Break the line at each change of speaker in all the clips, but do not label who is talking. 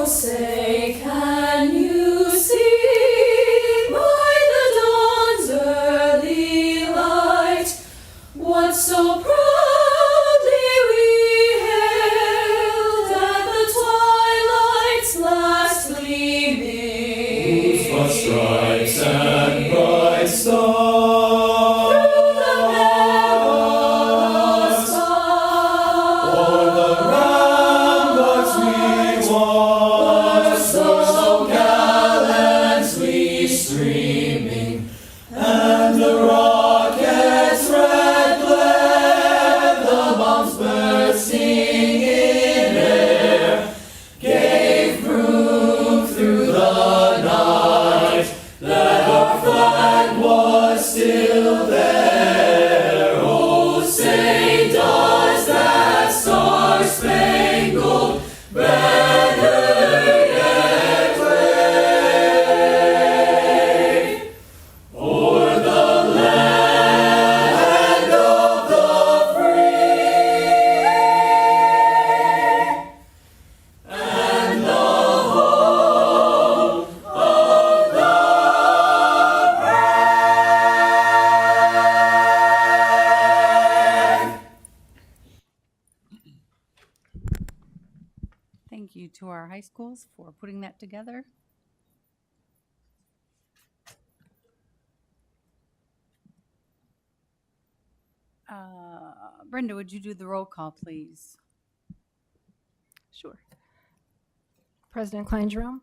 say, can you see by the dawn's early light what so proudly we hailed at the twilight's last gleaming?
Whose stripes and bright stars
Through the perilous fight,
o'er the ramparts we watched, so gallantly streaming, and the rocket's red glare, the bombs bursting in air, gave proof through the night that our flag was still there. Oh, say does that star-spangled banner yet wave o'er the land of the free and the home of the brave.
Thank you to our high schools for putting that together. Brenda, would you do the roll call, please?
Sure. President Klein Jerome,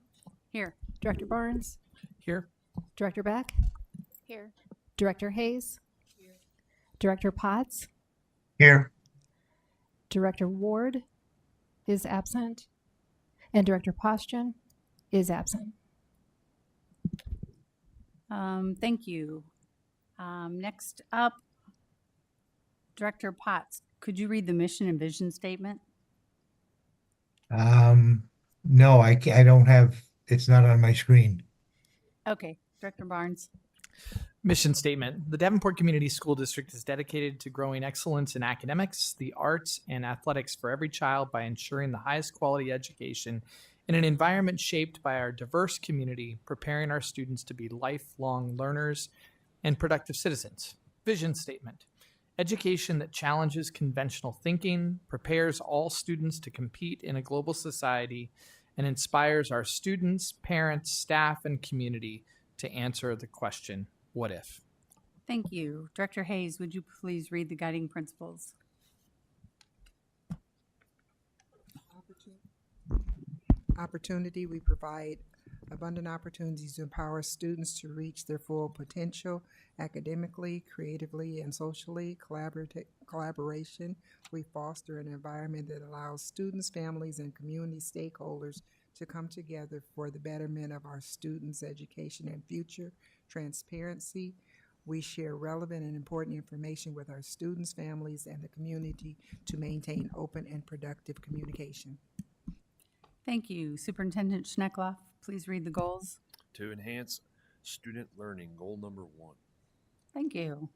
Here.
Director Barnes,
Here.
Director Beck,
Here.
Director Hayes, Director Potts,
Here.
Director Ward is absent, and Director Postian is absent.
Thank you. Next up, Director Potts, could you read the mission and vision statement?
No, I don't have, it's not on my screen.
Okay, Director Barnes.
Mission statement. The Davenport Community School District is dedicated to growing excellence in academics, the arts, and athletics for every child by ensuring the highest quality education in an environment shaped by our diverse community, preparing our students to be lifelong learners and productive citizens. Vision statement. Education that challenges conventional thinking, prepares all students to compete in a global society, and inspires our students, parents, staff, and community to answer the question, what if?
Thank you. Director Hayes, would you please read the guiding principles?
Opportunity, we provide abundant opportunities to empower students to reach their full potential academically, creatively, and socially. Collaboration, we foster an environment that allows students, families, and community stakeholders to come together for the betterment of our students' education and future. Transparency, we share relevant and important information with our students, families, and the community to maintain open and productive communication.
Thank you. Superintendent Schneckloff, please read the goals.
To enhance student learning, goal number 1.
Thank you.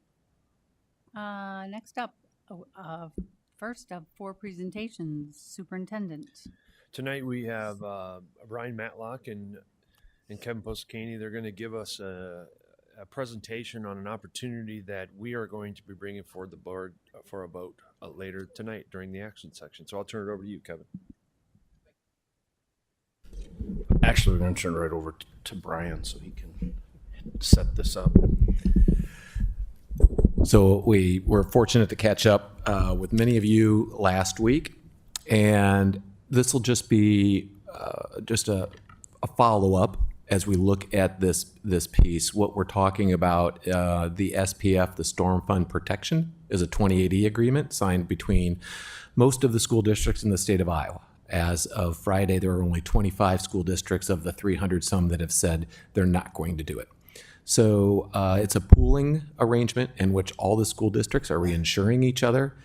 Next up, first of 4 presentations, Superintendent.
Tonight we have Brian Matlock and Kevin Poscani. They're going to give us a presentation on an opportunity that we are going to be bringing forward the board for a vote later tonight during the action section. So I'll turn it over to you, Kevin.
Actually, we're going to turn it right over to Brian so he can set this up.
So we were fortunate to catch up with many of you last week, and this will just be just a follow-up as we look at this piece. What we're talking about, the SPF, the Storm Fund Protection, is a 2080 agreement signed between most of the school districts in the state of Iowa. As of Friday, there are only 25 school districts of the 300 some that have said they're not going to do it. So it's a pooling arrangement in which all the school districts are reinsuring each other,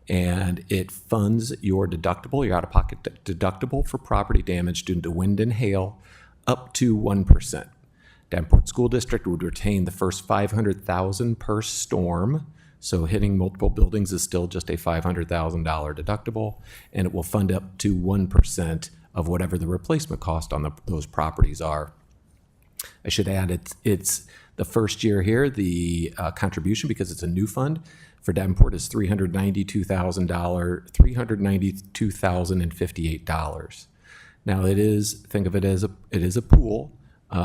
and it funds your deductible, your out-of-pocket deductible for property damage due to wind and hail up to 1%. Davenport School District would retain the first $500,000 per storm So hitting multiple buildings is still just a $500,000 deductible, and it will fund up to 1% of whatever the replacement cost on those properties are. I should add it's the first year here, the contribution, because it's a new fund, for Davenport is $392,058. Now think of it as it is a pool.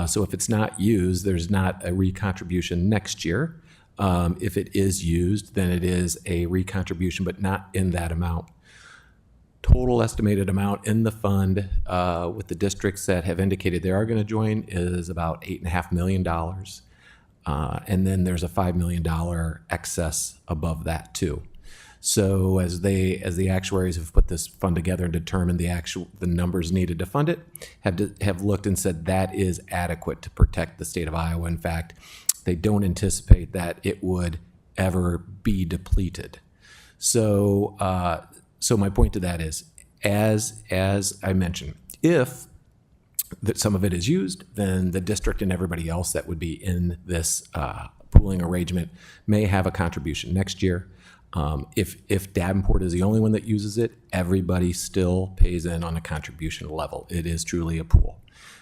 So if it's not used, there's not a recontribution next year. If it is used, then it is a recontribution, but not in that amount. Total estimated amount in the fund with the districts that have indicated they are going to join is about $8.5 million. And then there's a $5 million excess above that too. So as the actuaries have put this fund together and determined the numbers needed to fund it, have looked and said that is adequate to protect the state of Iowa. In fact, they don't anticipate that it would ever be depleted. So my point to that is, as I mentioned, if some of it is used, then the district and everybody else that would be in this pooling arrangement may have a contribution next year. If Davenport is the only one that uses it, everybody still pays in on a contribution level. It is truly a pool.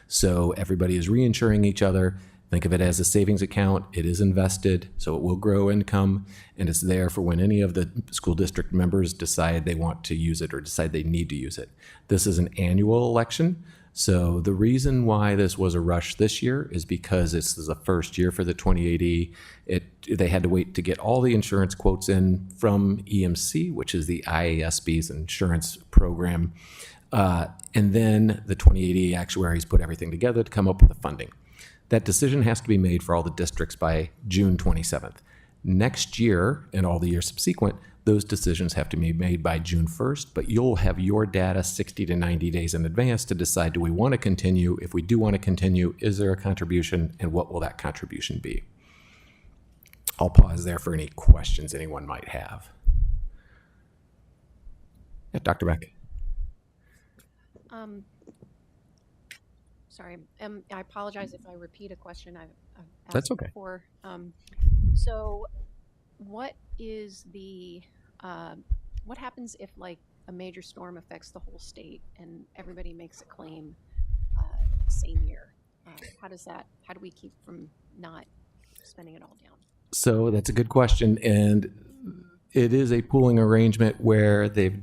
So everybody is reinsuring each other. Think of it as a savings account. It is invested, so it will grow income, and it's there for when any of the school district members decide they want to use it or decide they need to use it. This is an annual election. So the reason why this was a rush this year is because this is the first year for the 28E. They had to wait to get all the insurance quotes in from EMC, which is the IASB's insurance program. And then the 28E actuaries put everything together to come up with the funding. That decision has to be made for all the districts by June 27th. Next year and all the years subsequent, those decisions have to be made by June 1st, but you'll have your data 60 to 90 days in advance to decide, do we want to continue? If we do want to continue, is there a contribution, and what will that contribution be? I'll pause there for any questions anyone might have. Yeah, Dr. Beck.
Sorry, I apologize if I repeat a question I've asked
That's okay.
before. So what is what happens if like a major storm affects the whole state and everybody makes a claim the same year? How do we keep from not spending it all down?
So that's a good question. And it is a pooling arrangement where they've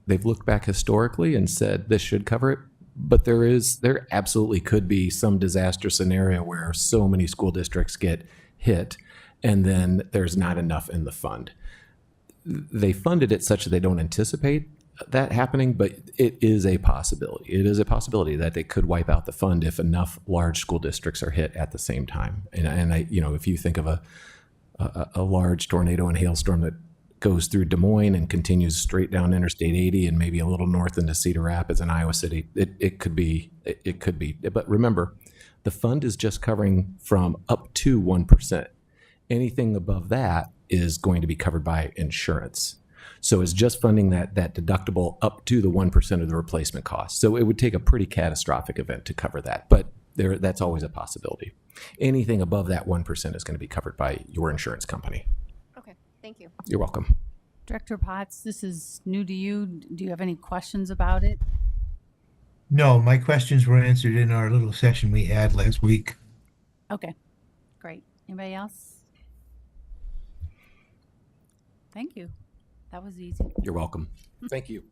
looked back historically and said this should cover it. But there absolutely could be some disaster scenario where so many school districts get hit and then there's not enough in the fund. They funded it such that they don't anticipate that happening, but it is a possibility. It is a possibility that they could wipe out the fund if enough large school districts are hit at the same time. And I, if you think of a large tornado and hailstorm that goes through Des Moines and continues straight down Interstate 80 and maybe a little north into Cedar Rapids and Iowa City, it could be. But remember, the fund is just covering from up to 1%. Anything above that is going to be covered by insurance. So it's just funding that deductible up to the 1% of the replacement cost. So it would take a pretty catastrophic event to cover that, but that's always a possibility. Anything above that 1% is going to be covered by your insurance company.
Okay, thank you.
You're welcome.
Director Potts, this is new to you. Do you have any questions about it?
No, my questions were answered in our little session we had last week.
Okay, great. Anybody else? Thank you. That was easy.
You're welcome. Thank you.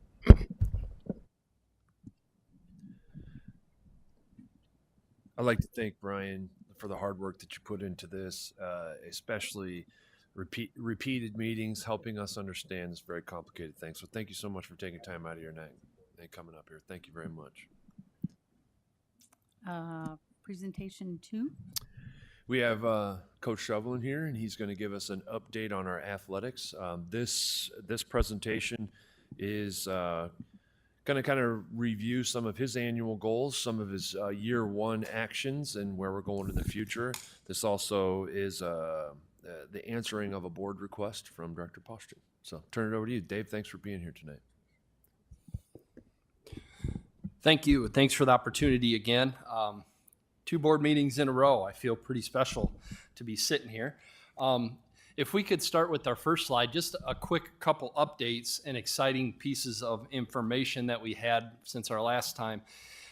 I'd like to thank Brian for the hard work that you put into this, especially repeated meetings, helping us understand this very complicated thing. So thank you so much for taking time out of your night and coming up here. Thank you very much.
Presentation 2.
We have Coach Shovelin here, and he's going to give us an update on our athletics. This presentation is going to kind of review some of his annual goals, some of his year one actions, and where we're going in the future. This also is the answering of a board request from Director Postron. So turn it over to you. Dave, thanks for being here tonight.
Thank you. Thanks for the opportunity again. 2 board meetings in a row. I feel pretty special to be sitting here. if we could start with our first slide, just a quick couple updates and exciting pieces of information that we had since our last time.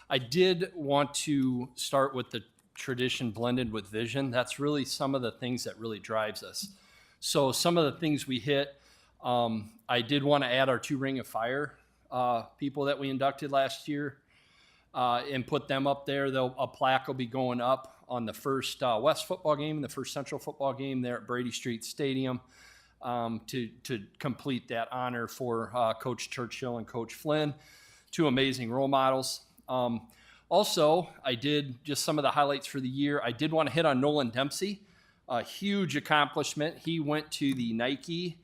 I did want to start with the tradition blended with vision. That's really some of the things that really drives us. So some of the things we hit, I did want to add our 2 Ring of Fire people that we inducted last year and put them up there. A plaque will be going up on the first West football game and the first Central football game there at Brady Street Stadium to complete that honor for Coach Churchill and Coach Flynn, 2 amazing role models. Also, I did just some of the highlights for the year. I did want to hit on Nolan Dempsey, a huge accomplishment. He went to the Nike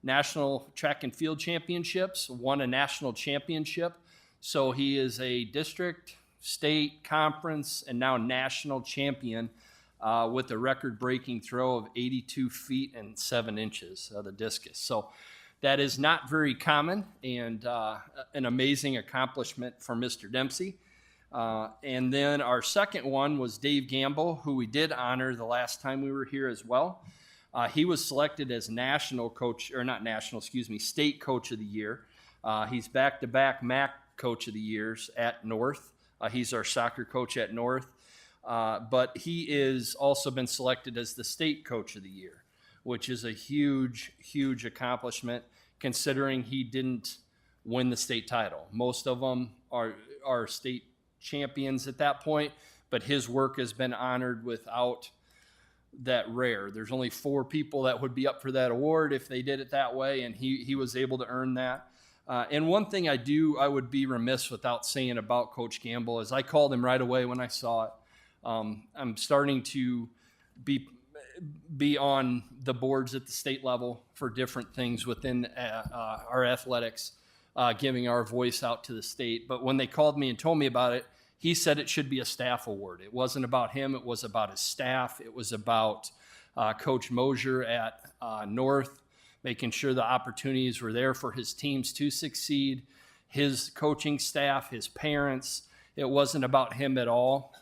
National Track and Field Championships, won a national championship. So he is a district, state, conference, and now national champion with a record-breaking throw of 82 feet and 7 inches of the discus. So that is not very common and an amazing accomplishment for Mr. Dempsey. And then our second one was Dave Gamble, who we did honor the last time we were here as well. He was selected as state coach of the year. He's back-to-back MAC coach of the years at North. He's our soccer coach at North. But he is also been selected as the state coach of the year, which is a huge, huge accomplishment considering he didn't win the state title. Most of them are state champions at that point, but his work has been honored without that rare. There's only 4 people that would be up for that award if they did it that way, and he was able to earn that. And one thing I would be remiss without saying about Coach Gamble is I called him right away when I saw it. I'm starting to be on the boards at the state level for different things within our athletics, giving our voice out to the state. But when they called me and told me about it, he said it should be a staff award. It wasn't about him. It was about his staff. It was about Coach Mosier at North, making sure the opportunities were there for his teams to succeed, his coaching staff, his parents. It wasn't about him at all.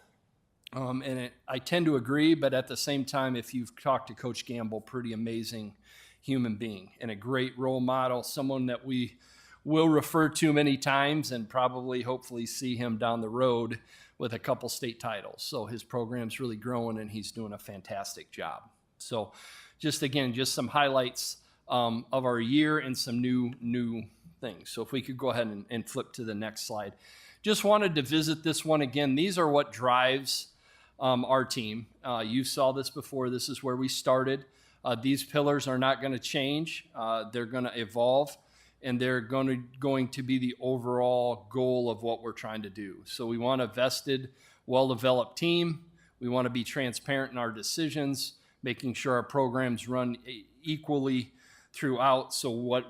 I tend to agree, but at the same time, if you've talked to Coach Gamble, pretty amazing human being and a great role model, someone that we will refer to many times and probably hopefully see him down the road with a couple state titles. So his program's really growing and he's doing a fantastic job. So just some highlights of our year and some new things. So if we could go ahead and flip to the next slide. Just wanted to visit this one again. These are what drives our team. You saw this before. This is where we started. These pillars are not going to change. They're going to evolve, and they're going to be the overall goal of what we're trying to do. So we want a vested, well-developed team. We want to be transparent in our decisions, making sure our programs run equally throughout. So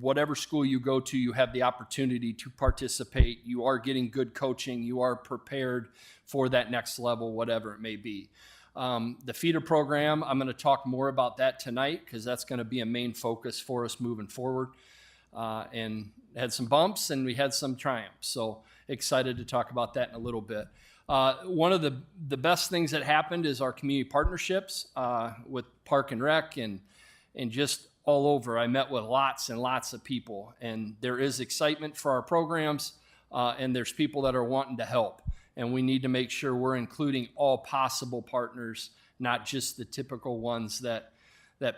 whatever school you go to, you have the opportunity to participate. You are getting good coaching. You are prepared for that next level, whatever it may be. The feeder program, I'm going to talk more about that tonight because that's going to be a main focus for us moving forward. And had some bumps and we had some triumphs. So excited to talk about that in a little bit. One of the best things that happened is our community partnerships with Park and Rec and just all over. I met with lots and lots of people, and there is excitement for our programs, and there's people that are wanting to help. And we need to make sure we're including all possible partners, not just the typical ones that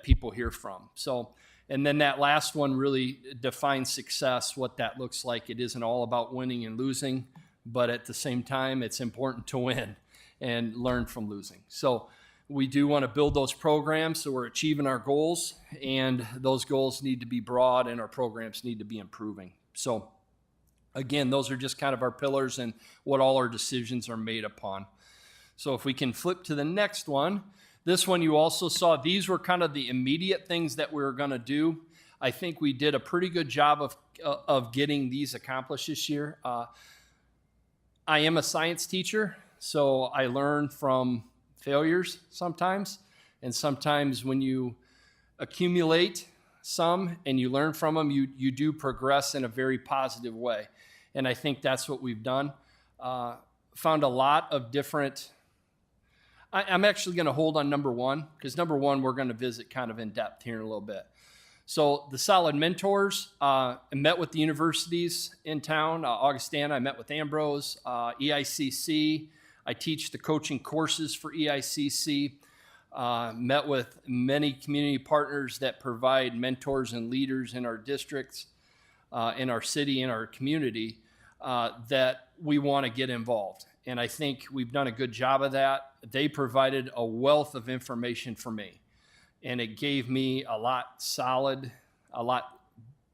people hear from. So, and then that last one really defines success, what that looks like. It isn't all about winning and losing, but at the same time, it's important to win and learn from losing. So we do want to build those programs so we're achieving our goals, and those goals need to be broad and our programs need to be improving. So again, those are just kind of our pillars and what all our decisions are made upon. So if we can flip to the next one, this one you also saw, these were kind of the immediate things that we were going to do. I think we did a pretty good job of getting these accomplished this year. I am a science teacher, so I learn from failures sometimes, and sometimes when you accumulate some and you learn from them, you do progress in a very positive way, and I think that's what we've done. Found a lot of different I'm actually going to hold on number one, because number one we're going to visit kind of in depth here in a little bit. So the solid mentors, I met with the universities in town. Augustana, I met with Ambrose, EICC. I teach the coaching courses for EICC. Met with many community partners that provide mentors and leaders in our districts, in our city, in our community, that we want to get involved. And I think we've done a good job of that. They provided a wealth of information for me. And it gave me a lot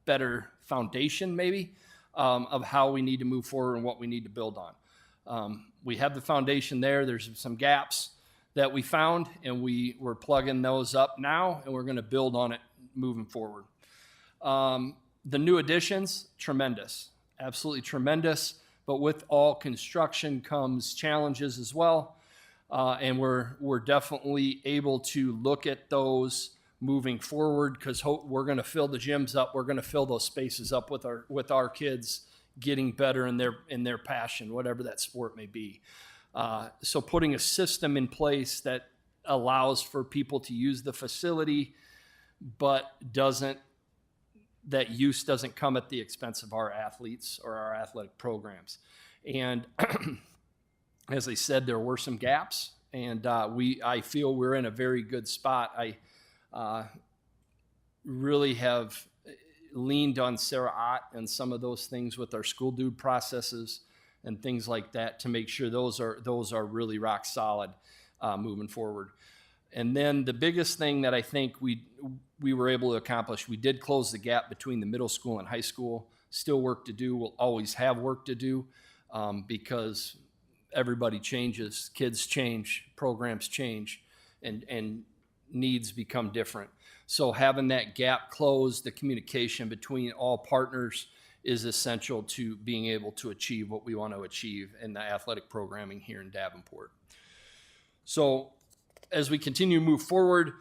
better foundation, maybe, of how we need to move forward and what we need to build on. We have the foundation there. There's some gaps that we found, and we're plugging those up now, and we're going to build on it moving forward. The new additions, tremendous, absolutely tremendous. But with all construction comes challenges as well. And we're definitely able to look at those moving forward, because we're going to fill the gyms up. We're going to fill those spaces up with our kids getting better in their passion, whatever that sport may be. So putting a system in place that allows for people to use the facility, but that use doesn't come at the expense of our athletes or our athletic programs. And as I said, there were some gaps, and I feel we're in a very good spot. I really have leaned on Sarah Ott and some of those things with our school dude processes and things like that to make sure those are really rock solid moving forward. And then the biggest thing that I think we were able to accomplish, we did close the gap between the middle school and high school. Still work to do. We'll always have work to do because everybody changes, kids change, programs change, and needs become different. So having that gap closed, the communication between all partners is essential to being able to achieve what we want to achieve in the athletic programming here in Davenport. So as we continue to move forward,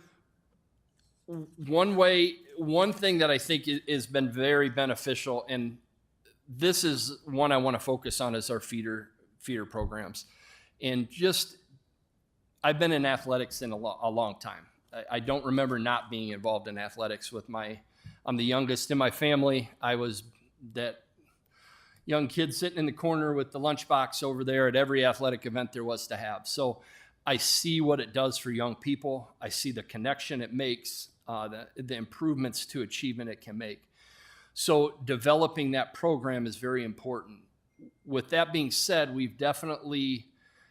one thing that I think has been very beneficial, and this is one I want to focus on, is our feeder programs. And I've been in athletics in a long time. I don't remember not being involved in athletics I'm the youngest in my family. I was that young kid sitting in the corner with the lunchbox over there at every athletic event there was to have. So I see what it does for young people. I see the connection it makes, the improvements to achievement it can make. So developing that program is very important. With that being said, we've definitely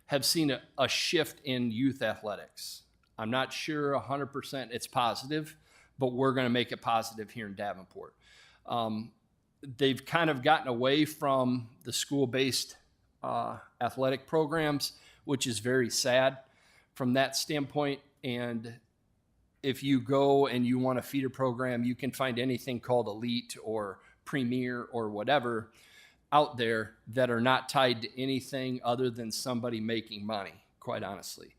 have seen a shift in youth athletics. I'm not sure 100% it's positive, but we're going to make it positive here in Davenport. They've kind of gotten away from the school-based athletic programs, which is very sad from that standpoint. And if you go and you want a feeder program, you can find anything called Elite or Premier or whatever out there that are not tied to anything other than somebody making money, quite honestly.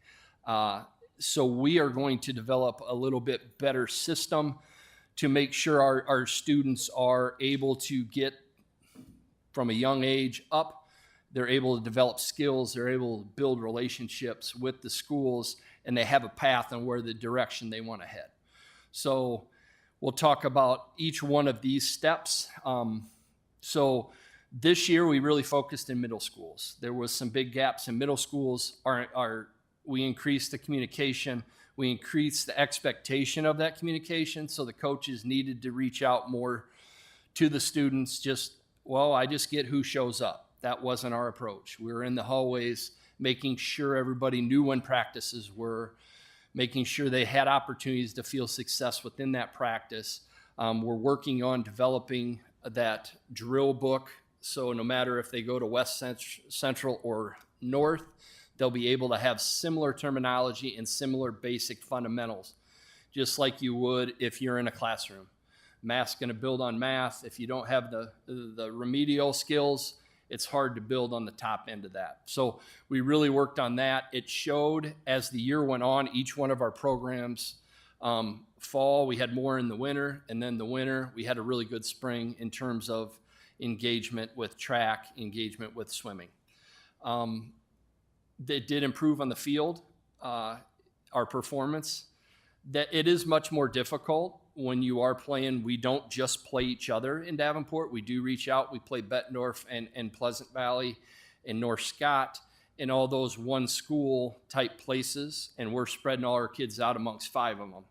So we are going to develop a little bit better system to make sure our students are able to get from a young age up. They're able to develop skills. They're able to build relationships with the schools, and they have a path on where the direction they want to head. So we'll talk about each one of these steps. So this year we really focused in middle schools. There was some big gaps in middle schools. We increased the communication. We increased the expectation of that communication. So the coaches needed to reach out more to the students. I just get who shows up. That wasn't our approach. We were in the hallways, making sure everybody knew when practices were, making sure they had opportunities to feel success within that practice. We're working on developing that drill book. So no matter if they go to West Central or North, they'll be able to have similar terminology and similar basic fundamentals, just like you would if you're in a classroom. Math's going to build on math. If you don't have the remedial skills, it's hard to build on the top end of that. So we really worked on that. It showed as the year went on, each one of our programs, fall, we had more in the winter, and then the winter, we had a really good spring in terms of engagement with track, engagement with swimming. They did improve on the field. our performance, that it is much more difficult when you are playing. We don't just play each other in Davenport. We do reach out. We play Bettendorf and Pleasant Valley and North Scott and all those one school type places. And we're spreading all our kids out amongst 5 of them.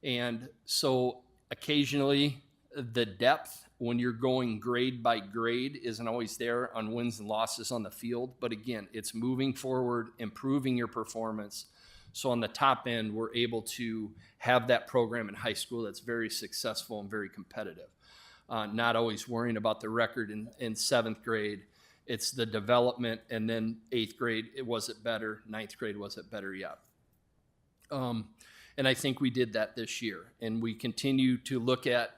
And so occasionally the depth when you're going grade by grade isn't always there on wins and losses on the field. But again, it's moving forward, improving your performance. So on the top end, we're able to have that program in high school that's very successful and very competitive. Not always worrying about the record in 7th grade. It's the development, and then 8th grade, was it better? 9th grade, was it better yet? And I think we did that this year. And we continue to look at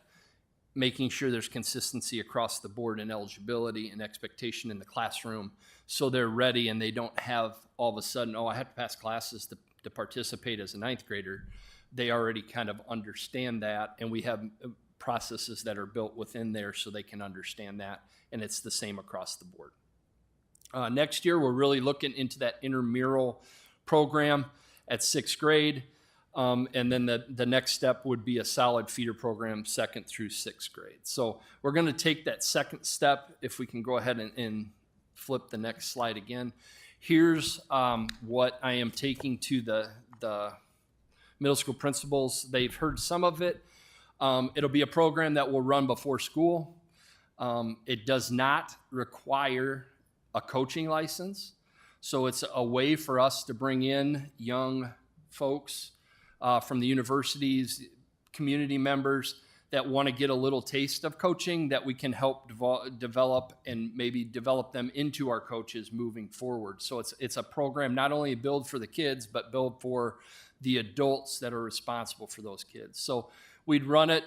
making sure there's consistency across the board in eligibility and expectation in the classroom so they're ready and they don't have all of a sudden, oh, I have to pass classes to participate as a 9th grader. They already kind of understand that, and we have processes that are built within there so they can understand that, and it's the same across the board. Next year, we're really looking into that intramural program at 6th grade, and then the next step would be a solid feeder program 2nd through 6th grade. So we're going to take that second step. If we can go ahead and flip the next slide again. Here's what I am taking to the middle school principals. They've heard some of it. It'll be a program that will run before school. It does not require a coaching license. So it's a way for us to bring in young folks from the universities, community members that want to get a little taste of coaching that we can help develop and maybe develop them into our coaches moving forward. So it's a program not only build for the kids, but build for the adults that are responsible for those kids. So we'd run it,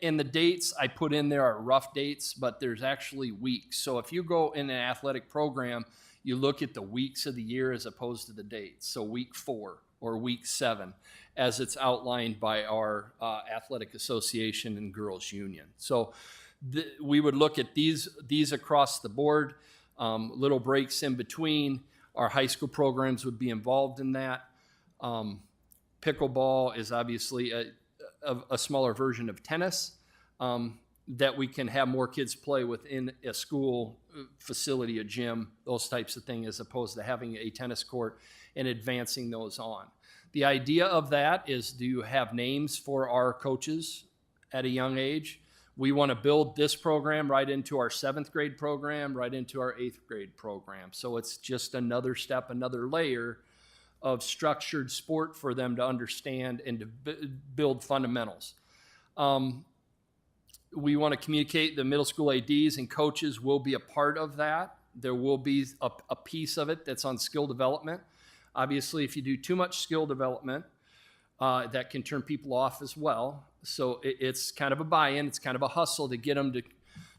and the dates I put in there are rough dates, but there's actually weeks. So if you go in an athletic program, you look at the weeks of the year as opposed to the dates. So week 4 or week 7, as it's outlined by our athletic association and girls union. So we would look at these across the board, little breaks in between. Our high school programs would be involved in that. Pickleball is obviously a smaller version of tennis that we can have more kids play within a school facility, a gym, those types of things, as opposed to having a tennis court and advancing those on. The idea of that is, do you have names for our coaches at a young age? We want to build this program right into our 7th grade program, right into our 8th grade program. So it's just another step, another layer of structured sport for them to understand and to build fundamentals. We want to communicate. The middle school ADs and coaches will be a part of that. There will be a piece of it that's on skill development. Obviously, if you do too much skill development, that can turn people off as well. So it's kind of a buy-in. It's kind of a hustle to get them to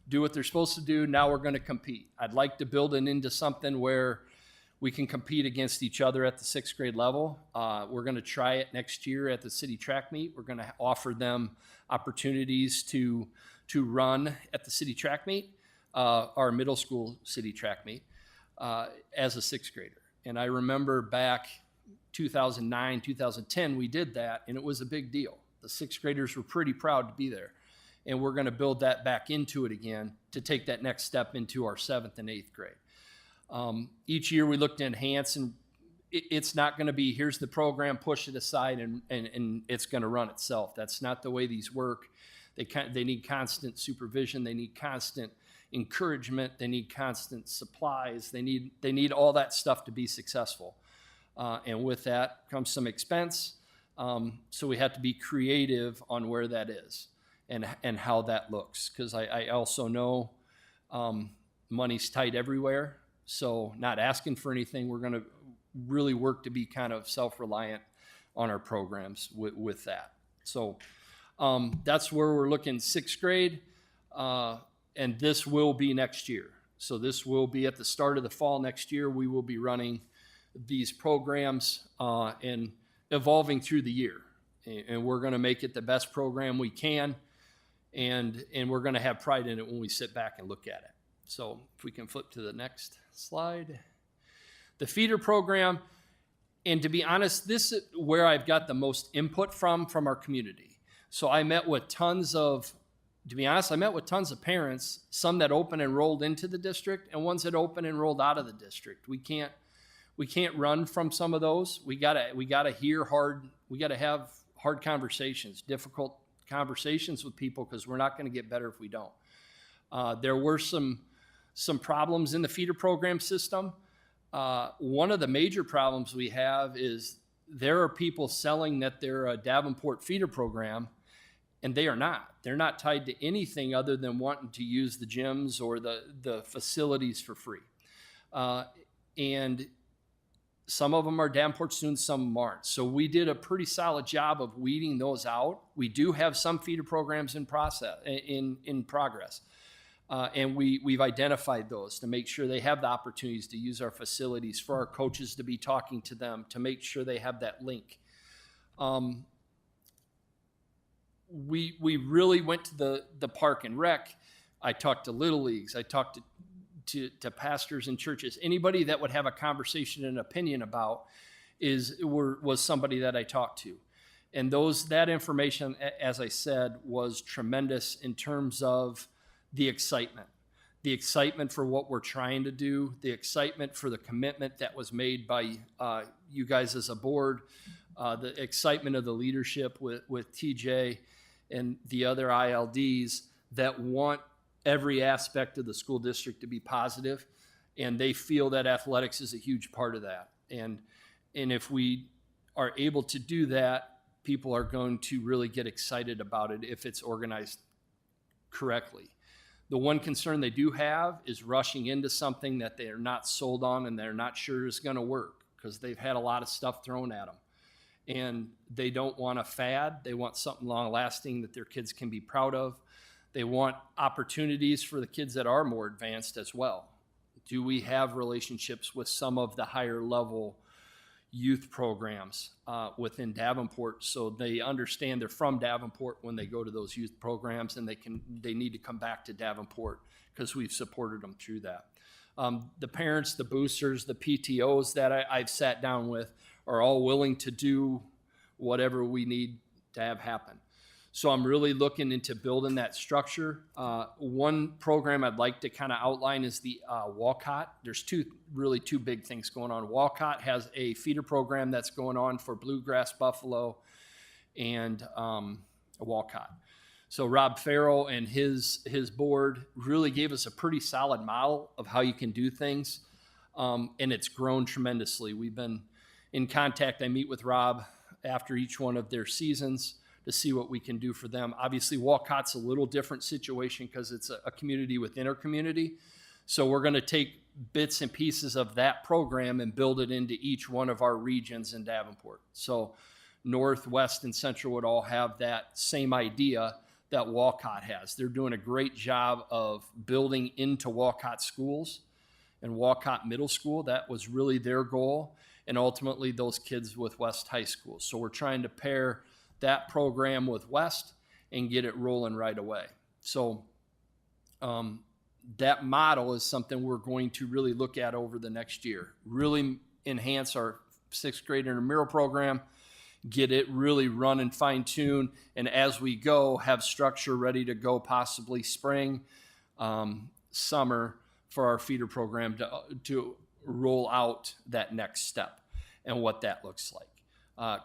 do what they're supposed to do. Now we're going to compete. I'd like to build it into something where we can compete against each other at the 6th grade level. We're going to try it next year at the city track meet. We're going to offer them opportunities to run at the city track meet, our middle school city track meet, as a 6th grader. And I remember back 2009, 2010, we did that, and it was a big deal. The 6th graders were pretty proud to be there. And we're going to build that back into it again to take that next step into our 7th and 8th grade. Each year we look to enhance, and it's not going to be, here's the program, push it aside, and it's going to run itself. That's not the way these work. They need constant supervision. They need constant encouragement. They need constant supplies. They need all that stuff to be successful. And with that comes some expense. So we have to be creative on where that is and how that looks. Because I also know money's tight everywhere. So not asking for anything, we're going to really work to be kind of self-reliant on our programs with that. So that's where we're looking 6th grade. And this will be next year. So this will be at the start of the fall next year. We will be running these programs and evolving through the year. And we're going to make it the best program we can. And we're going to have pride in it when we sit back and look at it. So if we can flip to the next slide. The feeder program, And to be honest, this is where I've got the most input from our community. So I met with tons of parents, some that open and rolled into the district and ones that open and rolled out of the district. We can't run from some of those. We gotta have hard conversations, difficult conversations with people, because we're not going to get better if we don't. There were some problems in the feeder program system. One of the major problems we have is there are people selling that they're a Davenport feeder program, and they are not. They're not tied to anything other than wanting to use the gyms or the facilities for free. And some of them are Davenport students, some of them aren't. So we did a pretty solid job of weeding those out. We do have some feeder programs in progress. And we've identified those to make sure they have the opportunities to use our facilities, for our coaches to be talking to them, to make sure they have that link. We really went to the park and rec. I talked to Little Leagues. I talked to pastors and churches. Anybody that would have a conversation and opinion about was somebody that I talked to. And that information, as I said, was tremendous in terms of the excitement for what we're trying to do, the excitement for the commitment that was made by you guys as a board, the excitement of the leadership with TJ and the other ILDs that want every aspect of the school district to be positive, and they feel that athletics is a huge part of that. And if we are able to do that, people are going to really get excited about it if it's organized correctly. The one concern they do have is rushing into something that they are not sold on and they're not sure is going to work, because they've had a lot of stuff thrown at them. And they don't want a fad. They want something long-lasting that their kids can be proud of. They want opportunities for the kids that are more advanced as well. Do we have relationships with some of the higher level youth programs within Davenport, so they understand they're from Davenport when they go to those youth programs, and they need to come back to Davenport because we've supported them through that. The parents, the boosters, the PTOs that I've sat down with are all willing to do whatever we need to have happen. So I'm really looking into building that structure. One program I'd like to kind of outline is the Walcott. There's two big things going on. Walcott has a feeder program that's going on for bluegrass buffalo and Walcott. So Rob Farrell and his board really gave us a pretty solid model of how you can do things, and it's grown tremendously. We've been in contact. I meet with Rob after each one of their seasons to see what we can do for them. Obviously, Walcott's a little different situation because it's a community within our community. So we're going to take bits and pieces of that program and build it into each one of our regions in Davenport. So North, West, and Central would all have that same idea that Walcott has. They're doing a great job of building into Walcott schools and Walcott Middle School. That was really their goal, and ultimately those kids with West High School. So we're trying to pair that program with West and get it rolling right away. So that model is something we're going to really look at over the next year. Really enhance our 6th grade intramural program, get it really run and fine-tune, and as we go, have structure ready to go possibly spring, summer for our feeder program to roll out that next step and what that looks like.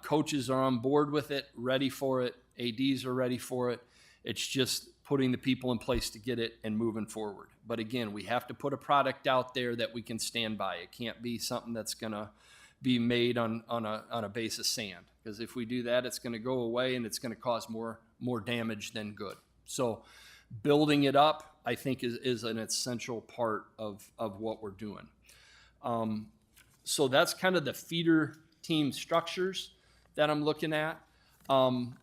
Coaches are on board with it, ready for it. ADs are ready for it. It's just putting the people in place to get it and moving forward. But again, we have to put a product out there that we can stand by. It can't be something that's going to be made on a base of sand, because if we do that, it's going to go away and it's going to cause more damage than good. So building it up, I think, is an essential part of what we're doing. So that's kind of the feeder team structures that I'm looking at. And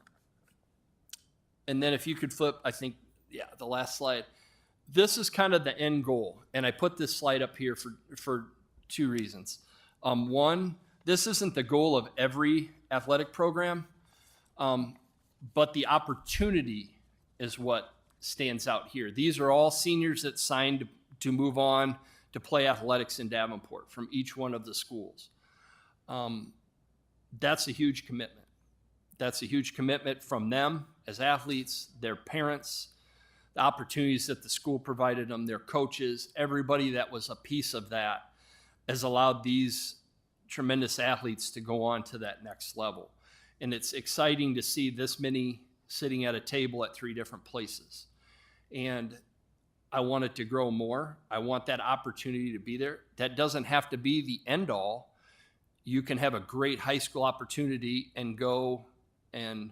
then if you could flip, I think, the last slide. This is kind of the end goal. And I put this slide up here for two reasons. One, this isn't the goal of every athletic program, but the opportunity is what stands out here. These are all seniors that signed to move on to play athletics in Davenport from each one of the schools. That's a huge commitment. That's a huge commitment from them as athletes, their parents, the opportunities that the school provided them, their coaches, everybody that was a piece of that has allowed these tremendous athletes to go on to that next level. And it's exciting to see this many sitting at a table at 3 different places. And I want it to grow more. I want that opportunity to be there. That doesn't have to be the end all. You can have a great high school opportunity and go and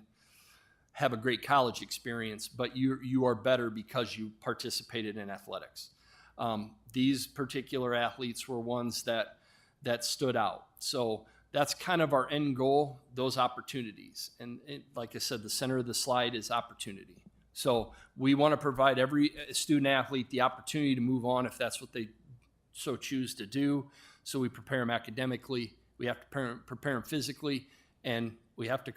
have a great college experience, but you are better because you participated in athletics. These particular athletes were ones that stood out. So that's kind of our end goal, those opportunities. And like I said, the center of the slide is opportunity. So we want to provide every student athlete the opportunity to move on if that's what they so choose to do. So we prepare them academically, we have to prepare them physically, and we have to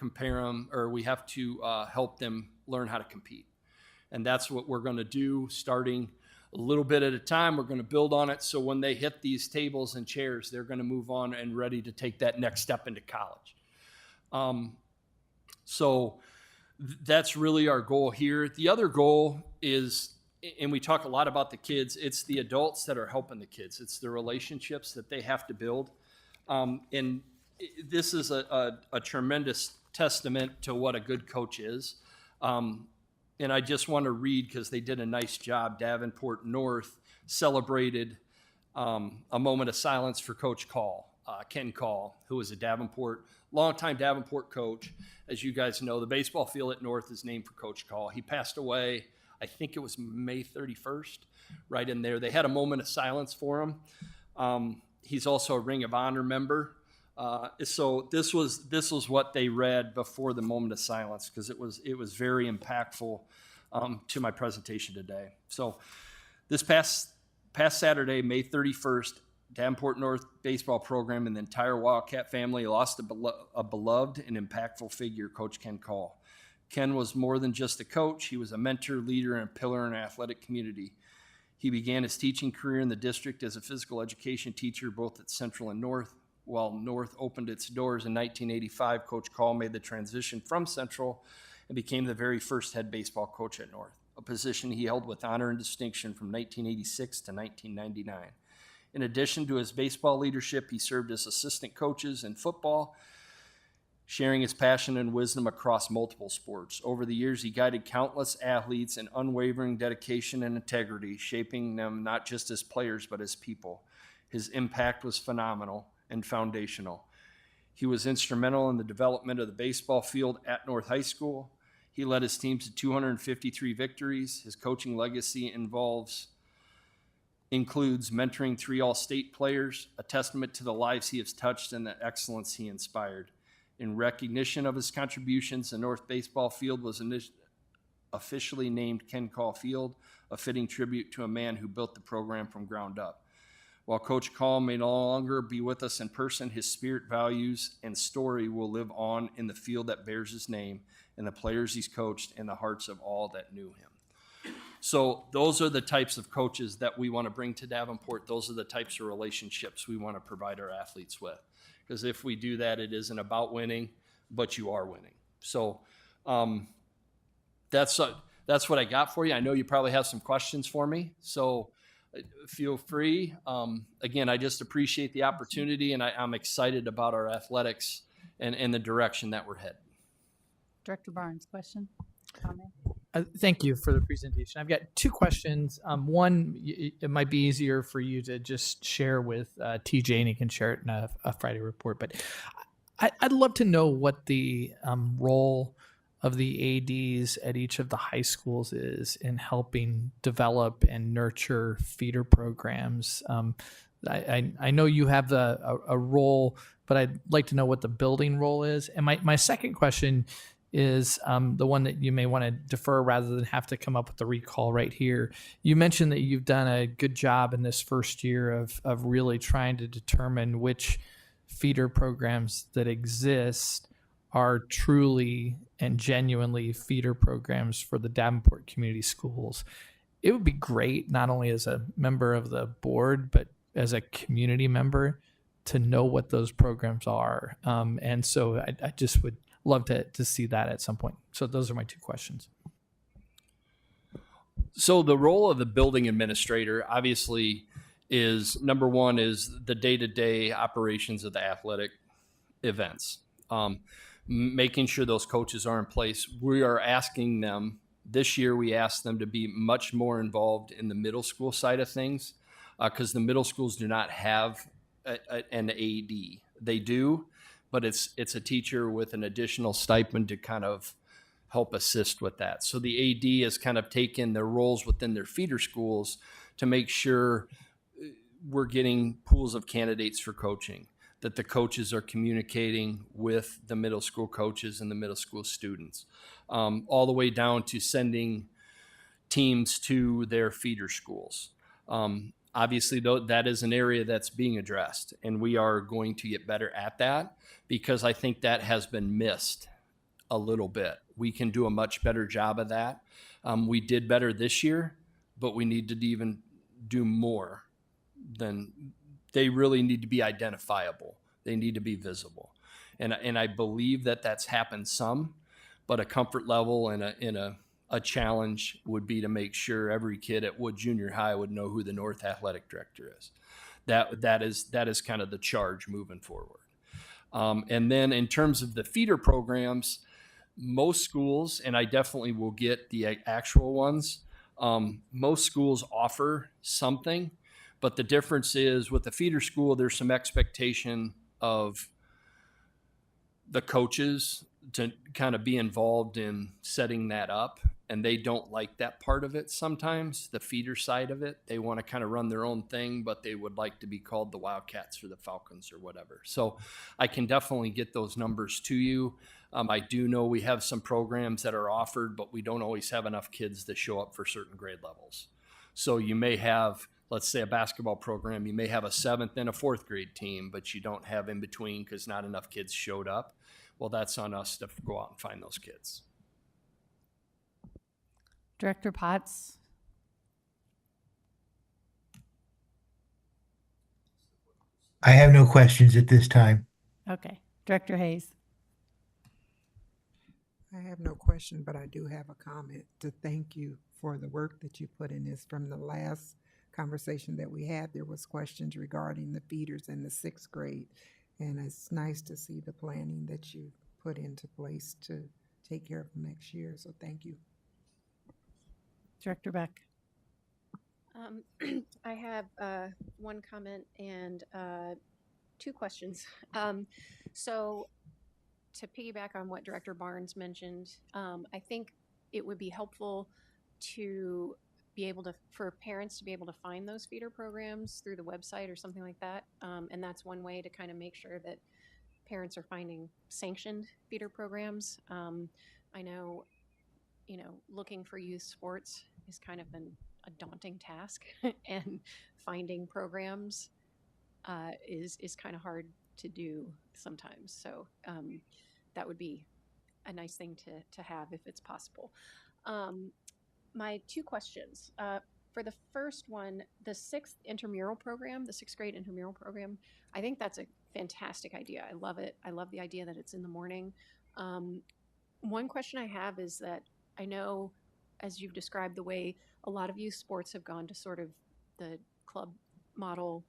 help them learn how to compete. And that's what we're going to do, starting a little bit at a time. We're going to build on it, so when they hit these tables and chairs, they're going to move on and ready to take that next step into college. So that's really our goal here. The other goal is, and we talk a lot about the kids, it's the adults that are helping the kids. It's the relationships that they have to build. And this is a tremendous testament to what a good coach is. And I just want to read, because they did a nice job. Davenport North celebrated a moment of silence for Coach Ken Call, who was a longtime Davenport coach. As you guys know, the baseball field at North is named for Coach Call. He passed away, I think it was May 31st, right in there. They had a moment of silence for him. He's also a Ring of Honor member. So this was what they read before the moment of silence, because it was very impactful to my presentation today. So this past Saturday, May 31st, Davenport North baseball program and the entire Wildcat family lost a beloved and impactful figure, Coach Ken Call. Ken was more than just a coach. He was a mentor, leader, and pillar in our athletic community. He began his teaching career in the district as a physical education teacher, both at Central and North. While North opened its doors in 1985, Coach Call made the transition from Central and became the very first head baseball coach at North, a position he held with honor and distinction from 1986 to 1999. In addition to his baseball leadership, he served as assistant coaches in football, sharing his passion and wisdom across multiple sports. Over the years, he guided countless athletes in unwavering dedication and integrity, shaping them not just as players, but as people. His impact was phenomenal and foundational. He was instrumental in the development of the baseball field at North High School. He led his team to 253 victories. His coaching legacy includes mentoring 3 All-State players, a testament to the lives he has touched and the excellence he inspired. In recognition of his contributions, the North Baseball Field was officially named Ken Call Field, a fitting tribute to a man who built the program from ground up. While Coach Call may no longer be with us in person, his spirit, values, and story will live on in the field that bears his name, and the players he's coached, and the hearts of all that knew him. So those are the types of coaches that we want to bring to Davenport. Those are the types of relationships we want to provide our athletes with. Because if we do that, it isn't about winning, but you are winning. So that's what I got for you. I know you probably have some questions for me, so feel free. Again, I just appreciate the opportunity, and I'm excited about our athletics and the direction that we're headed.
Director Barnes, question, comment?
Thank you for the presentation. I've got 2 questions. One, it might be easier for you to just share with TJ, and he can share it in a Friday report. But I'd love to know what the role of the ADs at each of the high schools is in helping develop and nurture feeder programs. I know you have a role, but I'd like to know what the building role is. And my second question is the one that you may want to defer rather than have to come up with the recall right here. You mentioned that you've done a good job in this first year of really trying to determine which feeder programs that exist are truly and genuinely feeder programs for the Davenport Community Schools. It would be great, not only as a member of the board, but as a community member, to know what those programs are. And so I just would love to see that at some point. So those are my 2 questions.
So the role of the building administrator obviously is, number one, is the day-to-day operations of the athletic events. Making sure those coaches are in place. We are asking them, this year we asked them to be much more involved in the middle school side of things, because the middle schools do not have an AD. They do, but it's a teacher with an additional stipend to kind of help assist with that. So the AD has kind of taken their roles within their feeder schools to make sure we're getting pools of candidates for coaching, that the coaches are communicating with the middle school coaches and the middle school students, all the way down to sending teams to their feeder schools. Obviously, though, that is an area that's being addressed, and we are going to get better at that, because I think that has been missed a little bit. We can do a much better job of that. We did better this year, but we need to even do more. Then they really need to be identifiable. They need to be visible. And I believe that that's happened some, but a comfort level and a challenge would be to make sure every kid at Wood Junior High would know who the North Athletic Director is. That is kind of the charge moving forward. And then in terms of the feeder programs, most schools, and I definitely will get the actual ones, most schools offer something, but the difference is with the feeder school, there's some expectation of the coaches to kind of be involved in setting that up, and they don't like that part of it sometimes, the feeder side of it. They want to kind of run their own thing, but they would like to be called the Wildcats or the Falcons or whatever. So I can definitely get those numbers to you. I do know we have some programs that are offered, but we don't always have enough kids that show up for certain grade levels. So you may have, let's say, a basketball program, you may have a 7th and a 4th grade team, but you don't have in between because not enough kids showed up. Well, that's on us to go out and find those kids.
Director Potts?
I have no questions at this time.
Okay. Director Hayes?
I have no question, but I do have a comment to thank you for the work that you put in this. From the last conversation that we had, there was questions regarding the feeders in the 6th grade. And it's nice to see the planning that you put into place to take care of them next year. So thank you.
Director Beck?
I have one comment and 2 questions. So to piggyback on what Director Barnes mentioned, I think it would be helpful to be able to, for parents to be able to find those feeder programs through the website or something like that. And that's one way to kind of make sure that parents are finding sanctioned feeder programs. I know, looking for youth sports has kind of been a daunting task, and finding programs is kind of hard to do sometimes. So that would be a nice thing to have if it's possible. My 2 questions. For the first one, the 6th intramural program, the 6th grade intramural program, I think that's a fantastic idea. I love it. I love the idea that it's in the morning. One question I have is that I know, as you've described, the way a lot of youth sports have gone to sort of the club model.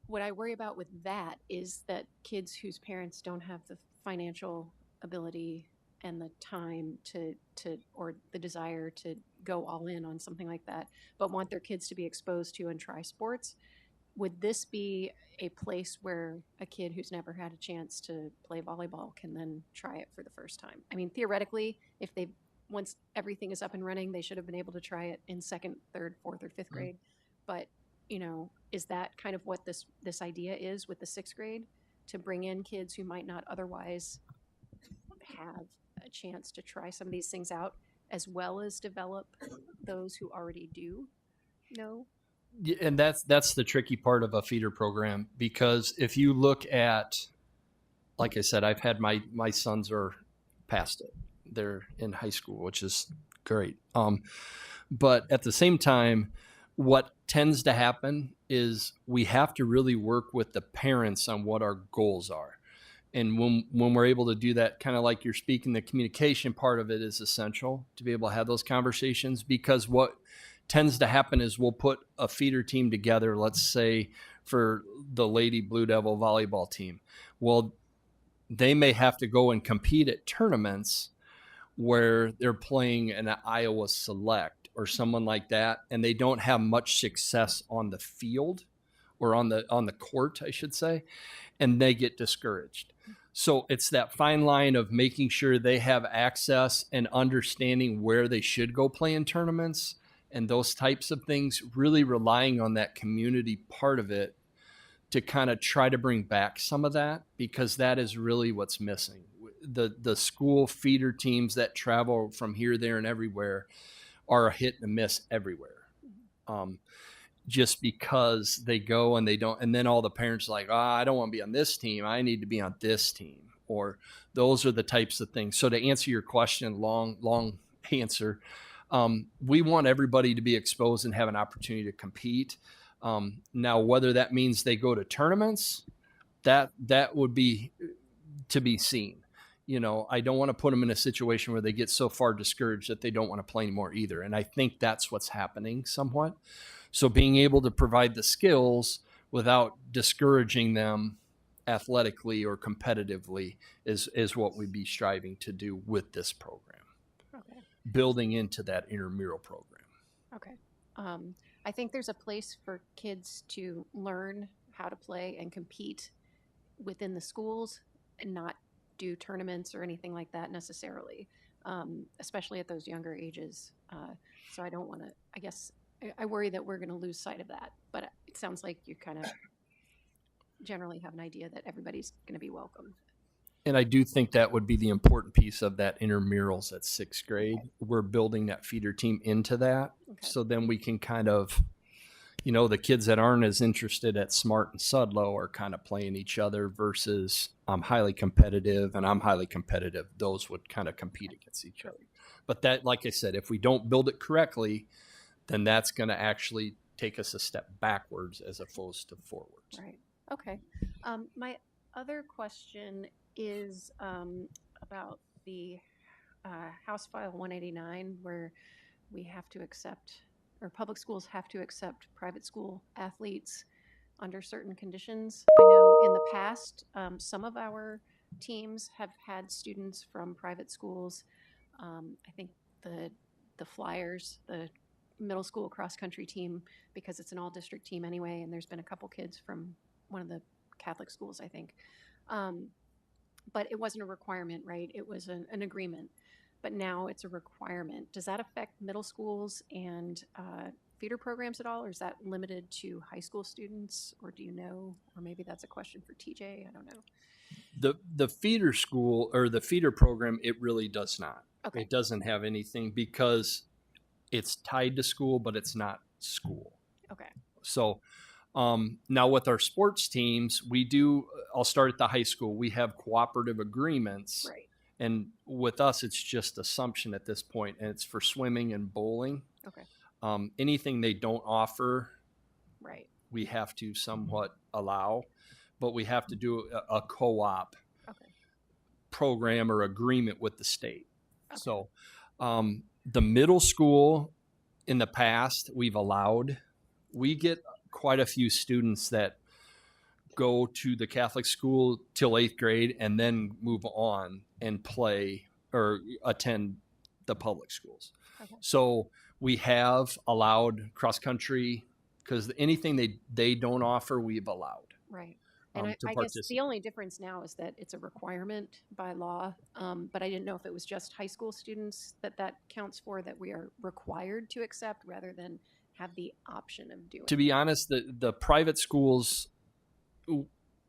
What I worry about with that is that kids whose parents don't have the financial ability and the time to or the desire to go all in on something like that, but want their kids to be exposed to and try sports, would this be a place where a kid who's never had a chance to play volleyball can then try it for the first time? I mean, theoretically, if they, once everything is up and running, they should have been able to try it in 2nd, 3rd, 4th, or 5th grade. But, is that kind of what this idea is with the 6th grade, to bring in kids who might not otherwise have a chance to try some of these things out, as well as develop those who already do know?
Yeah, and that's the tricky part of a feeder program, because if you look at, like I said, I've had my sons are past it. They're in high school, which is great. But at the same time, what tends to happen is we have to really work with the parents on what our goals are. And when we're able to do that, kind of like you're speaking, the communication part of it is essential to be able to have those conversations, because what tends to happen is we'll put a feeder team together, let's say for the Lady Blue Devil volleyball team. Well, they may have to go and compete at tournaments where they're playing an Iowa Select or someone like that, and they don't have much success on the field or on the court, I should say, and they get discouraged. So it's that fine line of making sure they have access and understanding where they should go play in tournaments and those types of things, really relying on that community part of it to kind of try to bring back some of that, because that is really what's missing. The school feeder teams that travel from here, there, and everywhere are a hit and a miss everywhere. Just because they go and they don't, and then all the parents are like, I don't want to be on this team. I need to be on this team. Or those are the types of things. So to answer your question, long answer, we want everybody to be exposed and have an opportunity to compete. Now, whether that means they go to tournaments, that would be to be seen. You know, I don't want to put them in a situation where they get so far discouraged that they don't want to play anymore either. And I think that's what's happening somewhat. So being able to provide the skills without discouraging them athletically or competitively is what we'd be striving to do with this program.
Okay.
Building into that intramural program.
Okay. I think there's a place for kids to learn how to play and compete within the schools and not do tournaments or anything like that necessarily, especially at those younger ages. So I don't want to, I guess, I worry that we're going to lose sight of that. But it sounds like you kind of generally have an idea that everybody's going to be welcome.
And I do think that would be the important piece of that intramurals at 6th grade. Okay. We're building that feeder team into that. Okay. So then we can kind of, you know, the kids that aren't as interested at Smart and Sudlow are kind of playing each other versus I'm highly competitive and I'm highly competitive. Those would kind of compete against each other. But that, like I said, if we don't build it correctly, then that's going to actually take us a step backwards as opposed to forwards.
Right. Okay. My other question is about the House File 189, where we have to accept, or public schools have to accept private school athletes under certain conditions. I know in the past, some of our teams have had students from private schools. I think the Flyers, the middle school cross-country team, because it's an all-district team anyway, and there's been a couple kids from one of the Catholic schools, I think. But it wasn't a requirement, right? It was an agreement. But now it's a requirement. Does that affect middle schools and feeder programs at all, or is that limited to high school students, or do you know? Or maybe that's a question for TJ, I don't know.
The feeder school or the feeder program, it really does not. Okay. It doesn't have anything because it's tied to school, but it's not school.
Okay.
So now with our sports teams, we do, I'll start at the high school. We have cooperative agreements.
Right.
And with us, it's just assumption at this point, and it's for swimming and bowling.
Okay.
Anything they don't offer,
right,
we have to somewhat allow, but we have to do a co-op program or agreement with the state. Okay. So the middle school in the past, we've allowed. We get quite a few students that go to the Catholic school till 8th grade and then move on and play or attend the public schools. Okay. So we have allowed cross country because anything they don't offer, we've allowed.
Right. And I guess the only difference now is that it's a requirement by law, but I didn't know if it was just high school students that counts for, that we are required to accept rather than have the option of doing.
To be honest, the private schools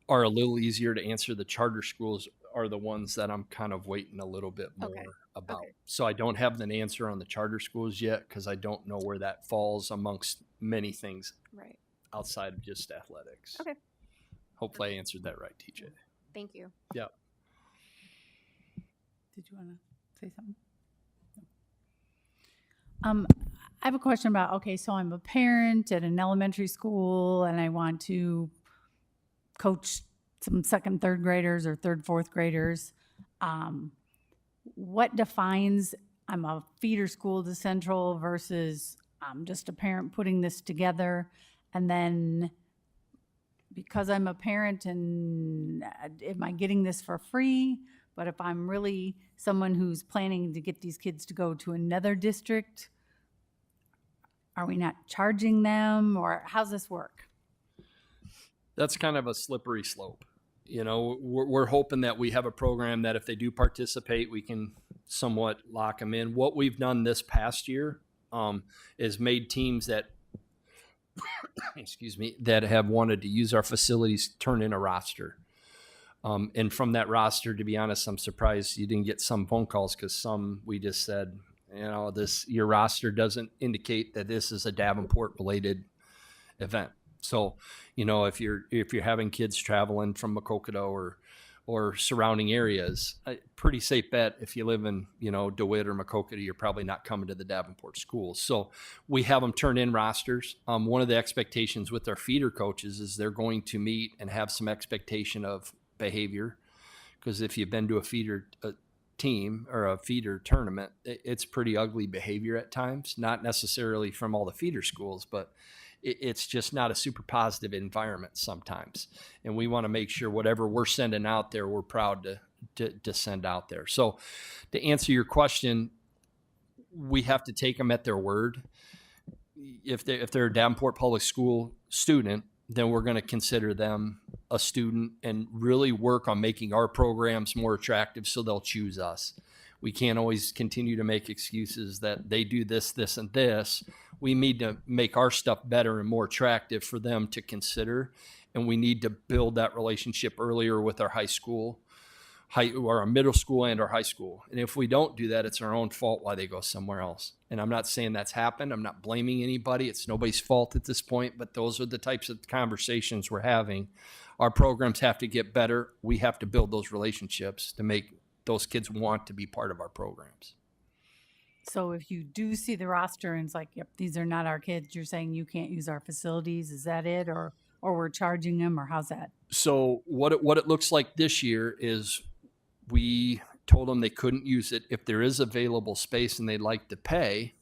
are a little easier to answer. The charter schools are the ones that I'm kind of waiting a little bit more about. Okay. So I don't have an answer on the charter schools yet because I don't know where that falls amongst many things outside of just athletics.
Okay.
Hopefully I answered that right, TJ.
Thank you.
Yeah.
Did you want to say something? I have a question about, okay, so I'm a parent at an elementary school and I want to coach some second, third graders or third, fourth graders. What defines I'm a feeder school to Central versus I'm just a parent putting this together? And then because I'm a parent and am I getting this for free? But if I'm really someone who's planning to get these kids to go to another district, are we not charging them, or how's this work?
That's kind of a slippery slope. You know, we're hoping that we have a program that if they do participate, we can somewhat lock them in. What we've done this past year is made teams that, excuse me, that have wanted to use our facilities turn in a roster. And from that roster, to be honest, I'm surprised you didn't get some phone calls, because some we just said, you know, your roster doesn't indicate that this is a Davenport related event. So, you know, if you're having kids traveling from Maquoketa or surrounding areas, a pretty safe bet if you live in, you know, DeWitt or Maquoketa, you're probably not coming to the Davenport schools. So we have them turn in rosters. One of the expectations with our feeder coaches is they're going to meet and have some expectation of behavior, because if you've been to a feeder team or a feeder tournament, it's pretty ugly behavior at times, not necessarily from all the feeder schools, but it's just not a super positive environment sometimes. And we want to make sure whatever we're sending out there, we're proud to send out there. So to answer your question, we have to take them at their word. If they're a Davenport Public School student, then we're going to consider them a student and really work on making our programs more attractive so they'll choose us. We can't always continue to make excuses that they do this, this, and this. We need to make our stuff better and more attractive for them to consider. And we need to build that relationship earlier with our high school, or our middle school and our high school. And if we don't do that, it's our own fault why they go somewhere else. And I'm not saying that's happened. I'm not blaming anybody. It's nobody's fault at this point, but those are the types of conversations we're having. Our programs have to get better. We have to build those relationships to make those kids want to be part of our programs.
So if you do see the roster and it's like, yep, these are not our kids, you're saying you can't use our facilities, is that it? Or we're charging them, or how's that?
So what it looks like this year is we told them they couldn't use it if there is available space and they'd like to pay,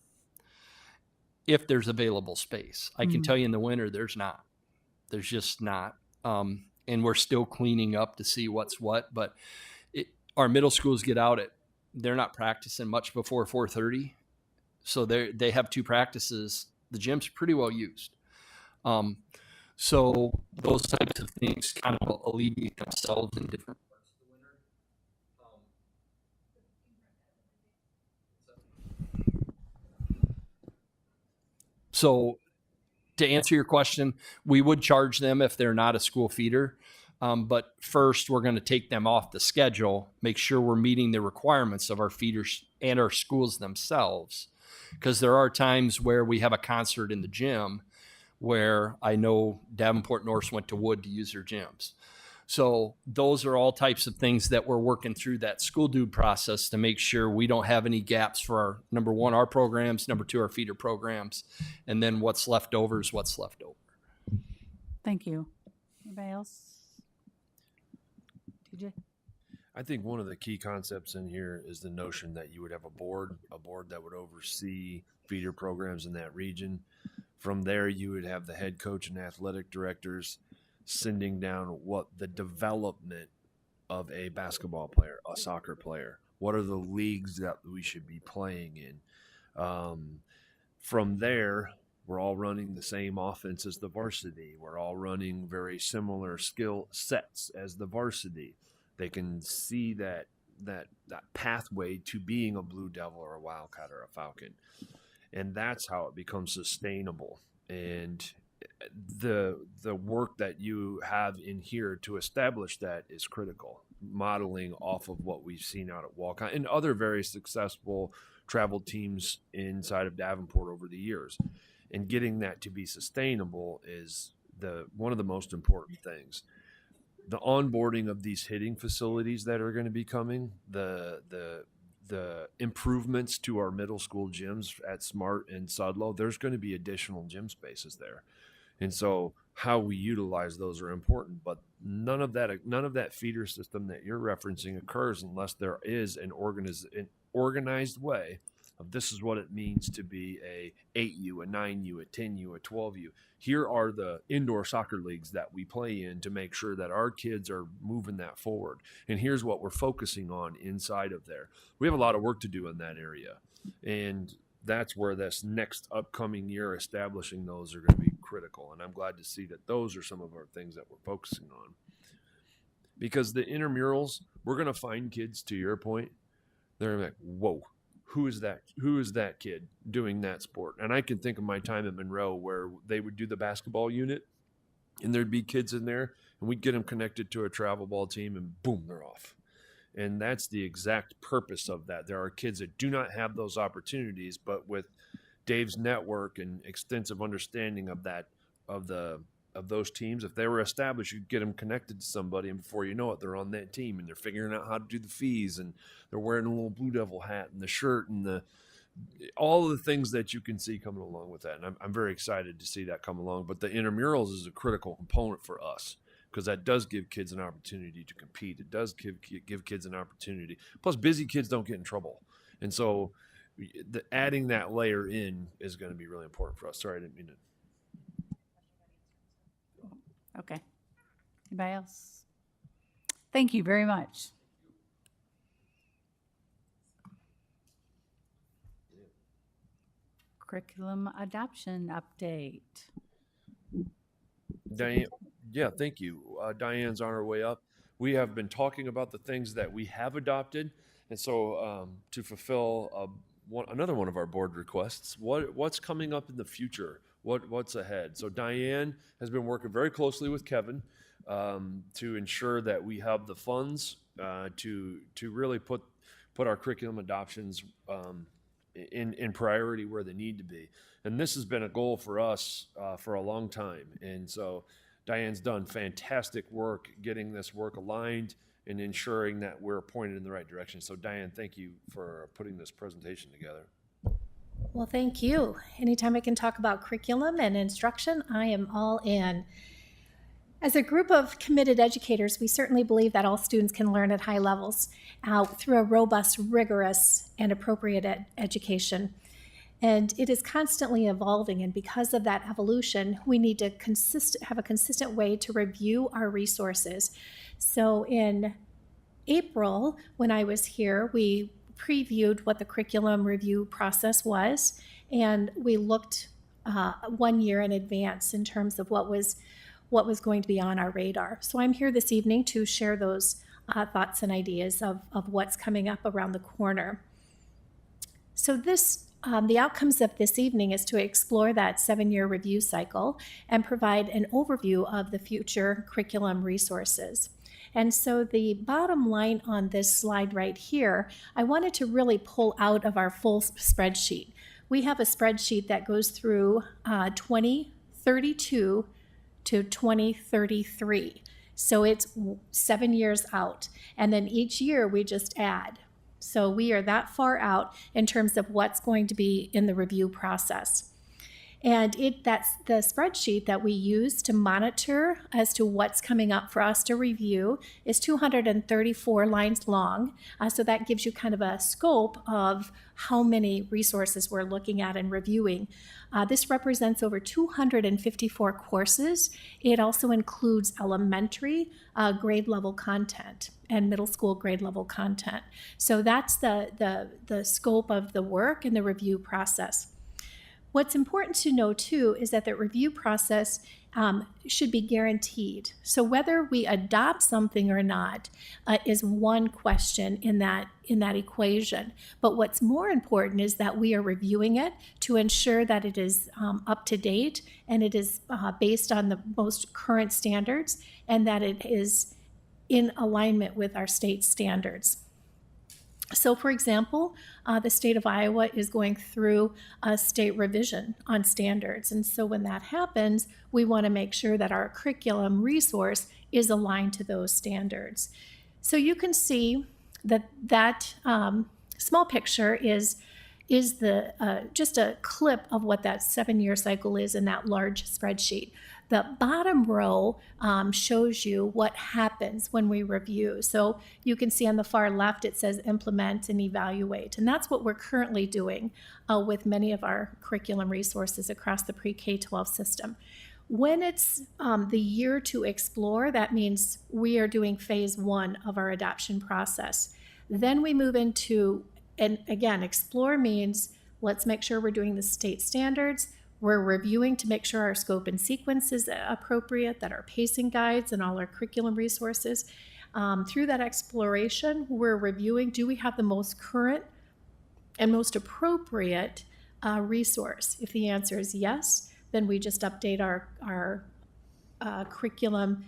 if there's available space. I can tell you in the winter, there's not. There's just not. And we're still cleaning up to see what's what. But our middle schools get out they're not practicing much before 4:30. So they have 2 practices. The gym's pretty well used. So those types of things kind of alleviate themselves in different parts of the winter. So to answer your question, we would charge them if they're not a school feeder. But first, we're going to take them off the schedule, make sure we're meeting the requirements of our feeders and our schools themselves. Because there are times where we have a concert in the gym where I know Davenport North went to Wood to use their gyms. So those are all types of things that we're working through that school dude process to make sure we don't have any gaps for our, number one, our programs, number 2, our feeder programs, and then what's left over is what's left over.
Thank you. Anybody else? TJ?
I think one of the key concepts in here is the notion that you would have a board that would oversee feeder programs in that region. From there, you would have the head coach and athletic directors sending down what the development of a basketball player, a soccer player. What are the leagues that we should be playing in? From there, we're all running the same offense as the varsity. We're all running very similar skill sets as the varsity. They can see that pathway to being a Blue Devil or a Wildcat or a Falcon. And that's how it becomes sustainable. And the work that you have in here to establish that is critical, modeling off of what we've seen out at Walcott and other very successful travel teams inside of Davenport over the years. And getting that to be sustainable is one of the most important things. The onboarding of these hitting facilities that are going to be coming, the the improvements to our middle school gyms at Smart and Sudlow, there's going to be additional gym spaces there. And so how we utilize those are important, but none of that feeder system that you're referencing occurs unless there is an organized way of this is what it means to be a 8U, a 9U, a 10U, a 12U. Here are the indoor soccer leagues that we play in to make sure that our kids are moving that forward. And here's what we're focusing on inside of there. We have a lot of work to do in that area. And that's where this next upcoming year establishing those are going to be critical. And I'm glad to see that those are some of our things that we're focusing on. Because the intramurals, we're going to find kids, to your point, they're like, whoa, who is that kid doing that sport? And I can think of my time at Monroe where they would do the basketball unit and there'd be kids in there and we'd get them connected to a travel ball team and boom, they're off. And that's the exact purpose of that. There are kids that do not have those opportunities, but with Dave's network and extensive understanding of that, of those teams, if they were established, you'd get them connected to somebody, and before you know it, they're on that team and they're figuring out how to do the fees, and they're wearing a little Blue Devil hat and the shirt and all of the things that you can see coming along with that. And I'm very excited to see that come along. But the intramurals is a critical component for us, because that does give kids an opportunity to compete. It does give kids an opportunity. Plus, busy kids don't get in trouble. And so adding that layer in is going to be really important for us. Sorry, I didn't mean to.
Okay. Anybody else? Thank you very much. Curriculum adoption update.
Diane, yeah, thank you. Diane's on her way up. We have been talking about the things that we have adopted, and so to fulfill another one of our board requests, what's coming up in the future? What's ahead? So Diane has been working very closely with Kevin to ensure that we have the funds to really put our curriculum adoptions in priority where they need to be. And this has been a goal for us for a long time. And so Diane's done fantastic work getting this work aligned and ensuring that we're pointed in the right direction. So Diane, thank you for putting this presentation together.
Well, thank you. Anytime I can talk about curriculum and instruction, I am all in. As a group of committed educators, we certainly believe that all students can learn at high levels through a robust, rigorous, and appropriate education. And it is constantly evolving, and because of that evolution, we need to have a consistent way to review our resources. So in April, when I was here, we previewed what the curriculum review process was, and we looked 1 year in advance in terms of what was going to be on our radar. So I'm here this evening to share those thoughts and ideas of what's coming up around the corner. So the outcomes of this evening is to explore that 7-year review cycle and provide an overview of the future curriculum resources. And so the bottom line on this slide right here, I wanted to really pull out of our full spreadsheet. We have a spreadsheet that goes through 2032 to 2033. So it's 7 years out. And then each year we just add. So we are that far out in terms of what's going to be in the review process. And that's the spreadsheet that we use to monitor as to what's coming up for us to review is 234 lines long. So that gives you kind of a scope of how many resources we're looking at and reviewing. This represents over 254 courses. It also includes elementary grade level content and middle school grade level content. So that's the scope of the work and the review process. What's important to know too is that the review process should be guaranteed. So whether we adopt something or not is one question in that equation. But what's more important is that we are reviewing it to ensure that it is up to date and it is based on the most current standards and that it is in alignment with our state standards. So for example, the state of Iowa is going through a state revision on standards. And so when that happens, we want to make sure that our curriculum resource is aligned to those standards. So you can see that small picture is the just a clip of what that 7-year cycle is in that large spreadsheet. The bottom row shows you what happens when we review. So you can see on the far left it says implement and evaluate, and that's what we're currently doing with many of our curriculum resources across the pre-K-12 system. When it's the year to explore, that means we are doing phase 1 of our adoption process. Then we move into, and again, explore means let's make sure we're doing the state standards. We're reviewing to make sure our scope and sequence is appropriate, that our pacing guides and all our curriculum resources. Through that exploration, we're reviewing, do we have the most current and most appropriate resource? If the answer is yes, then we just update our curriculum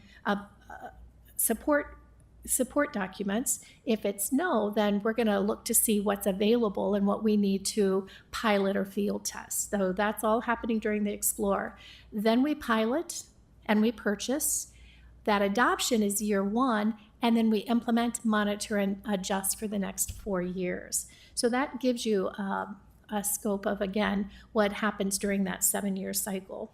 support documents. If it's no, then we're going to look to see what's available and what we need to pilot or field test. So that's all happening during the explore. Then we pilot and we purchase. That adoption is year 1, and then we implement, monitor, and adjust for the next 4 years. So that gives you a scope of, again, what happens during that 7-year cycle.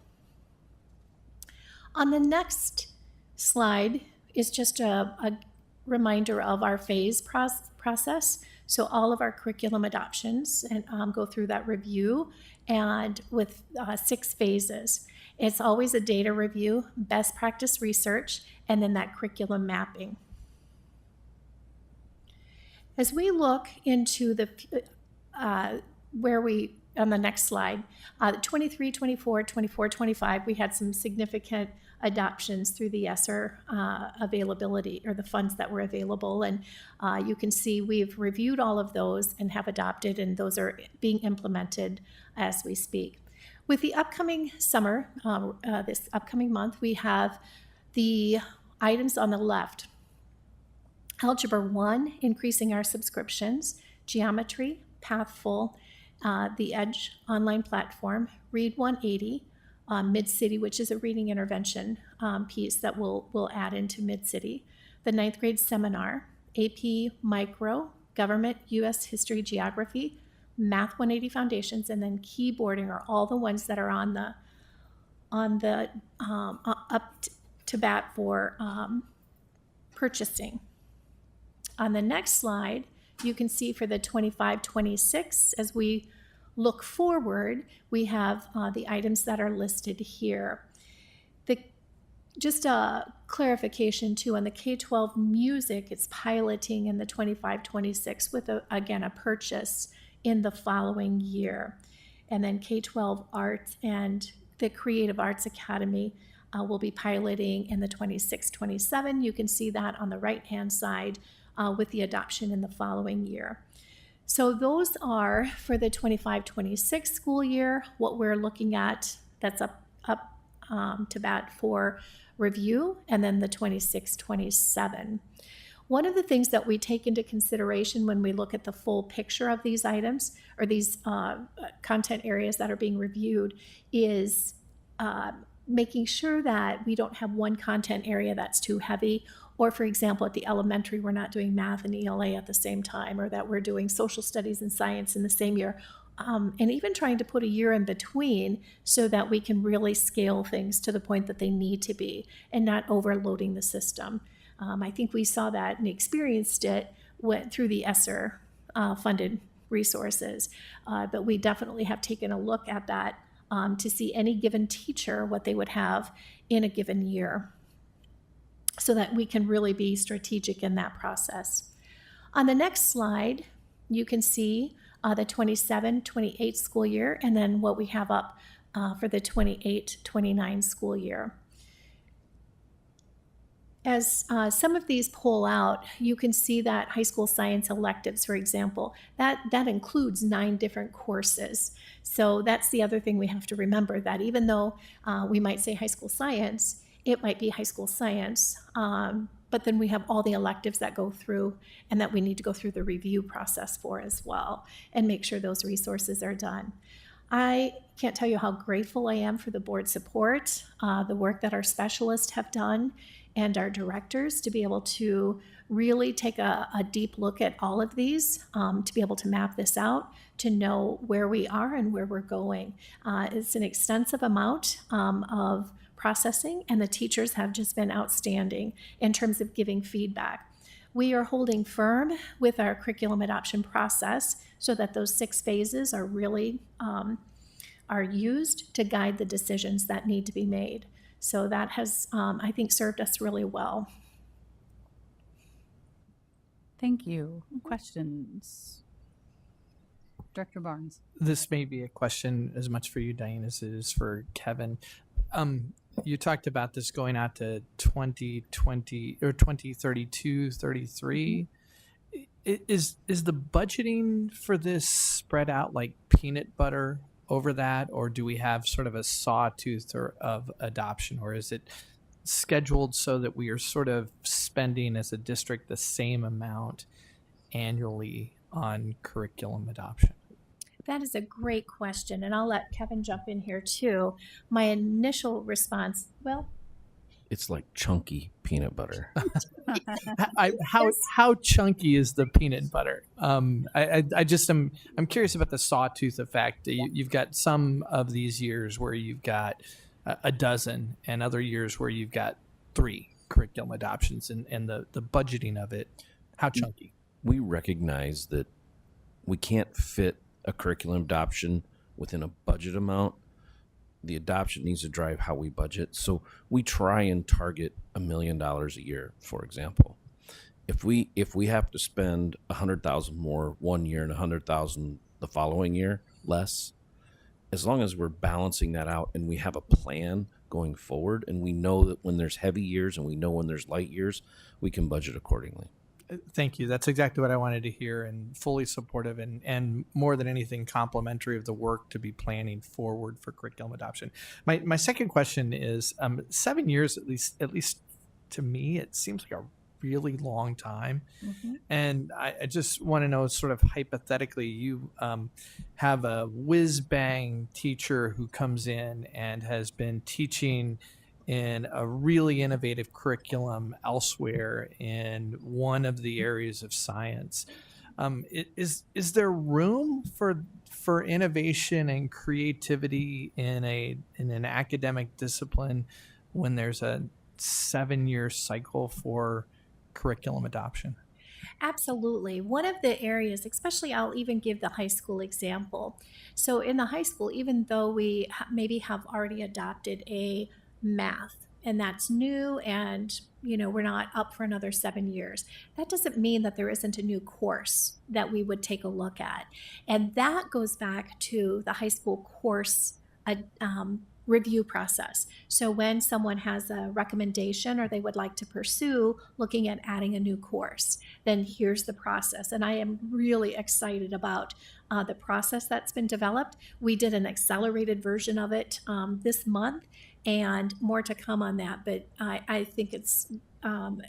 On the next slide is just a reminder of our phase process. So all of our curriculum adoptions and go through that review, and with 6 phases. It's always a data review, best practice research, and then that curriculum mapping. As we look into the on the next slide, 23, 24, 24, 25, we had some significant adoptions through the ESSER availability, or the funds that were available. And you can see we've reviewed all of those and have adopted, and those are being implemented as we speak. With the upcoming summer, this upcoming month, we have the items on the left. Algebra 1, increasing our subscriptions, geometry, Pathful, the EDGE online platform, Read 180, Mid-City, which is a reading intervention piece that we'll add into Mid-City, the 9th grade seminar, AP Micro, Government, U.S. History, Geography, Math 180 Foundations, and then keyboarding are all the ones that are on the up to bat for purchasing. On the next slide, you can see for the 25-26, as we look forward, we have the items that are listed here. Just a clarification too, on the K-12 music, it's piloting in the 25-26 with, again, a purchase in the following year. And then K-12 arts and the Creative Arts Academy will be piloting in the 26-27. You can see that on the right-hand side with the adoption in the following year. So those are for the 25-26 school year, what we're looking at that's up to bat for review, and then the 26-27. One of the things that we take into consideration when we look at the full picture of these items, or these content areas that are being reviewed, is making sure that we don't have one content area that's too heavy, or for example, at the elementary, we're not doing math and ELA at the same time, or that we're doing social studies and science in the same year. And even trying to put a year in between so that we can really scale things to the point that they need to be, and not overloading the system. I think we saw that and experienced it through the ESSER funded resources, but we definitely have taken a look at that to see any given teacher, what they would have in a given year, so that we can really be strategic in that process. On the next slide, you can see the 27-28 school year, and then what we have up for the 28-29 school year. As some of these pull out, you can see that high school science electives, for example, that includes 9 different courses. So that's the other thing we have to remember, that even though we might say high school science, it might be high school science, but then we have all the electives that go through and that we need to go through the review process for as well, and make sure those resources are done. I can't tell you how grateful I am for the board support, the work that our specialists have done, and our directors to be able to really take a deep look at all of these, to be able to map this out, to know where we are and where we're going. It's an extensive amount of processing, and the teachers have just been outstanding in terms of giving feedback. We are holding firm with our curriculum adoption process so that those 6 phases are really are used to guide the decisions that need to be made. So that has, I think, served us really well.
Thank you. Questions? Director Barnes.
This may be a question as much for you, Diane, as it is for Kevin. You talked about this going out to 2020 or 2032, 33. Is the budgeting for this spread out like peanut butter over that, or do we have sort of a sawtooth of adoption, or is it scheduled so that we are sort of spending as a district the same amount annually on curriculum adoption?
That is a great question, and I'll let Kevin jump in here too. My initial response, well,
It's like chunky peanut butter.
How chunky is the peanut butter? I'm curious about the sawtooth effect. You've got some of these years where you've got a dozen, and other years where you've got 3 curriculum adoptions, and the budgeting of it. How chunky?
We recognize that we can't fit a curriculum adoption within a budget amount. The adoption needs to drive how we budget. So we try and target $1 million a year, for example. If we have to spend 100,000 more one year and 100,000 the following year less, as long as we're balancing that out and we have a plan going forward, and we know that when there's heavy years and we know when there's light years, we can budget accordingly.
Thank you. That's exactly what I wanted to hear, and fully supportive, and more than anything, complimentary of the work to be planning forward for curriculum adoption. My second question is 7 years, at least to me, it seems like a really long time.
Mm-hmm.
And I just want to know, sort of hypothetically, you have a whiz-bang teacher who comes in and has been teaching in a really innovative curriculum elsewhere in one of the areas of science. Is there room for innovation and creativity in an academic discipline when there's a 7-year cycle for curriculum adoption?
absolutely. One of the areas, especially I'll even give the high school example. So in the high school, even though we maybe have already adopted a math, and that's new, and we're not up for another 7 years, that doesn't mean that there isn't a new course that we would take a look at. And that goes back to the high school course review process. So when someone has a recommendation or they would like to pursue looking at adding a new course, then here's the process. And I am really excited about the process that's been developed. We did an accelerated version of it this month, and more to come on that. But I think it's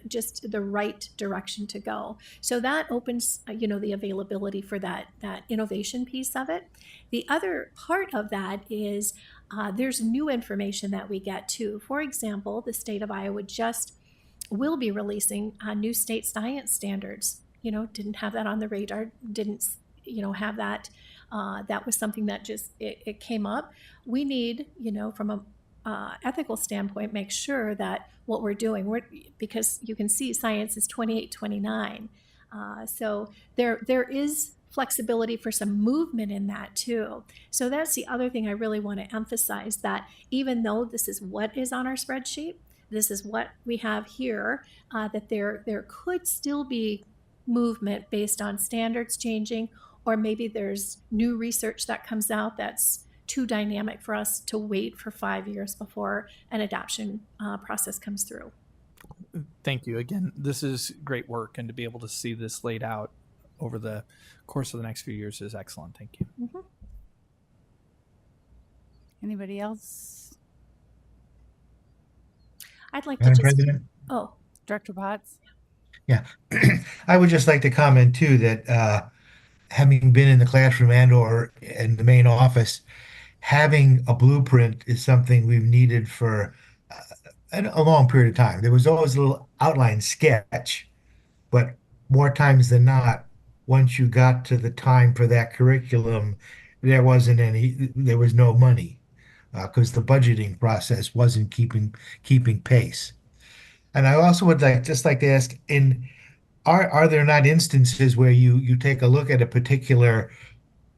just the right direction to go. So that opens, the availability for that innovation piece of it. The other part of that is there's new information that we get too. For example, the state of Iowa will be releasing new state science standards. Didn't have that on the radar, didn't have that. That was something that just, it came up. We need, from a ethical standpoint, make sure that what we're doing, because you can see science is 28-29. So there is flexibility for some movement in that too. So that's the other thing I really want to emphasize, that even though this is what is on our spreadsheet, this is what we have here, that there could still be movement based on standards changing, or maybe there's new research that comes out that's too dynamic for us to wait for 5 years before an adoption process comes through.
Thank you. Again, this is great work, and to be able to see this laid out over the course of the next few years is excellent. Thank you.
Mm-hmm.
Anybody else?
I'd like to
Madam
just...
President?
Oh.
Director Potts?
Yeah. I would just like to comment too that having been in the classroom and or in the main office, having a blueprint is something we've needed for a long period of time. There was always a little outline sketch, but more times than not, once you got to the time for that curriculum, there was no money because the budgeting process wasn't keeping pace. And I also would like to ask, are there not instances where you take a look at a particular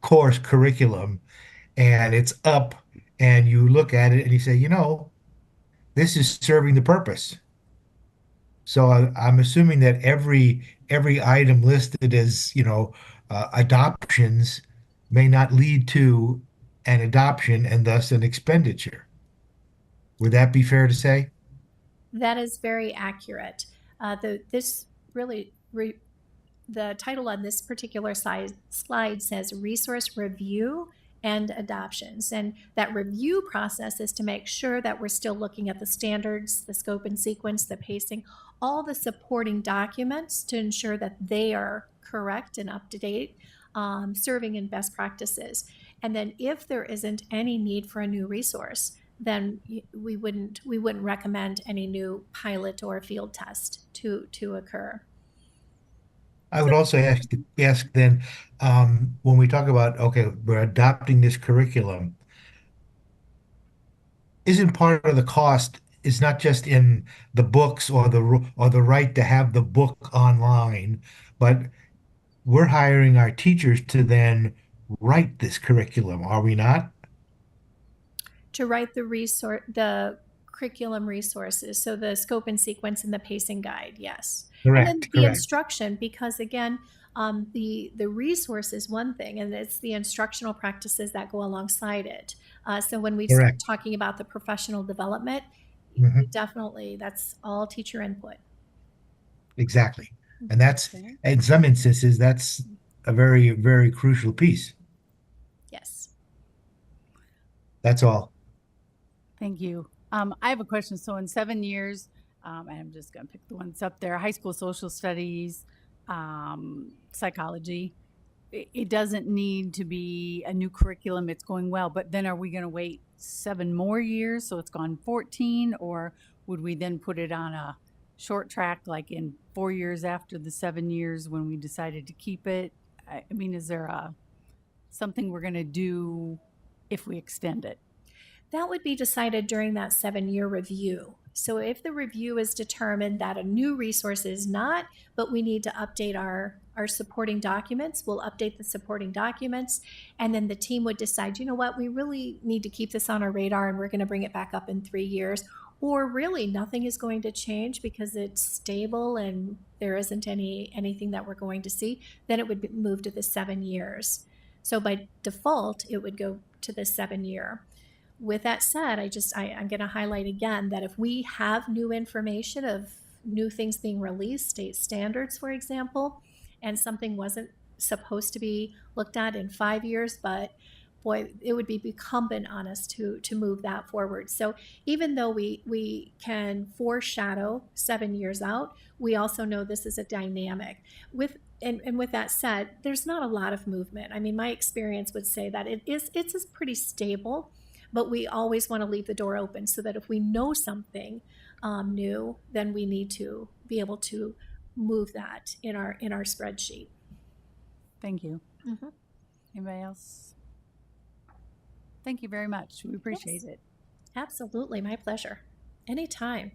course curriculum and it's up and you look at it and you say, this is serving the purpose. So I'm assuming that every item listed as, adoptions may not lead to an adoption and thus an expenditure. Would that be fair to say?
That is very accurate. This really, the title on this particular slide says resource review and adoptions. And that review process is to make sure that we're still looking at the standards, the scope and sequence, the pacing, all the supporting documents to ensure that they are correct and up to date, serving in best practices. And then if there isn't any need for a new resource, then we wouldn't recommend any new pilot or field test to occur.
I would also ask then, when we talk about, okay, we're adopting this curriculum, isn't part of the cost is not just in the books or the right to have the book online, but we're hiring our teachers to then write this curriculum, are we not?
To write the curriculum resources, so the scope and sequence and the pacing guide, yes.
Correct,
And then the instruction, because again, the resource is one thing, and it's the instructional practices that go alongside it. So when we start talking about the professional development, definitely that's all teacher input.
Exactly. And that's, in some instances, that's a very, very crucial piece.
Yes.
That's all.
Thank you. I have a question. So in 7 years, and I'm just going to pick the ones up there, high school social studies, psychology, it doesn't need to be a new curriculum. It's going well. But then are we going to wait 7 more years? So it's gone 14, or would we then put it on a short track, like in 4 years after the 7 years when we decided to keep it? I mean, is there something we're going to do if we extend it?
That would be decided during that 7-year review. So if the review is determined that a new resource is not, but we need to update our supporting documents, we'll update the supporting documents, and then the team would decide, you know what, we really need to keep this on our radar and we're going to bring it back up in 3 years. Or really nothing is going to change because it's stable and there isn't anything that we're going to see, then it would move to the 7 years. So by default, it would go to the 7-year. With that said, I'm going to highlight again that if we have new information of new things being released, state standards, for example, and something wasn't supposed to be looked at in 5 years, but boy, it would be incumbent on us to move that forward. So even though we can foreshadow 7 years out, we also know this is a dynamic. With that said, there's not a lot of movement. I mean, my experience would say that it's pretty stable. But we always want to leave the door open so that if we know something new, then we need to be able to move that in our spreadsheet.
Thank you. Mm-hmm. Anybody else? Thank you very much. We appreciate it.
Absolutely. My pleasure. Anytime.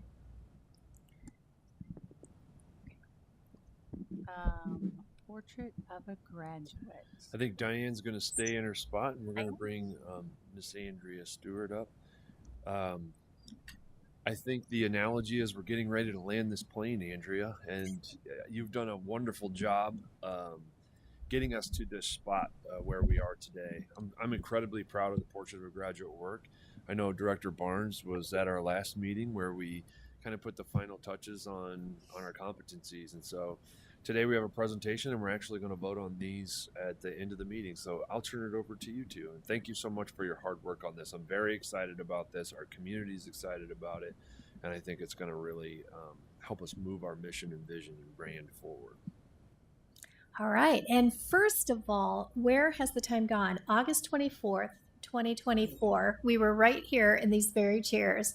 Portrait of a graduate.
I think Diane's going to stay in her spot, and we're going to bring Miss Andrea Stewart up. I think the analogy is we're getting ready to land this plane, Andrea, and you've done a wonderful job getting us to this spot where we are today. I'm incredibly proud of the Portrait of a Graduate work. I know Director Barnes was at our last meeting where we kind of put the final touches on our competencies, and so today we have a presentation and we're actually going to vote on these at the end of the meeting. So I'll turn it over to you two. And thank you so much for your hard work on this. I'm very excited about this. Our community is excited about it. And I think it's going to really help us move our mission and vision and brand forward.
All right. And first of all, where has the time gone? August 24th, 2024, we were right here in these very chairs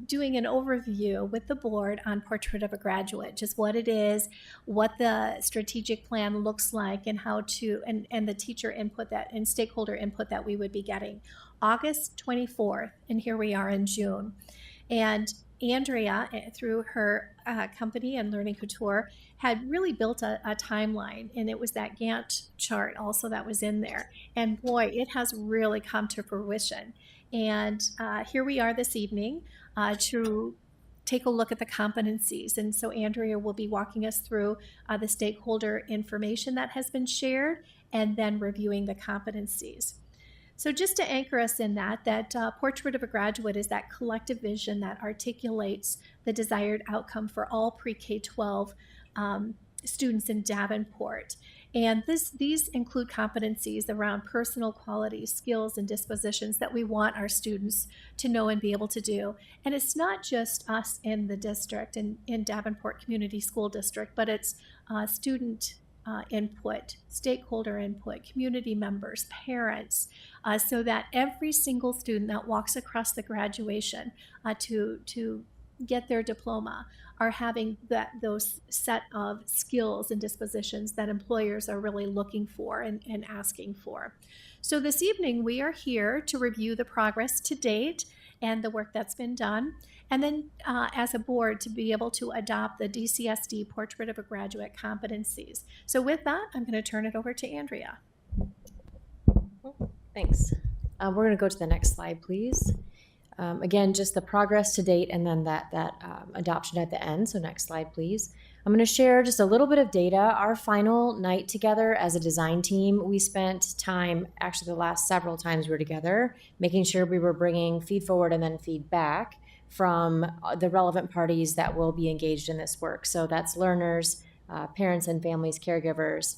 doing an overview with the board on Portrait of a Graduate, just what it is, what the strategic plan looks like, and how to, and the teacher input that and stakeholder input that we would be getting. August 24th, and here we are in June. And Andrea, through her company and Learning Couture, had really built a timeline, and it was that Gantt chart also that was in there. And boy, it has really come to fruition. And here we are this evening to take a look at the competencies. And so Andrea will be walking us through the stakeholder information that has been shared and then reviewing the competencies. So just to anchor us in that Portrait of a Graduate is that collective vision that articulates the desired outcome for all pre-K-12 students in Davenport. And these include competencies around personal qualities, skills, and dispositions that we want our students to know and be able to do. And it's not just us in the district, in Davenport Community School District, but it's student input, stakeholder input, community members, parents, so that every single student that walks across the graduation to get their diploma are having those set of skills and dispositions that employers are really looking for and asking for. So this evening we are here to review the progress to date and the work that's been done, and then as a board to be able to adopt the DCSD Portrait of a Graduate competencies. So with that, I'm going to turn it over to Andrea.
Thanks. We're going to go to the next slide, please. Again, just the progress to date and then that adoption at the end. So next slide, please. I'm going to share just a little bit of data. Our final night together as a design team, we spent time, actually the last several times we were together, making sure we were bringing feed forward and then feedback from the relevant parties that will be engaged in this work. So that's learners, parents and families, caregivers,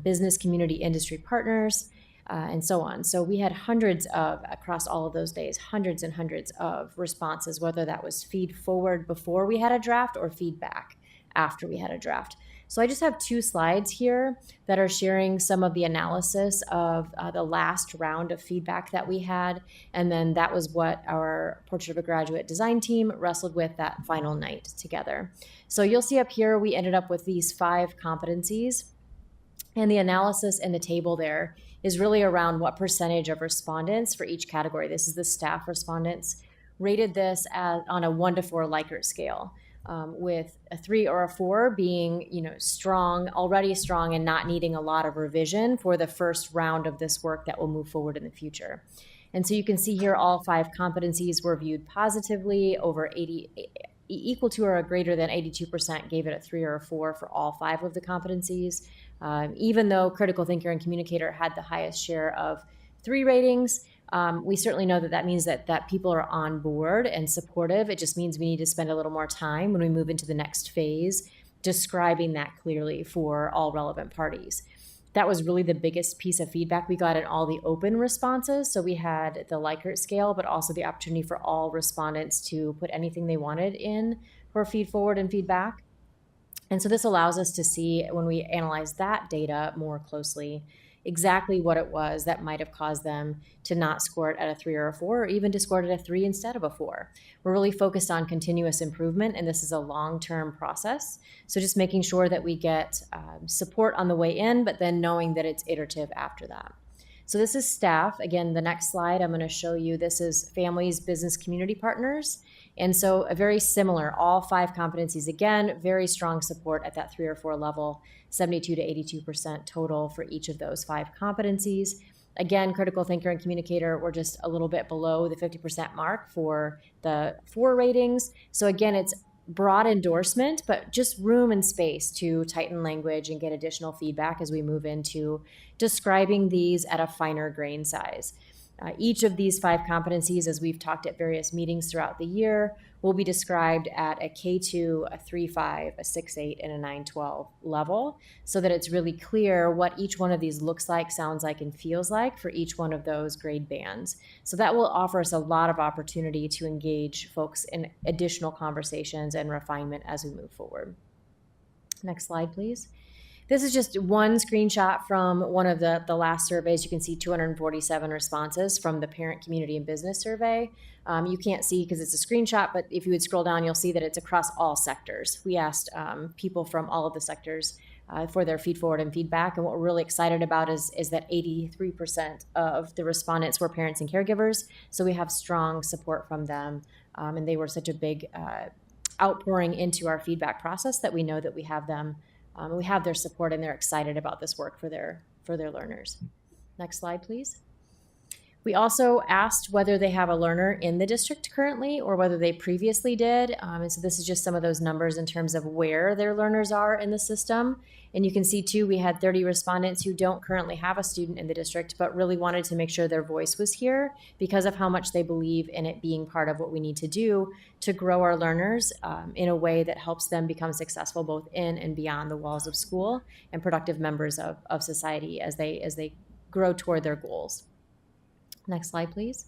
business, community, industry partners, and so on. So we had across all of those days, hundreds and hundreds of responses, whether that was feed forward before we had a draft or feedback after we had a draft. So I just have 2 slides here that are sharing some of the analysis of the last round of feedback that we had. And then that was what our Portrait of a Graduate design team wrestled with that final night together. So you'll see up here, we ended up with these 5 competencies. And the analysis in the table there is really around what percentage of respondents for each category, this is the staff respondents, rated this on a 1 to 4 Likert scale. With a 3 or a 4 being, strong, already strong and not needing a lot of revision for the first round of this work that will move forward in the future. And so you can see here all 5 competencies were viewed positively. Over 80, equal to or greater than 82% gave it a 3 or a 4 for all 5 of the competencies. Even though critical thinker and communicator had the highest share of 3 ratings, we certainly know that means that people are on board and supportive. It just means we need to spend a little more time when we move into the next phase describing that clearly for all relevant parties. That was really the biggest piece of feedback we got in all the open responses. So we had the Likert scale, but also the opportunity for all respondents to put anything they wanted in for feed forward and feedback. And so this allows us to see, when we analyze that data more closely, exactly what it was that might have caused them to not score it at a 3 or a 4, or even to score it at a 3 instead of a 4. We're really focused on continuous improvement, and this is a long-term process. So just making sure that we get support on the way in, but then knowing that it's iterative after that. So this is staff. Again, the next slide I'm going to show you, this is families, business, community partners. And so a very similar, all 5 competencies, again, very strong support at that 3 or 4 level, 72 to 82% total for each of those 5 competencies. Again, critical thinker and communicator were just a little bit below the 50% mark for the 4 ratings. So again, it's broad endorsement, but just room and space to tighten language and get additional feedback as we move into describing these at a finer grain size. Each of these 5 competencies, as we've talked at various meetings throughout the year, will be described at a K2, a 3.5, a 6.8, and a 9.12 level, so that it's really clear what each one of these looks like, sounds like, and feels like for each one of those grade bands. So that will offer us a lot of opportunity to engage folks in additional conversations and refinement as we move forward. Next slide, please. This is just one screenshot from one of the last surveys. You can see 247 responses from the Parent, Community, and Business Survey. You can't see because it's a screenshot, but if you would scroll down, you'll see that it's across all sectors. We asked people from all of the sectors for their feed forward and feedback. And what we're really excited about is that 83% of the respondents were parents and caregivers. So we have strong support from them. And they were such a big outpouring into our feedback process that we know that we have them. We have their support, and they're excited about this work for their learners. Next slide, please. We also asked whether they have a learner in the district currently or whether they previously did. And so this is just some of those numbers in terms of where their learners are in the system. And you can see too, we had 30 respondents who don't currently have a student in the district, but really wanted to make sure their voice was here because of how much they believe in it being part of what we need to do to grow our learners in a way that helps them become successful both in and beyond the walls of school and productive members of society as they grow toward their goals. Next slide, please.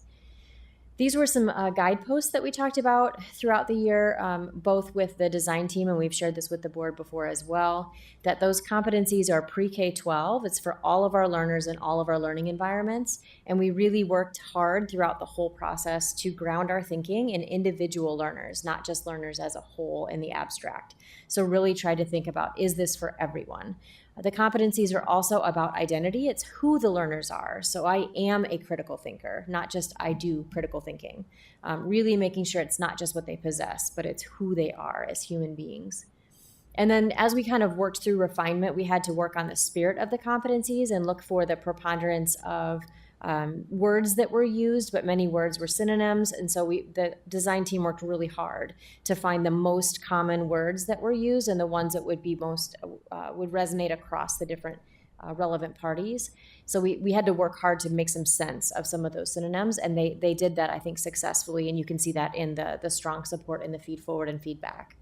These were some guideposts that we talked about throughout the year, both with the design team, and we've shared this with the board before as well, that those competencies are pre-K-12. It's for all of our learners in all of our learning environments. And we really worked hard throughout the whole process to ground our thinking in individual learners, not just learners as a whole in the abstract. So really try to think about, is this for everyone? The competencies are also about identity. It's who the learners are. So I am a critical thinker, not just I do critical thinking. Really making sure it's not just what they possess, but it's who they are as human beings. And then as we kind of worked through refinement, we had to work on the spirit of the competencies and look for the preponderance of words that were used, but many words were synonyms. And so the design team worked really hard to find the most common words that were used and the ones that would be most, would resonate across the different relevant parties. So we had to work hard to make some sense of some of those synonyms, and they did that, I think, successfully. And you can see that in the strong support in the feed forward and feedback.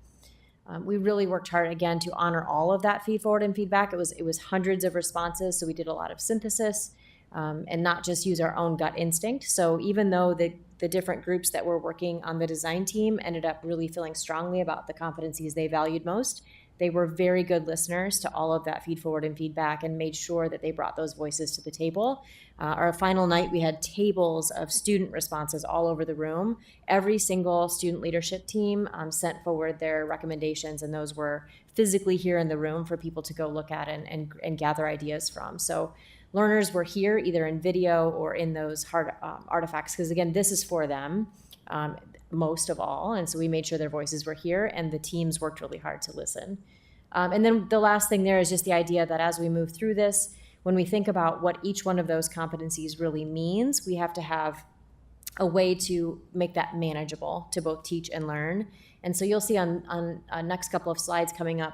We really worked hard, again, to honor all of that feed forward and feedback. It was hundreds of responses, so we did a lot of synthesis. And not just use our own gut instinct. So even though the different groups that were working on the design team ended up really feeling strongly about the competencies they valued most, they were very good listeners to all of that feed forward and feedback and made sure that they brought those voices to the table. Our final night, we had tables of student responses all over the room. Every single student leadership team sent forward their recommendations, and those were physically here in the room for people to go look at and gather ideas from. So learners were here either in video or in those hard artifacts, because again, this is for them most of all. And so we made sure their voices were here, and the teams worked really hard to listen. And then the last thing there is just the idea that as we move through this, when we think about what each one of those competencies really means, we have to have a way to make that manageable to both teach and learn. And so you'll see on next couple of slides coming up,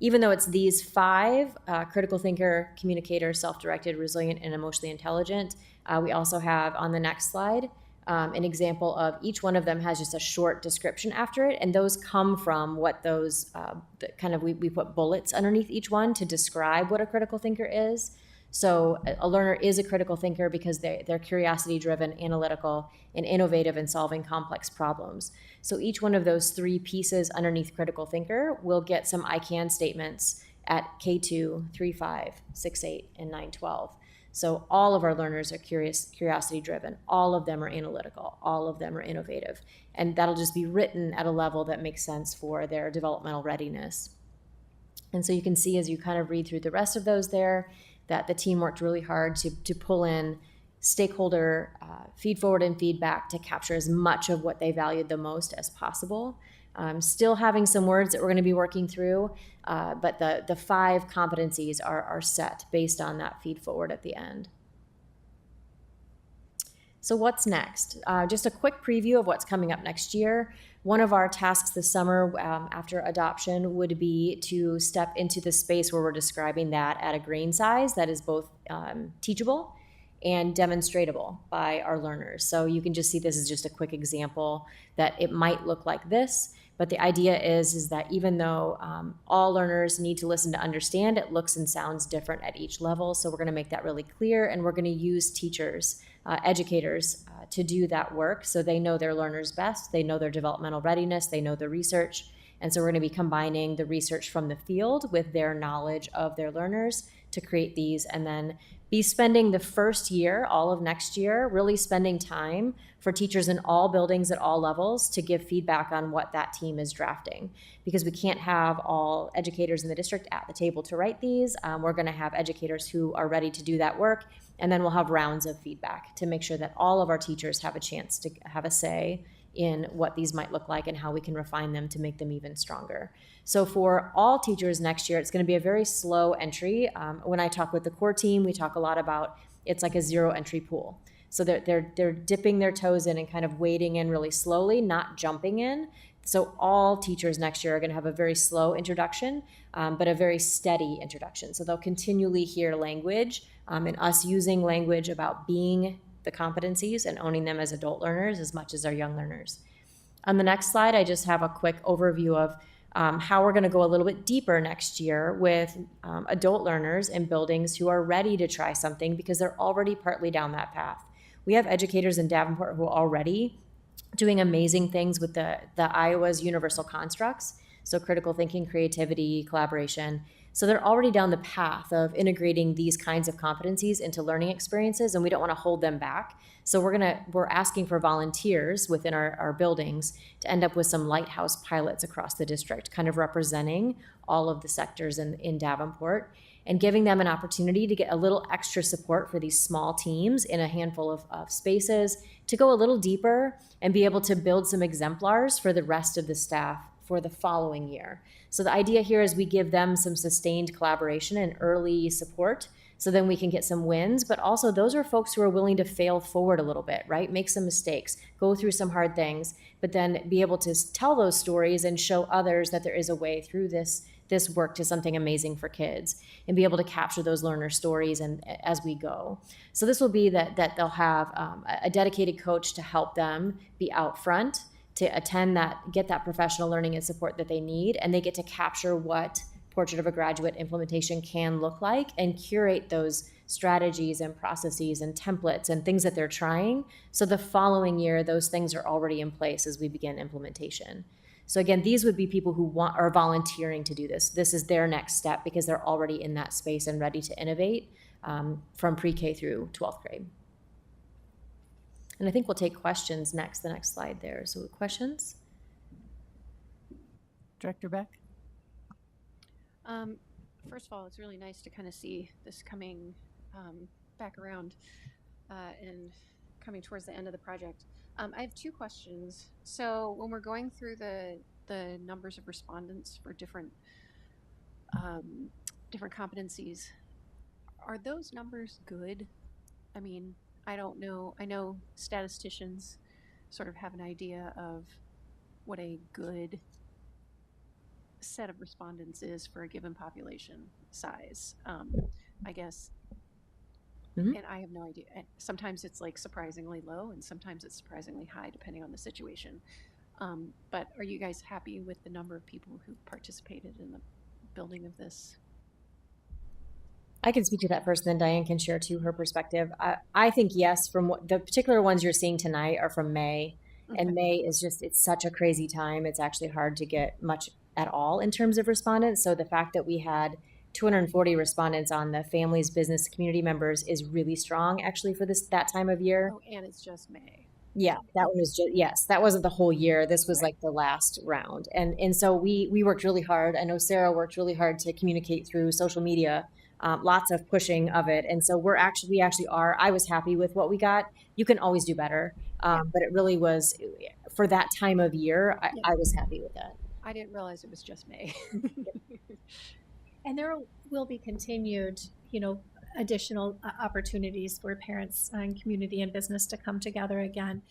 even though it's these 5, critical thinker, communicator, self-directed, resilient, and emotionally intelligent, we also have on the next slide an example of each one of them has just a short description after it. And those come from what those we put bullets underneath each one to describe what a critical thinker is. So a learner is a critical thinker because they're curiosity-driven, analytical, and innovative in solving complex problems. So each one of those 3 pieces underneath critical thinker will get some I can statements at K2, 3.5, 6.8, and 9.12. So all of our learners are curiosity-driven. All of them are analytical. All of them are innovative. And that'll just be written at a level that makes sense for their developmental readiness. And so you can see as you kind of read through the rest of those there, that the team worked really hard to pull in stakeholder feed forward and feedback to capture as much of what they valued the most as possible. Still having some words that we're going to be working through, but the 5 competencies are set based on that feed forward at the end. So what's next? Just a quick preview of what's coming up next year. One of our tasks this summer after adoption would be to step into the space where we're describing that at a grain size that is both teachable and demonstratable by our learners. So you can just see this is just a quick example that it might look like this, but the idea is that even though all learners need to listen to understand, it looks and sounds different at each level. So we're going to make that really clear, and we're going to use teachers, educators to do that work so they know their learners best, they know their developmental readiness, they know the research, And so we're going to be combining the research from the field with their knowledge of their learners to create these, and then be spending the first year, all of next year, really spending time for teachers in all buildings at all levels to give feedback on what that team is drafting. Because we can't have all educators in the district at the table to write these. We're going to have educators who are ready to do that work, and then we'll have rounds of feedback to make sure that all of our teachers have a chance to have a say in what these might look like and how we can refine them to make them even stronger. So for all teachers next year, it's going to be a very slow entry. When I talk with the core team, we talk a lot about it's like a zero entry pool. So they're dipping their toes in and kind of wading in really slowly, not jumping in. So all teachers next year are going to have a very slow introduction, but a very steady introduction. So they'll continually hear language and us using language about being the competencies and owning them as adult learners as much as our young learners. On the next slide, I just have a quick overview of how we're going to go a little bit deeper next year with adult learners in buildings who are ready to try something because they're already partly down that path. We have educators in Davenport who are already doing amazing things with the Iowa's universal constructs, so critical thinking, creativity, collaboration. So they're already down the path of integrating these kinds of competencies into learning experiences, and we don't want to hold them back. So we're asking for volunteers within our buildings to end up with some lighthouse pilots across the district, kind of representing all of the sectors in Davenport, and giving them an opportunity to get a little extra support for these small teams in a handful of spaces to go a little deeper and be able to build some exemplars for the rest of the staff for the following year. So the idea here is we give them some sustained collaboration and early support so then we can get some wins, but also those are folks who are willing to fail forward a little bit, right? Make some mistakes, go through some hard things, but then be able to tell those stories and show others that there is a way through this work to something amazing for kids, and be able to capture those learner stories and as we go. So this will be that they'll have a dedicated coach to help them be out front, to attend that, get that professional learning and support that they need, and they get to capture what Portrait of a Graduate implementation can look like and curate those strategies and processes and templates and things that they're trying. So the following year, those things are already in place as we begin implementation. So again, these would be people who are volunteering to do this. This is their next step because they're already in that space and ready to innovate from pre-K through 12th grade. And I think we'll take questions next, the next slide there. So questions?
Director Beck?
First of all, it's really nice to kind of see this coming back around and coming towards the end of the project. I have two questions. So when we're going through the numbers of respondents for different competencies, are those numbers good? I mean, I don't know. I know statisticians sort of have an idea of what a good set of respondents is for a given population size. I guess.
Mm-hmm.
And I have no idea. And sometimes it's like surprisingly low and sometimes it's surprisingly high depending on the situation. But are you guys happy with the number of people who participated in the building of this?
I can speak to that first, then Diane can share too her perspective. I think yes, from what the particular ones you're seeing tonight are from May. Okay. And May is just, it's such a crazy time. It's actually hard to get much at all in terms of respondents. So the fact that we had 240 respondents on the families, business, community members is really strong actually for that time of year.
Oh, and it's just May.
Yeah, that one was just, yes, that wasn't the whole year. This was like the last round. And so we worked really hard. I know Sarah worked really hard to communicate through social media, lots of pushing of it. And so we actually are, I was happy with what we got. You can always do better. But it really was, for that time of year, I was happy with that.
I didn't realize it was just May.
And there will be continued, additional opportunities for parents and community and business to come together again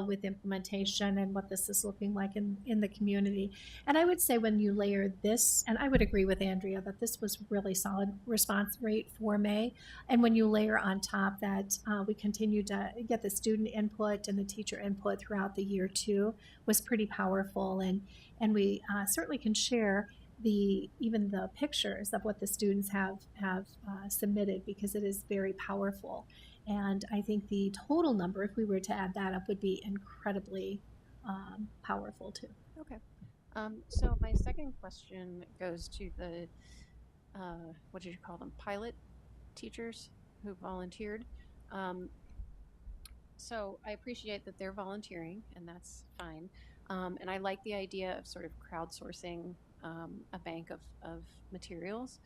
with implementation and what this is looking like in the community. And I would say when you layer this, and I would agree with Andrea that this was really solid response rate for May. And when you layer on top that we continue to get the student input and the teacher input throughout the year too, was pretty powerful. And we certainly can share even the pictures of what the students have submitted, because it is very powerful. And I think the total number, if we were to add that up, would be incredibly powerful too.
Okay. So my second question goes to the, what did you call them? Pilot teachers who volunteered. Um, so I appreciate that they're volunteering, and that's fine. And I like the idea of sort of crowdsourcing a bank of materials.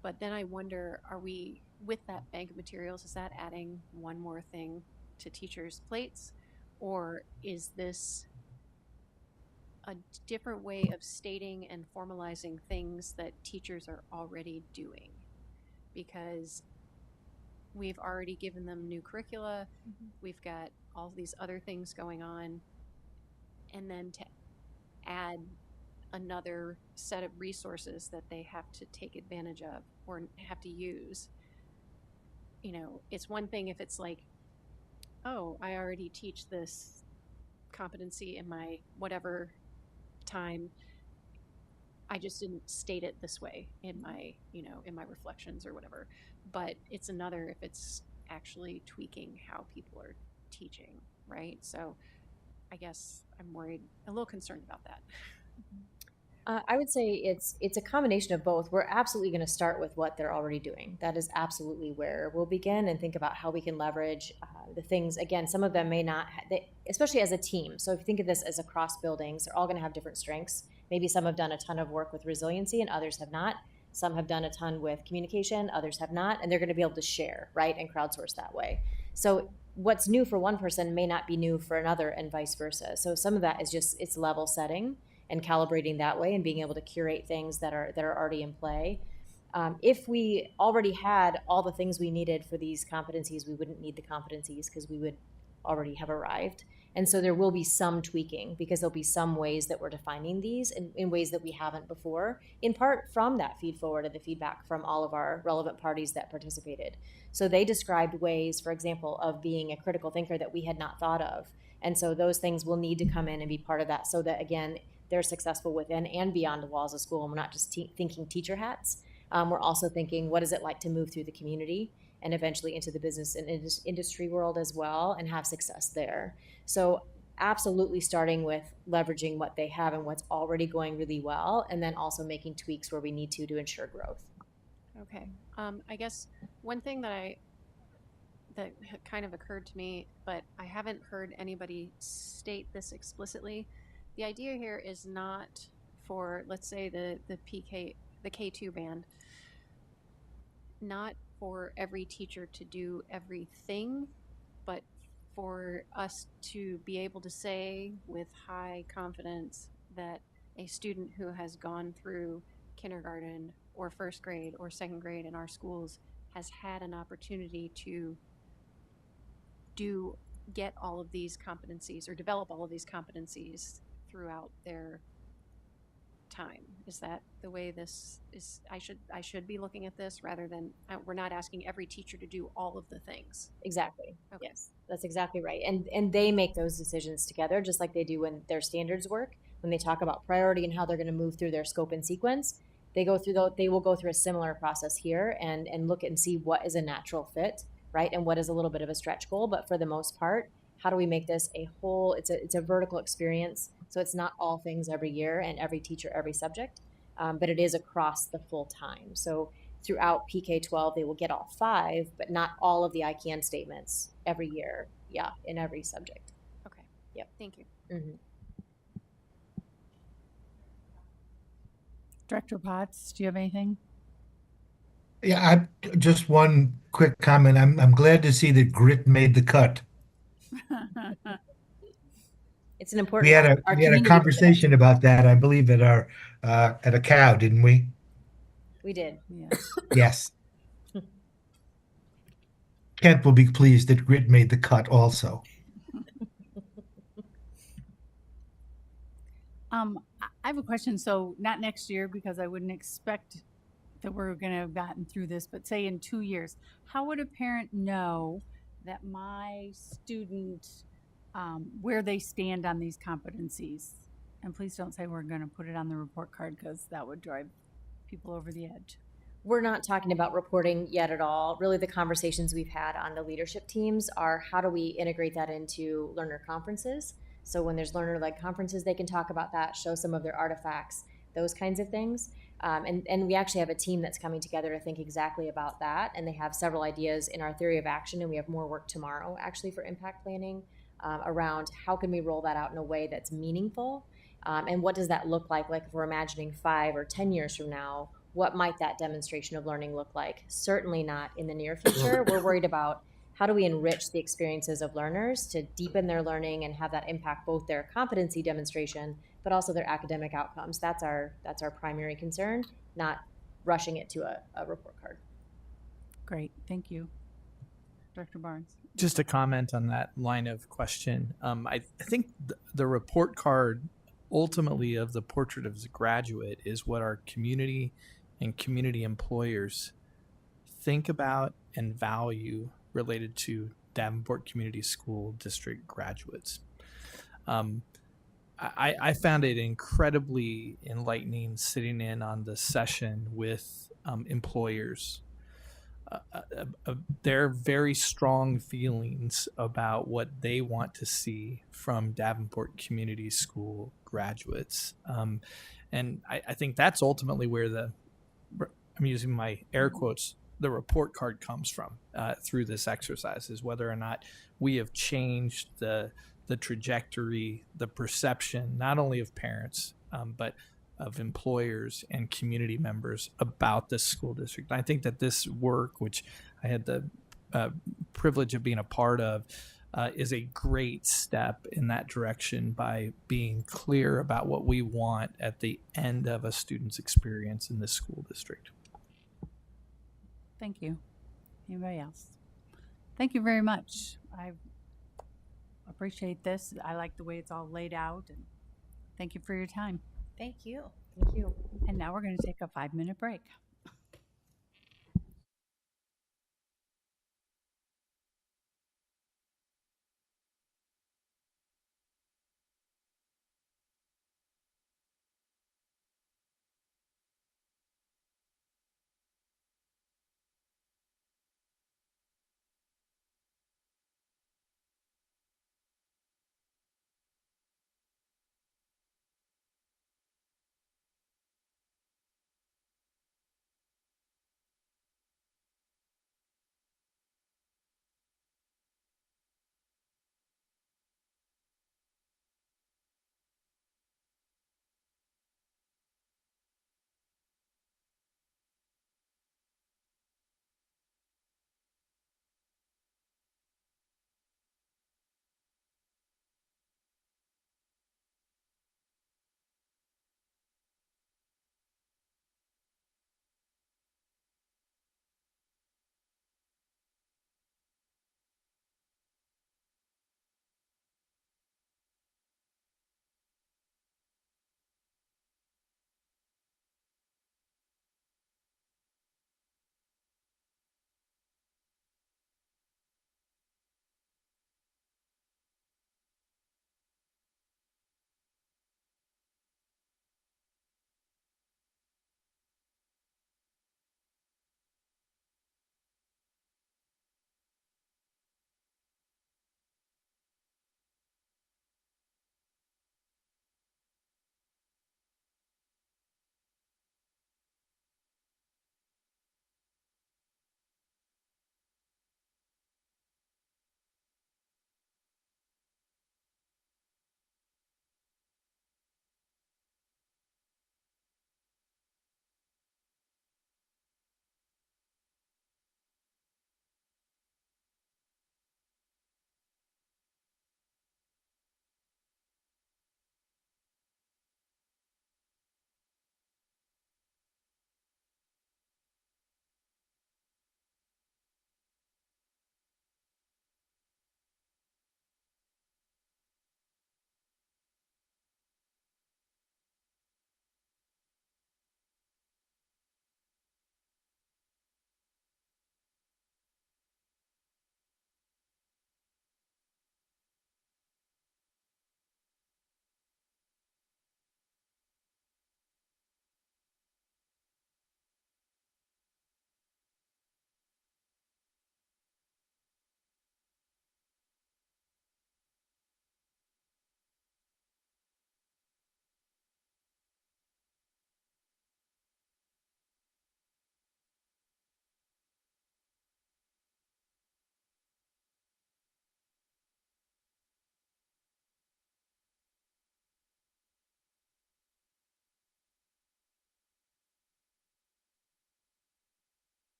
But then I wonder, are we, with that bank of materials, is that adding one more thing to teachers' plates? Or is this a different way of stating and formalizing things that teachers are already doing? Because we've already given them new curricula, we've got all these other things going on, and then to add another set of resources that they have to take advantage of or have to use. You know, it's one thing if it's like, oh, I already teach this competency in my whatever time. I just didn't state it this way in my, you know, in my reflections or whatever. But it's another if it's actually tweaking how people are teaching, right? So I guess I'm worried, a little concerned about that.
I would say it's a combination of both. We're absolutely going to start with what they're already doing. That is absolutely where we'll begin and think about how we can leverage the things. Again, some of them may not, especially as a team. So if you think of this as across buildings, they're all going to have different strengths. Maybe some have done a ton of work with resiliency and others have not. Some have done a ton with communication, others have not, and they're going to be able to share, right, and crowdsource that way. So what's new for one person may not be new for another and vice versa. So some of that is just, it's level setting and calibrating that way and being able to curate things that are already in play. If we already had all the things we needed for these competencies, we wouldn't need the competencies because we would already have arrived. And so there will be some tweaking because there'll be some ways that we're defining these in ways that we haven't before, in part from that feed forward and the feedback from all of our relevant parties that participated. So they described ways, for example, of being a critical thinker that we had not thought of. And so those things will need to come in and be part of that so that, again, they're successful within and beyond the walls of school. And we're not just thinking teacher hats. We're also thinking, what is it like to move through the community and eventually into the business and industry world as well and have success there. So absolutely starting with leveraging what they have and what's already going really well, and then also making tweaks where we need to ensure growth.
Okay. I guess one thing that kind of occurred to me, but I haven't heard anybody state this explicitly. The idea here is not for, let's say, the K2 band, not for every teacher to do everything, but for us to be able to say with high confidence that a student who has gone through kindergarten or first grade or second grade in our schools has had an opportunity to get all of these competencies or develop all of these competencies throughout their time. Is that the way this is? I should be looking at this rather than we're not asking every teacher to do all of the things.
Exactly.
Okay.
Yes, that's exactly right. And they make those decisions together, just like they do when their standards work. When they talk about priority and how they're going to move through their scope and sequence, they will go through a similar process here and look and see what is a natural fit, right, and what is a little bit of a stretch goal. But for the most part, how do we make this a whole? It's a vertical experience. So it's not all things every year and every teacher, every subject, but it is across the full time. So throughout PK-12, they will get all 5, but not all of the I can statements every year. Yeah, in every subject.
Okay.
Yep.
Thank you.
Mm-hmm.
Director Potts, do you have anything?
Yeah, just one quick comment. I'm glad to see that grit made the cut.
It's an important.
We had a conversation about that, I believe, at a cow, didn't we?
We did.
Yeah.
Yes. Kent will be pleased that grit made the cut also.
I have a question. So not next year, because I wouldn't expect that we're going to have gotten through this, but say in 2 years, how would a parent know that my student, where they stand on these competencies? And please don't say we're going to put it on the report card, because that would drive people over the edge.
We're not talking about reporting yet at all. Really, the conversations we've had on the leadership teams are how do we integrate that into learner conferences So when there's learner-led conferences, they can talk about that, show some of their artifacts, those kinds of things. And we actually have a team that's coming together to think exactly about that. And they have several ideas in our theory of action, and we have more work tomorrow actually for impact planning around how can we roll that out in a way that's meaningful. And what does that look like? Like if we're imagining 5 or 10 years from now, what might that demonstration of learning look like? Certainly not in the near future. We're worried about how do we enrich the experiences of learners to deepen their learning and have that impact both their competency demonstration, but also their academic outcomes. That's our primary concern, not rushing it to a report card.
Great, thank you. Director Barnes.
Just a comment on that line of question. I think the report card ultimately of the portrait of the graduate is what our community and community employers think about and value related to Davenport Community School District graduates. I found it incredibly enlightening sitting in on the session with employers. Their very strong feelings about what they want to see from Davenport Community School graduates. And I think that's ultimately where I'm using my air quotes, the report card comes from through this exercise, is whether or not we have changed the trajectory, the perception, not only of parents, but of employers and community members about this school district. I think that this work, which I had the privilege of being a part of, is a great step in that direction by being clear about what we want at the end of a student's experience in this school district.
Thank you. Anybody else? Thank you very much. I appreciate this. I like the way it's all laid out, and thank you for your time.
Thank you.
Thank you.
And now we're going to take a 5-minute break.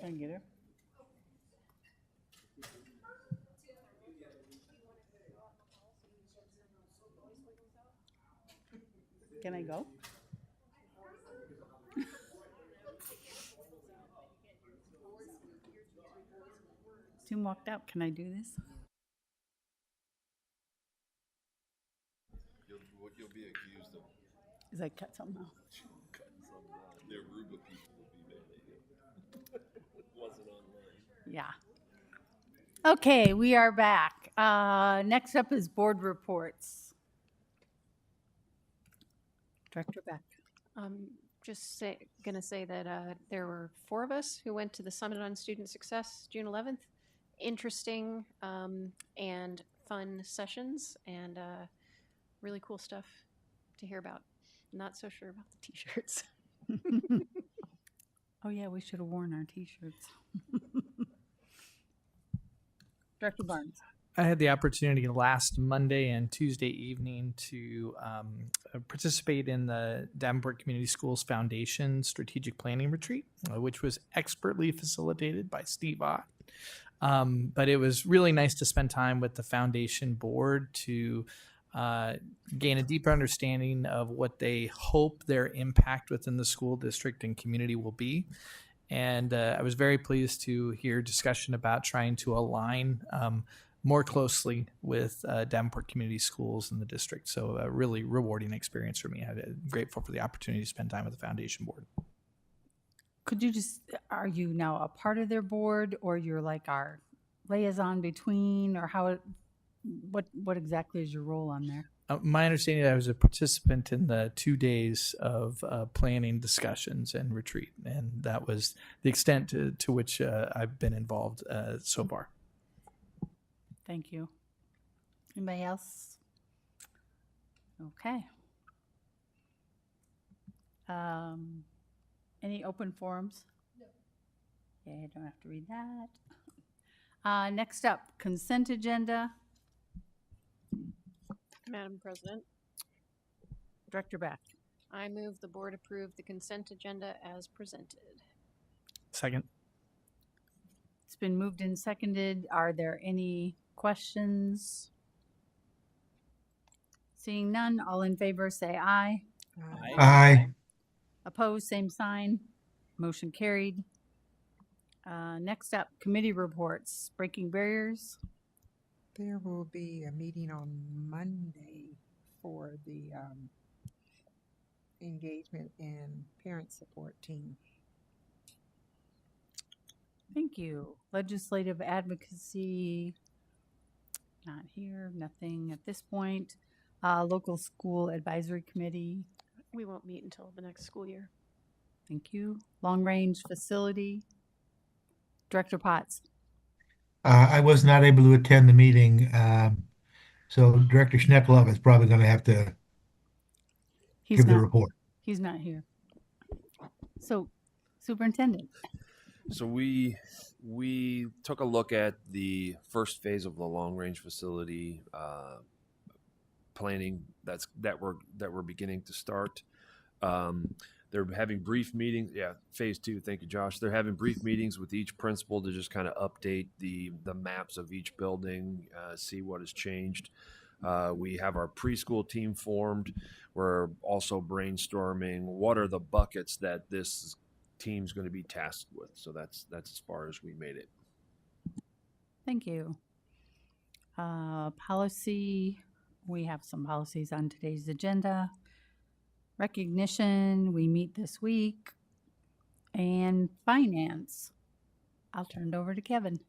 Can I get her? Can I go? Tim walked out. Can I do this?
You'll be accused of
Is I cut something off?
cutting something out. The Aruba people will be mad at you. It wasn't online.
Yeah. Okay, we are back. Next up is board reports. Director Beck.
Gonna say that there were 4 of us who went to the Summit on Student Success June 11th. Interesting and fun sessions and really cool stuff to hear about. Not so sure about the t-shirts.
Oh yeah, we should have worn our t-shirts. Director Barnes.
I had the opportunity last Monday and Tuesday evening to participate in the Davenport Community Schools Foundation Strategic Planning Retreat, which was expertly facilitated by Steve Ott. But it was really nice to spend time with the foundation board to gain a deeper understanding of what they hope their impact within the school district and community will be. And I was very pleased to hear discussion about trying to align more closely with Davenport Community Schools in the district. So a really rewarding experience for me. I'm grateful for the opportunity to spend time with the foundation board.
Could you are you now a part of their board, or you're like our liaison between, or what exactly is your role on there?
My understanding, I was a participant in the 2 days of planning discussions and retreat, and that was the extent to which I've been involved so far.
Thank you. Anybody else? Okay. Any open forums? No. Okay, I don't have to read that. Next up, consent agenda.
Madam President,
Director Beck.
I move the board approve the consent agenda as presented.
Second.
It's been moved and seconded. Are there any questions? Seeing none, all in favor say aye.
Aye.
Opposed, same sign. Motion carried. Next up, committee reports. Breaking barriers.
There will be a meeting on Monday for the engagement and parent support team.
Thank you. Legislative advocacy. Not here. Nothing at this point. Local school advisory committee.
We won't meet until the next school year.
Thank you. Long range facility. Director Potts.
I was not able to attend the meeting, so Director Schneckloff is probably going to have to give the report.
He's not here. So, Superintendent.
So we took a look at the first phase of the long range facility planning that we're beginning to start. They're having brief meetings. Yeah, phase 2. Thank you, Josh. They're having brief meetings with each principal to just kind of update the maps of each building, see what has changed. We have our preschool team formed. We're also brainstorming what are the buckets that this team's going to be tasked with. So that's as far as we made it.
Thank you. Policy. We have some policies on today's agenda. Recognition, we meet this week. And finance. I'll turn it over to Kevin.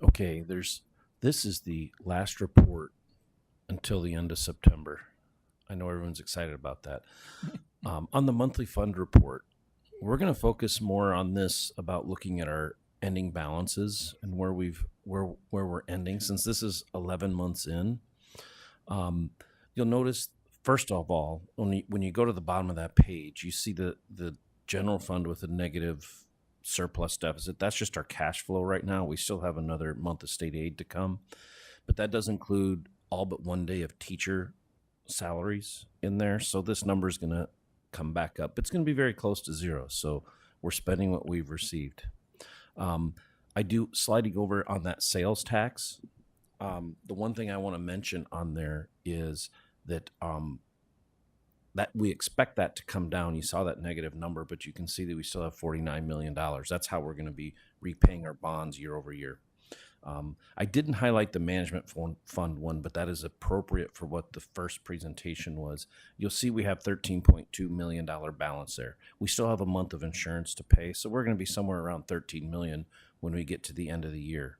Okay, this is the last report until the end of September. I know everyone's excited about that. On the monthly fund report, we're going to focus more on this about looking at our ending balances and where we're ending, since this is 11 months in. You'll notice, first of all, when you go to the bottom of that page, you see the general fund with a negative surplus deficit. That's just our cash flow right now. We still have another month of state aid to come, but that does include all but 1 day of teacher salaries in there. So this number is going to come back up. It's going to be very close to zero. So We're spending what we've received. I do sliding over on that sales tax. The one thing I want to mention on there is that that we expect that to come down. You saw that negative number, but you can see that we still have $49 million. That's how we're going to be repaying our bonds year over year. I didn't highlight the management fund one, but that is appropriate for what the first presentation was. You'll see we have $13.2 million balance there. We still have a month of insurance to pay, so we're going to be somewhere around $13 million when we get to the end of the year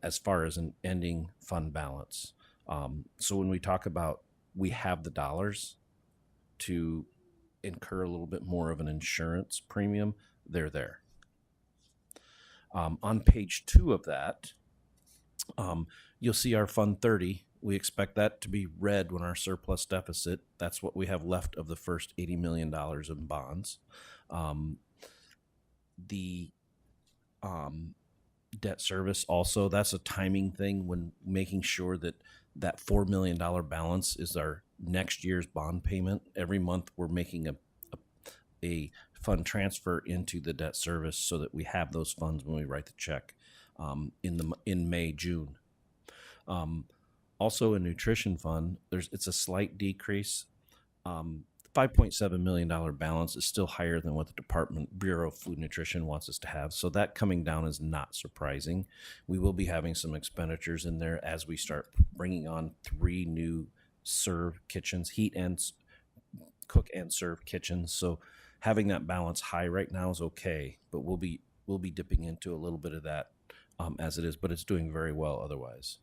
as far as an ending fund balance. So when we talk about we have the dollars to incur a little bit more of an insurance premium, they're there. On page 2 of that, you'll see our Fund 30. We expect that to be red when our surplus deficit. That's what we have left of the first $80 million in bonds. The debt service also, that's a timing thing when making sure that that $4 million balance is our next year's bond payment. Every month we're making a fund transfer into the debt service so that we have those funds when we write the check in May, June. Also a nutrition fund, it's a slight decrease. $5.7 million balance is still higher than what the Bureau of Food Nutrition wants us to have. So that coming down is not surprising. We will be having some expenditures in there as we start bringing on 3 new serve kitchens, cook and serve kitchens. So having that balance high right now is okay, but we'll be dipping into a little bit of that as it is, but it's doing very well otherwise.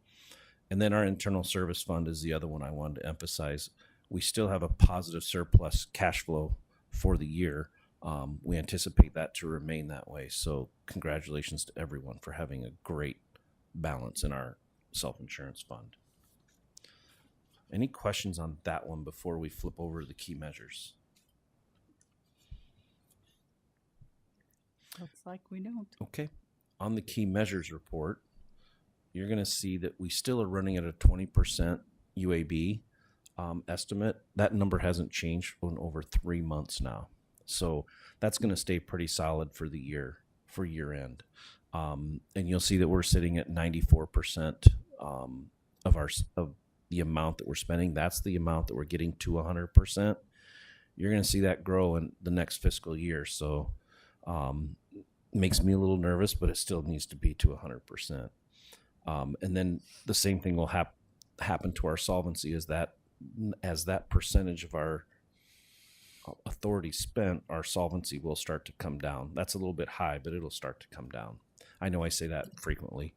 And then our internal service fund is the other one I wanted to emphasize. We still have a positive surplus cash flow for the year. We anticipate that to remain that way. So congratulations to everyone for having a great balance in our self-insurance fund. Any questions on that one before we flip over to the key measures?
Looks like we don't.
Okay. On the key measures report, you're going to see that we still are running at a 20% UAB estimate. That number hasn't changed in over 3 months now. So that's going to stay pretty solid for the year, for year end. And you'll see that we're sitting at 94% of the amount that we're spending. That's the amount that we're getting to 100%. You're going to see that grow in the next fiscal year. So makes me a little nervous, but it still needs to be to 100%. And then the same thing will happen to our solvency as that percentage of our authority spent, our solvency will start to come down. That's a little bit high, but it'll start to come down. I know I say that frequently.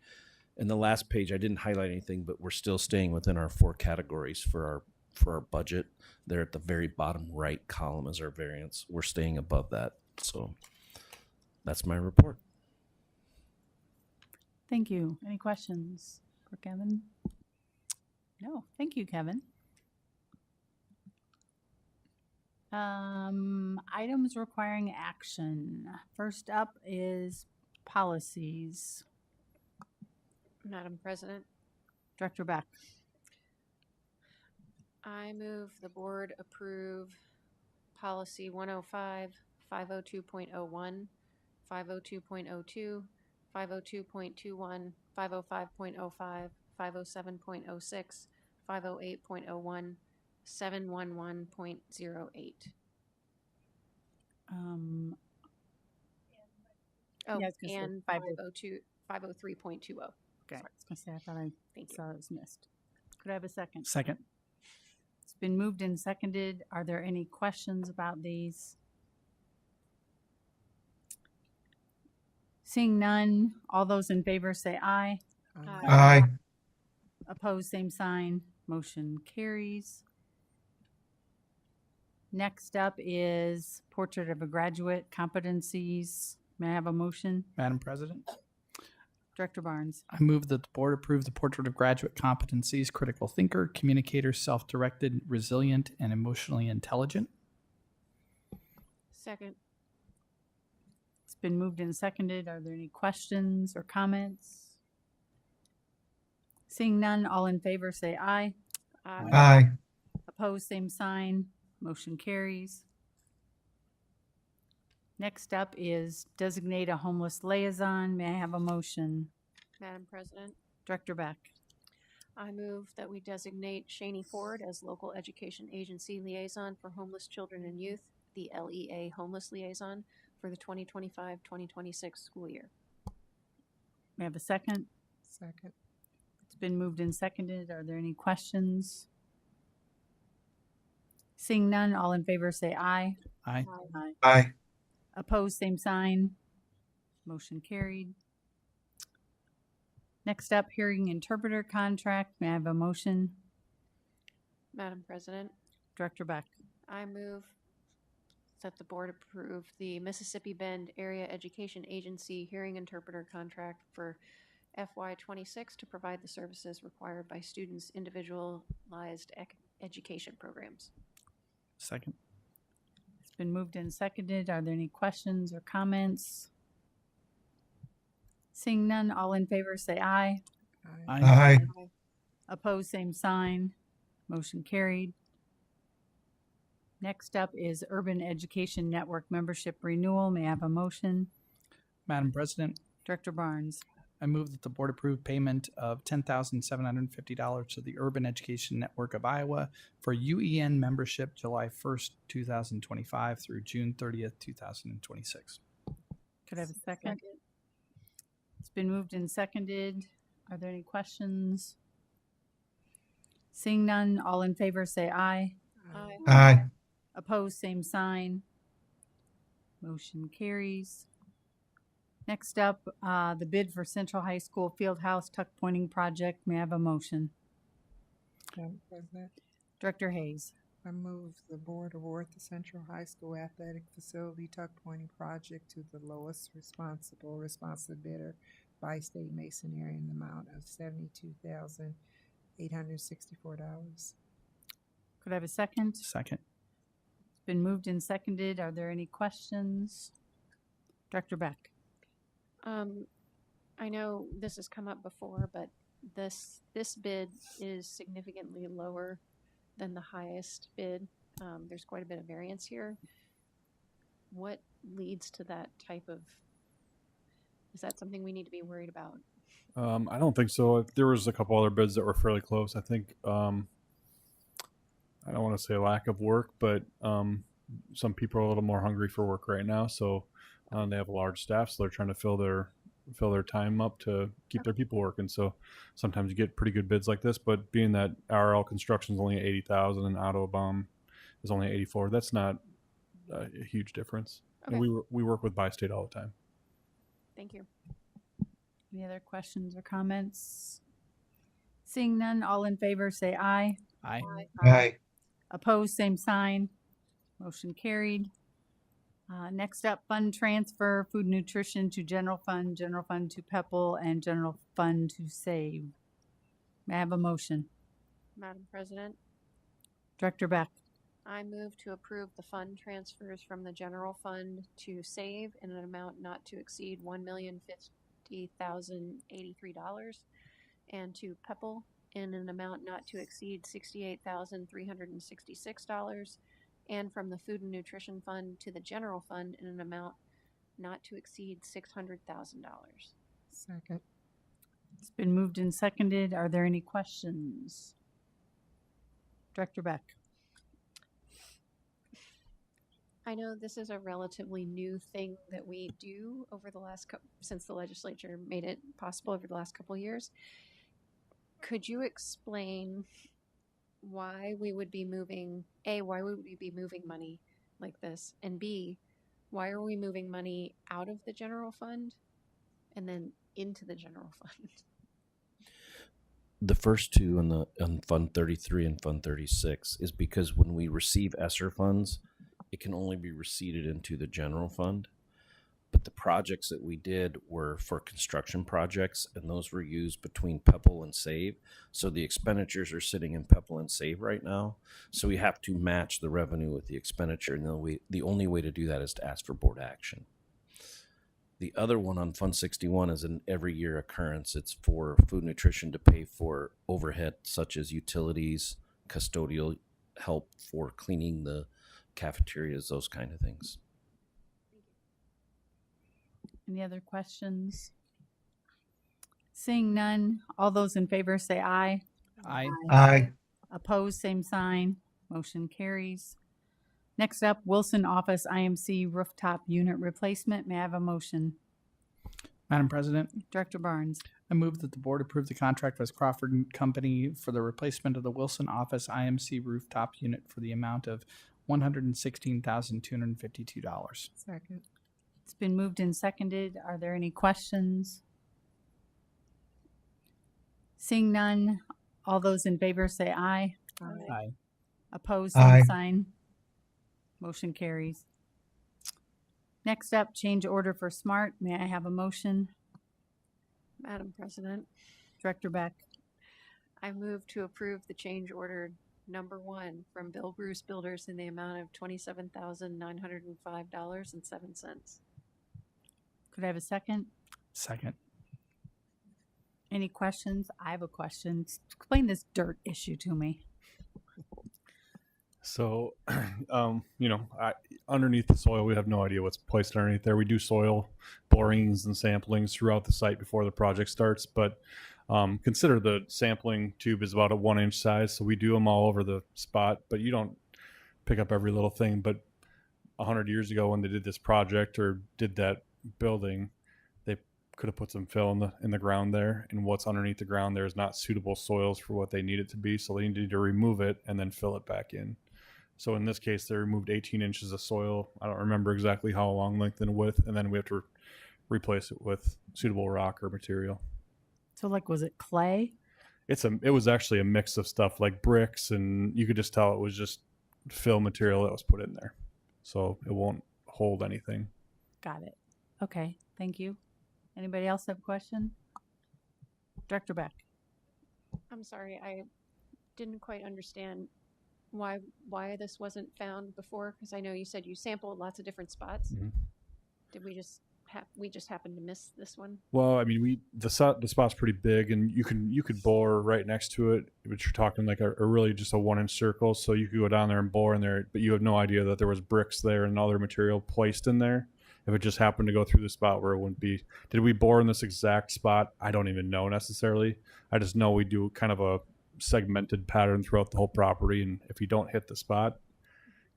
In the last page, I didn't highlight anything, but we're still staying within our 4 categories for our budget. They're at the very bottom right column as our variance. We're staying above that. So that's my report.
Thank you. Any questions for Kevin? No. Thank you, Kevin. Items requiring action. First up is policies.
Madam President,
Director Beck.
I move the board approve policy 105, 502.01, 502.02, 502.21, 505.05, 507.06, 508.01, 711.08. Oh,
yeah, I was gonna say
and 503.20.
Okay. I was gonna say, I thought I
Thank you.
saw it was missed. Could I have a second?
Second.
It's been moved and seconded. Are there any questions about these? Seeing none, all those in favor say aye.
Aye.
Opposed, same sign. Motion carries. Next up is portrait of a graduate, competencies. May I have a motion?
Madam President,
Director Barnes.
I move that the board approve the portrait of graduate competencies: critical thinker, communicator, self-directed, resilient, and emotionally intelligent.
Second.
It's been moved and seconded. Are there any questions or comments? Seeing none, all in favor say aye.
Aye.
Opposed, same sign. Motion carries. Next up is designate a homeless liaison. May I have a motion?
Madam President,
Director Beck.
I move that we designate Shaney Ford as local education agency liaison for homeless children and youth, the LEA homeless liaison for the 2025-2026 school year.
May I have a second?
Second.
It's been moved and seconded. Are there any questions? Seeing none, all in favor say aye.
Aye.
Aye.
Aye.
Opposed, same sign. Motion carried. Next up, hearing interpreter contract. May I have a motion?
Madam President,
Director Beck.
I move that the board approve the Mississippi Bend Area Education Agency hearing interpreter contract for FY26 to provide the services required by students' individualized education programs.
Second.
It's been moved and seconded. Are there any questions or comments? Seeing none, all in favor say aye.
Aye.
Aye.
Opposed, same sign. Motion carried. Next up is Urban Education Network membership renewal. May I have a motion?
Madam President,
Director Barnes.
I move that the board approve payment of $10,750 to the Urban Education Network of Iowa for UEN membership July 1st, 2025 through June 30th, 2026.
Could I have a second? It's been moved and seconded. Are there any questions? Seeing none, all in favor say aye.
Aye.
Aye.
Opposed, same sign. Motion carries. Next up, the bid for Central High School Fieldhouse Tuck Pointing Project. May I have a motion?
Madam President,
Director Hayes.
I move the board award the Central High School Athletic Facility Tuck Pointing Project to the lowest responsive bidder by state masonry in the amount of $72,864.
Could I have a second?
Second.
It's been moved and seconded. Are there any questions? Director Beck.
I know this has come up before, but this bid is significantly lower than the highest bid. There's quite a bit of variance here. What leads to that type of, is that something we need to be worried about?
I don't think so. There was a couple other bids that were fairly close. I think I don't want to say lack of work, but some people are a little more hungry for work right now. So they have a large staff, so they're trying to fill their time up to keep their people working. So sometimes you get pretty good bids like this, but being that RL construction is only 80,000 and Autobahn is only 84, that's not a huge difference.
Okay.
And we work with Bi-State all the time.
Thank you.
Any other questions or comments? Seeing none, all in favor say aye.
Aye.
Aye.
Opposed, same sign. Motion carried. Next up, fund transfer, food nutrition to general fund to PEPL, and general fund to save. May I have a motion?
Madam President,
Director Beck.
I move to approve the fund transfers from the general fund to save in an amount not to exceed $1,050,083 and to PEPL in an amount not to exceed $68,366 and from the food and nutrition fund to the general fund in an amount not to exceed $600,000.
Second.
It's been moved and seconded. Are there any questions? Director Beck.
I know this is a relatively new thing that we do over the last since the legislature made it possible over the last couple of years. Could you explain why we would be moving, A, why would we be moving money like this, and B, why are we moving money out of the general fund and then into the general fund?
The first two on Fund 33 and Fund 36 is because when we receive ESSER funds, it can only be receipted into the general fund. But the projects that we did were for construction projects, and those were used between PEPL and SAVE. So the expenditures are sitting in PEPL and SAVE right now. So we have to match the revenue with the expenditure, and the only way to do that is to ask for board action. The other one on Fund 61 is an every year occurrence. It's for food nutrition to pay for overhead such as utilities, custodial help for cleaning the cafeterias, those kind of things.
Any other questions? Seeing none, all those in favor say aye.
Aye.
Aye.
Opposed, same sign. Motion carries. Next up, Wilson Office IMC rooftop unit replacement. May I have a motion?
Madam President,
Director Barnes.
I move that the board approve the contract with Crawford and Company for the replacement of the Wilson Office IMC rooftop unit for the amount of $116,252.
Second.
It's been moved and seconded. Are there any questions? Seeing none, all those in favor say aye.
Aye.
Opposed,
Aye.
same sign. Motion carries. Next up, change order for SMART. May I have a motion?
Madam President,
Director Beck.
I move to approve the change order number 1 from Bill Bruce Builders in the amount of $27,905.07.
Could I have a second?
Second.
Any questions? I have a question. Explain this dirt issue to me.
So, underneath the soil, we have no idea what's placed underneath there. We do soil borings and samplings throughout the site before the project starts, but consider the sampling tube is about a 1-inch size, so we do them all over the spot, but you don't pick up every little thing. But 100 years ago when they did this project or did that building, they could have put some fill in the ground there, and what's underneath the ground there is not suitable soils for what they need it to be, so they need to remove it and then fill it back in. So in this case, they removed 18 inches of soil. I don't remember exactly how long, length, and width, and then we have to replace it with suitable rock or material.
So, was it clay?
It was actually a mix of stuff like bricks, and you could just tell it was just fill material that was put in there. So it won't hold anything.
Got it. Okay, thank you. Anybody else have a question? Director Beck.
I'm sorry, I didn't quite understand why this wasn't found before, because I know you said you sampled lots of different spots.
Mhm.
Did we just happen to miss this one?
Well, I mean, the spot's pretty big, and you could bore right next to it, but you're talking like a really just a 1-inch circle. So you could go down there and bore in there, but you have no idea that there was bricks there and other material placed in there. If it just happened to go through the spot where it wouldn't be, did we bore in this exact spot? I don't even know necessarily. I just know we do kind of a segmented pattern throughout the whole property, and if you don't hit the spot,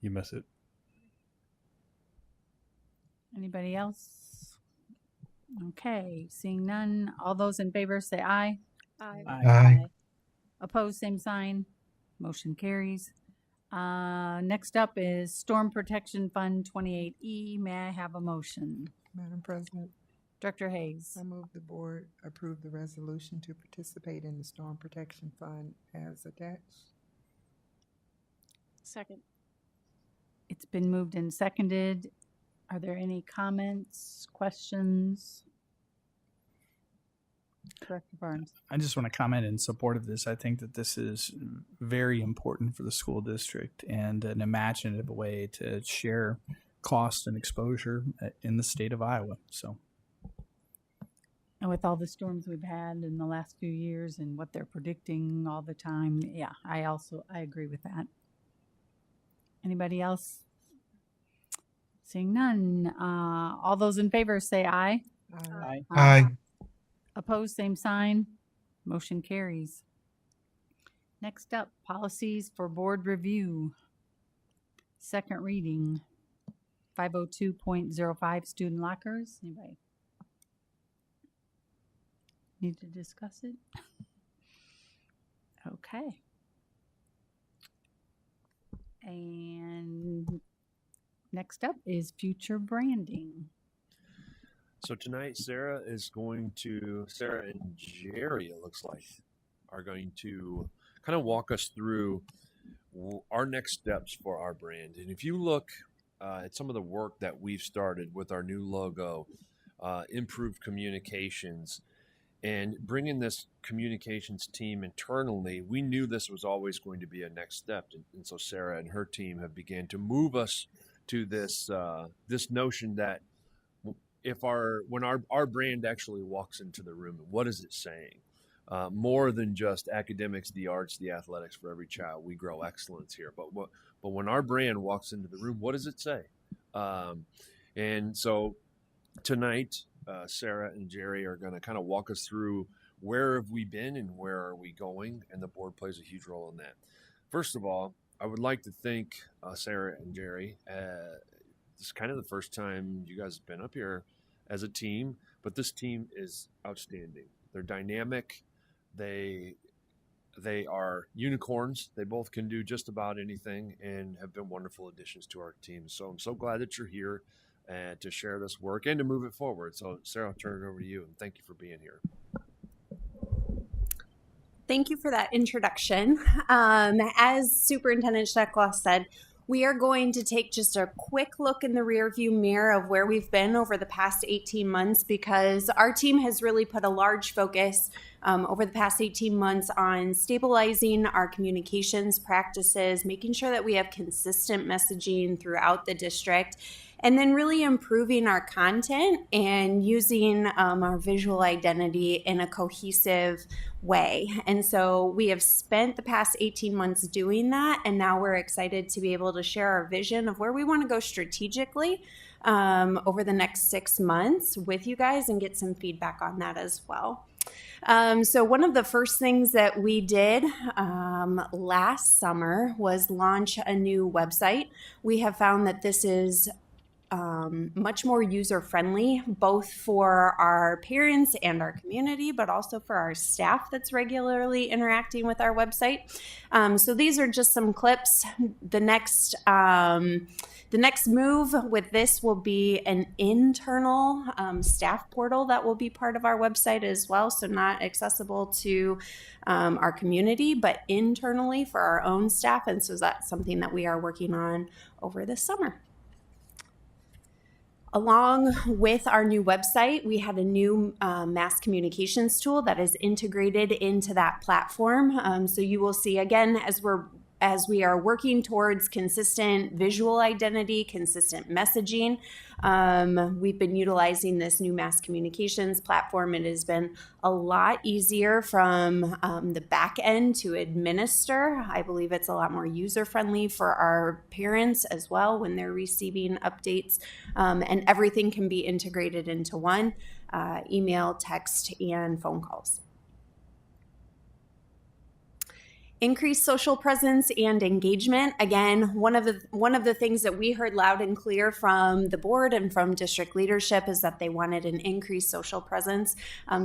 you miss it.
Anybody else? Okay, seeing none. All those in favor say aye.
Aye.
Aye.
Opposed, same sign. Motion carries. Next up is Storm Protection Fund 28E. May I have a motion?
Madam President,
Director Hayes.
I move the board approve the resolution to participate in the Storm Protection Fund as attached.
Second.
It's been moved and seconded. Are there any comments, questions? Director Barnes.
I just want to comment in support of this. I think that this is very important for the school district and an imaginative way to share cost and exposure in the state of Iowa. So,
And with all the storms we've had in the last few years and what they're predicting all the time, yeah, I agree with that. Anybody else? Seeing none. All those in favor say aye.
aye.
Aye.
Opposed, same sign. Motion carries. Next up, policies for board review. Second reading. 502.05 student lockers. Anybody need to discuss it? Okay. And next up is future branding.
So tonight, Sarah and Jerry, it looks like, are going to kind of walk us through our next steps for our brand. And if you look at some of the work that we've started with our new logo, improved communications, and bringing this communications team internally, we knew this was always going to be a next step. And so Sarah and her team have began to move us to this this notion that when our brand actually walks into the room, what is it saying? More than just academics, the arts, the athletics for every child. We grow excellence here. But when our brand walks into the room, what does it say? And so tonight, Sarah and Jerry are going to kind of walk us through where have we been and where are we going, and the board plays a huge role in that. First of all, I would like to thank Sarah and Jerry. This is kind of the first time you guys have been up here as a team, but this team is outstanding. They're dynamic. They are unicorns. They both can do just about anything and have been wonderful additions to our team. So I'm so glad that you're here to share this work and to move it forward. So Sarah, I'll turn it over to you, and thank you for being here.
Thank you for that introduction. As Superintendent Sheckloff said, we are going to take just a quick look in the rearview mirror of where we've been over the past 18 months, because our team has really put a large focus over the past 18 months on stabilizing our communications practices, making sure that we have consistent messaging throughout the district, and then really improving our content and using our visual identity in a cohesive way. And so we have spent the past 18 months doing that, and now we're excited to be able to share our vision of where we want to go strategically over the next 6 months with you guys and get some feedback on that as well. So one of the first things that we did last summer was launch a new website. We have found that this is much more user-friendly, both for our parents and our community, but also for our staff that's regularly interacting with our website. So these are just some clips. The next move with this will be an internal staff portal that will be part of our website as well. So not accessible to our community, but internally for our own staff. And so that's something that we are working on over the summer. Along with our new website, we had a new mass communications tool that is integrated into that platform. So you will see, again, as we are working towards consistent visual identity, consistent messaging, we've been utilizing this new mass communications platform. It has been a lot easier from the back end to administer. I believe it's a lot more user-friendly for our parents as well when they're receiving updates, and everything can be integrated into one, email, text, and phone calls. Increased social presence and engagement. Again, one of the things that we heard loud and clear from the board and from district leadership is that they wanted an increased social presence.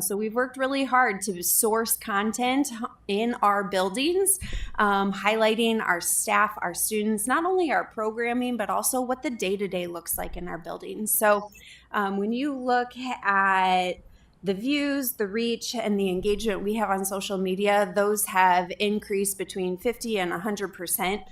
So we've worked really hard to source content in our buildings, highlighting our staff, our students, not only our programming, but also what the day-to-day looks like in our buildings. So when you look at the views, the reach, and the engagement we have on social media, those have increased between 50 and 100%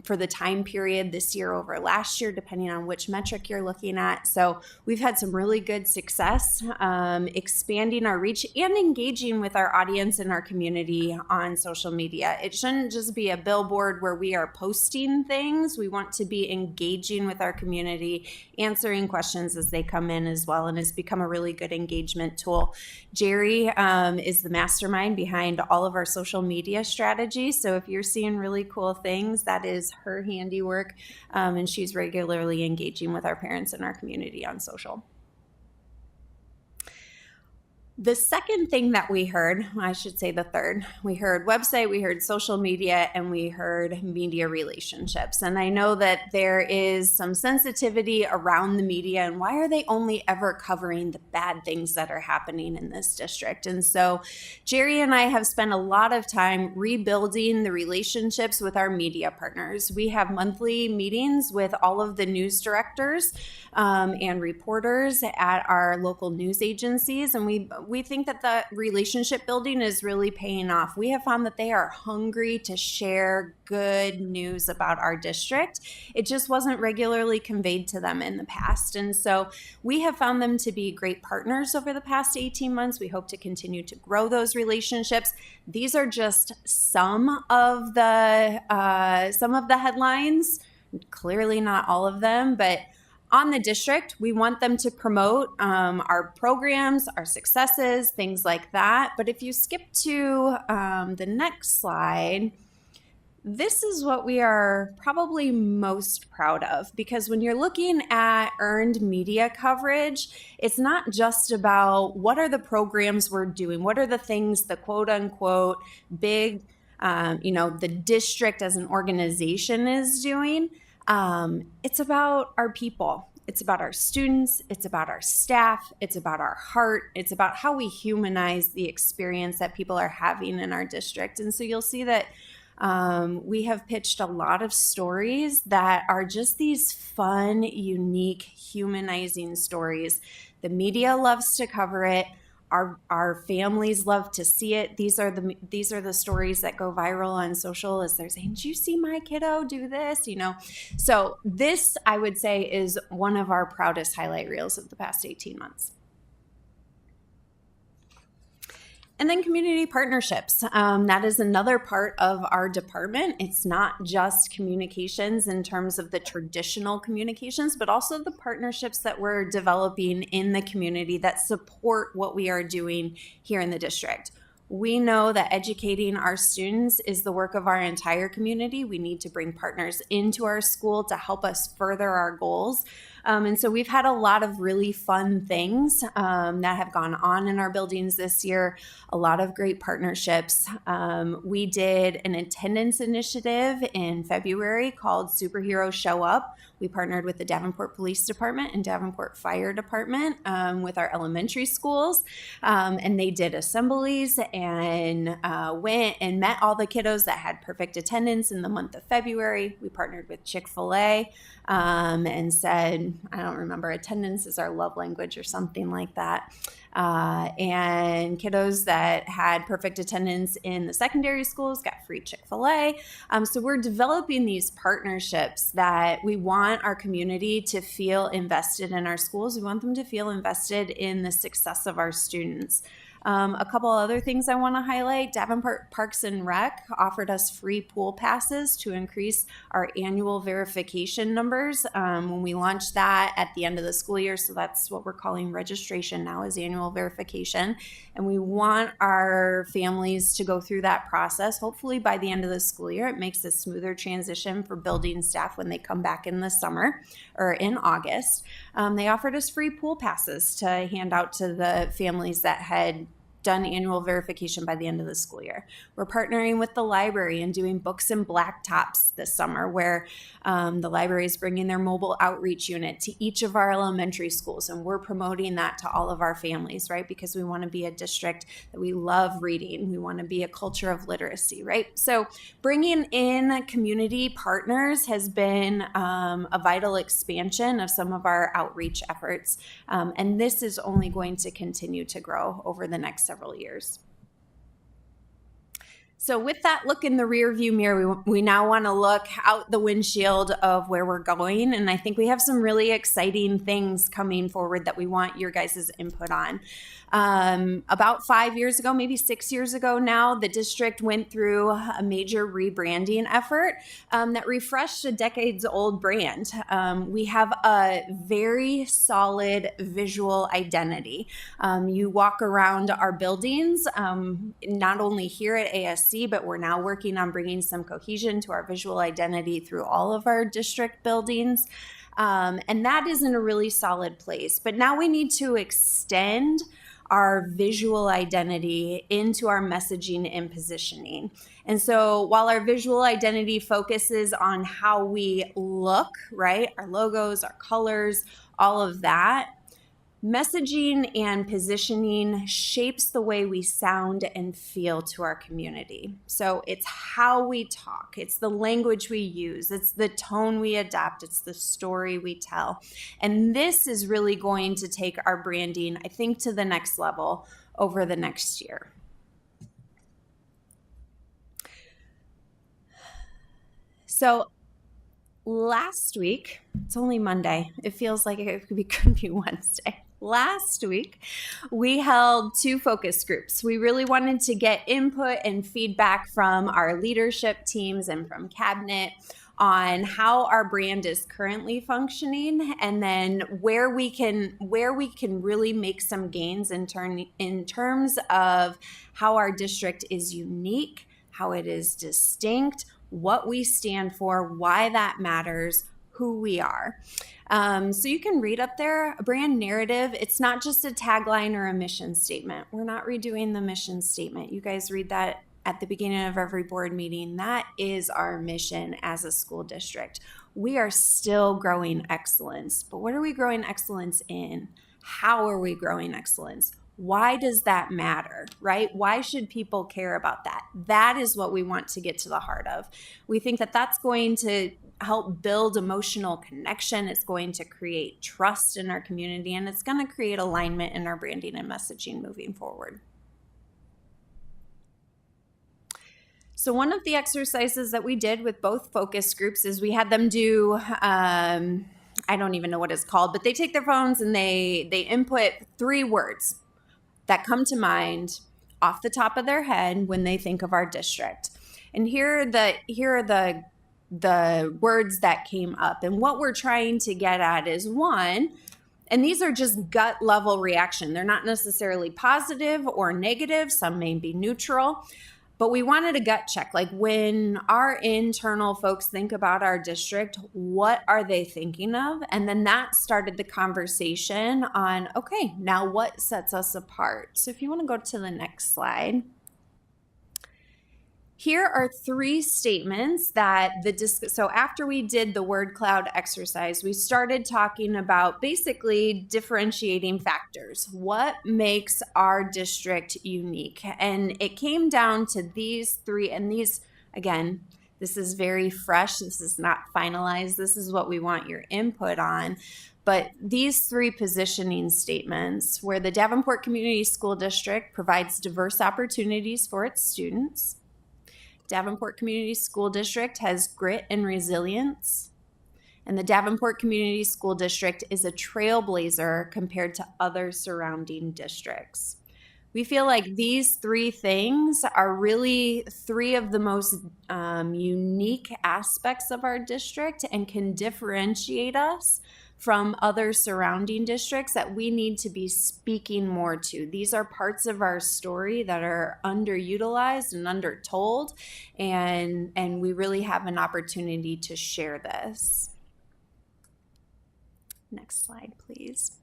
for the time period this year over last year, depending on which metric you're looking at. So we've had some really good success expanding our reach and engaging with our audience and our community on social media. It shouldn't just be a billboard where we are posting things. We want to be engaging with our community, answering questions as they come in as well, and it's become a really good engagement tool. Jerry is the mastermind behind all of our social media strategies. So if you're seeing really cool things, that is her handiwork, and she's regularly engaging with our parents and our community on social. The second thing that we heard, I should say the third, we heard website, we heard social media, and we heard media relationships. And I know that there is some sensitivity around the media and why are they only ever covering the bad things that are happening in this district? And so Jerry and I have spent a lot of time rebuilding the relationships with our media partners. We have monthly meetings with all of the news directors and reporters at our local news agencies, and we think that the relationship building is really paying off. We have found that they are hungry to share good news about our district. It just wasn't regularly conveyed to them in the past. And so we have found them to be great partners over the past 18 months. We hope to continue to grow those relationships. These are just some of the headlines, clearly not all of them, but on the district, we want them to promote our programs, our successes, things like that. But if you skip to the next slide, This is what we are probably most proud of, because when you're looking at earned media coverage, it's not just about what are the programs we're doing, what are the things the quote unquote big, the district as an organization is doing. It's about our people. It's about our students. It's about our staff. It's about our heart. It's about how we humanize the experience that people are having in our district. And so you'll see that we have pitched a lot of stories that are just these fun, unique, humanizing stories. The media loves to cover it. Our families love to see it. These are the stories that go viral on social, as they're saying, "Did you see my kiddo do this?" So this, I would say, is one of our proudest highlight reels of the past 18 months. And then community partnerships. That is another part of our department. It's not just communications in terms of the traditional communications, but also the partnerships that we're developing in the community that support what we are doing here in the district. We know that educating our students is the work of our entire community. We need to bring partners into our school to help us further our goals. And so we've had a lot of really fun things that have gone on in our buildings this year, a lot of great partnerships. We did an attendance initiative in February called Superhero Show Up. We partnered with the Davenport Police Department and Davenport Fire Department with our elementary schools. And they did assemblies and went and met all the kiddos that had perfect attendance in the month of February. We partnered with Chick-fil-A and said, I don't remember, attendance is our love language or something like that. And kiddos that had perfect attendance in the secondary schools got free Chick-fil-A. So we're developing these partnerships that we want our community to feel invested in our schools. We want them to feel invested in the success of our students. A couple other things I want to highlight. Davenport Parks and Rec offered us free pool passes to increase our annual verification numbers when we launched that at the end of the school year. So that's what we're calling registration now, is annual verification. And we want our families to go through that process. Hopefully by the end of the school year, it makes a smoother transition for building staff when they come back in the summer or in August. They offered us free pool passes to hand out to the families that had done annual verification by the end of the school year. We're partnering with the library and doing books and blacktops this summer, where the library is bringing their mobile outreach unit to each of our elementary schools, and we're promoting that to all of our families, right? Because we want to be a district that we love reading. We want to be a culture of literacy, right? So bringing in community partners has been a vital expansion of some of our outreach efforts, and this is only going to continue to grow over the next several years. So with that look in the rear view mirror, we now want to look out the windshield of where we're going. And I think we have some really exciting things coming forward that we want your guys' input on. About 5 years ago, maybe 6 years ago now, the district went through a major rebranding effort that refreshed a decades-old brand. We have a very solid visual identity. You walk around our buildings, not only here at ASC, but we're now working on bringing some cohesion to our visual identity through all of our district buildings. And that is in a really solid place. But now we need to extend our visual identity into our messaging and positioning. And so while our visual identity focuses on how we look, right, our logos, our colors, all of that, messaging and positioning shapes the way we sound and feel to our community. So it's how we talk, it's the language we use, it's the tone we adopt, it's the story we tell. And this is really going to take our branding, I think, to the next level over the next year. So last week, it's only Monday. It feels like it could be Wednesday. Last week, we held 2 focus groups. We really wanted to get input and feedback from our leadership teams and from cabinet on how our brand is currently functioning, and then where we can really make some gains in terms of how our district is unique, how it is distinct, what we stand for, why that matters, who we are. So you can read up there, a brand narrative. It's not just a tagline or a mission statement. We're not redoing the mission statement. You guys read that at the beginning of every board meeting. That is our mission as a school district. We are still growing excellence, but what are we growing excellence in? How are we growing excellence? Why does that matter, right? Why should people care about that? That is what we want to get to the heart of. We think that that's going to help build emotional connection. It's going to create trust in our community, and it's going to create alignment in our branding and messaging moving forward. So one of the exercises that we did with both focus groups is we had them do, I don't even know what it's called, but they take their phones and they input 3 words that come to mind off the top of their head when they think of our district. And here are the words that came up. And what we're trying to get at is, one, and these are just gut level reaction. They're not necessarily positive or negative. Some may be neutral. But we wanted a gut check. Like, when our internal folks think about our district, what are they thinking of? And then that started the conversation on, okay, now what sets us apart? So if you want to go to the next slide. Here are 3 statements that so after we did the word cloud exercise, we started talking about basically differentiating factors. What makes our district unique? And it came down to these 3, and these, again, this is very fresh. This is not finalized. This is what we want your input on. But these 3 positioning statements, where the Davenport Community School District provides diverse opportunities for its students, Davenport Community School District has grit and resilience, and the Davenport Community School District is a trailblazer compared to other surrounding districts. We feel like these 3 things are really 3 of the most unique aspects of our district and can differentiate us from other surrounding districts that we need to be speaking more to. These are parts of our story that are underutilized and undertold, and we really have an opportunity to share this. Next slide, please.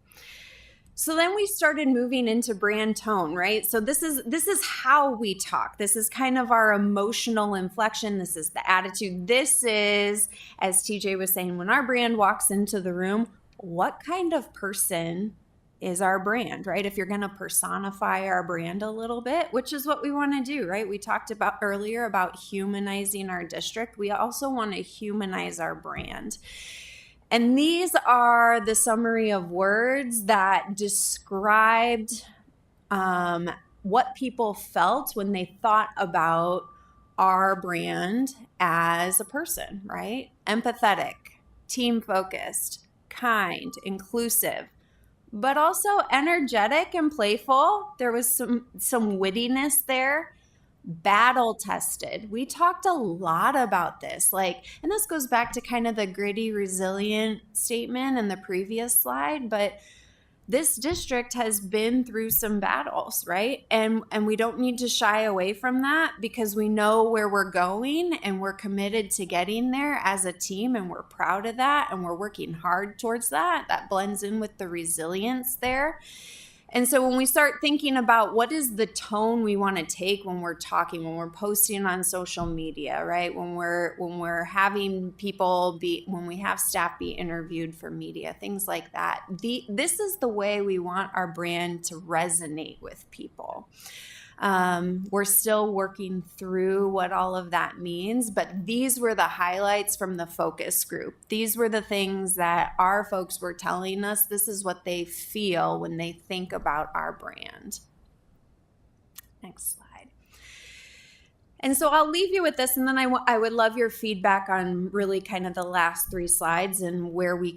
So then we started moving into brand tone, right? So this is how we talk. This is kind of our emotional inflection. This is the attitude. This is, as TJ was saying, when our brand walks into the room, what kind of person is our brand, right? If you're going to personify our brand a little bit, which is what we want to do, right? We talked about earlier about humanizing our district. We also want to humanize our brand. And these are the summary of words that described what people felt when they thought about our brand as a person, right? Empathetic, team-focused, kind, inclusive, but also energetic and playful. There was some wittiness there. Battle tested. We talked a lot about this, and this goes back to kind of the gritty, resilient statement in the previous slide, but this district has been through some battles, right? And we don't need to shy away from that, because we know where we're going and we're committed to getting there as a team, and we're proud of that, and we're working hard towards that. That blends in with the resilience there. And so when we start thinking about what is the tone we want to take when we're talking, when we're posting on social media, right? When we're having when we have staff be interviewed for media, things like that. This is the way we want our brand to resonate with people. We're still working through what all of that means, but these were the highlights from the focus group. These were the things that our folks were telling us. This is what they feel when they think about our brand. Next slide. And so I'll leave you with this, and then I would love your feedback on really kind of the last 3 slides and where we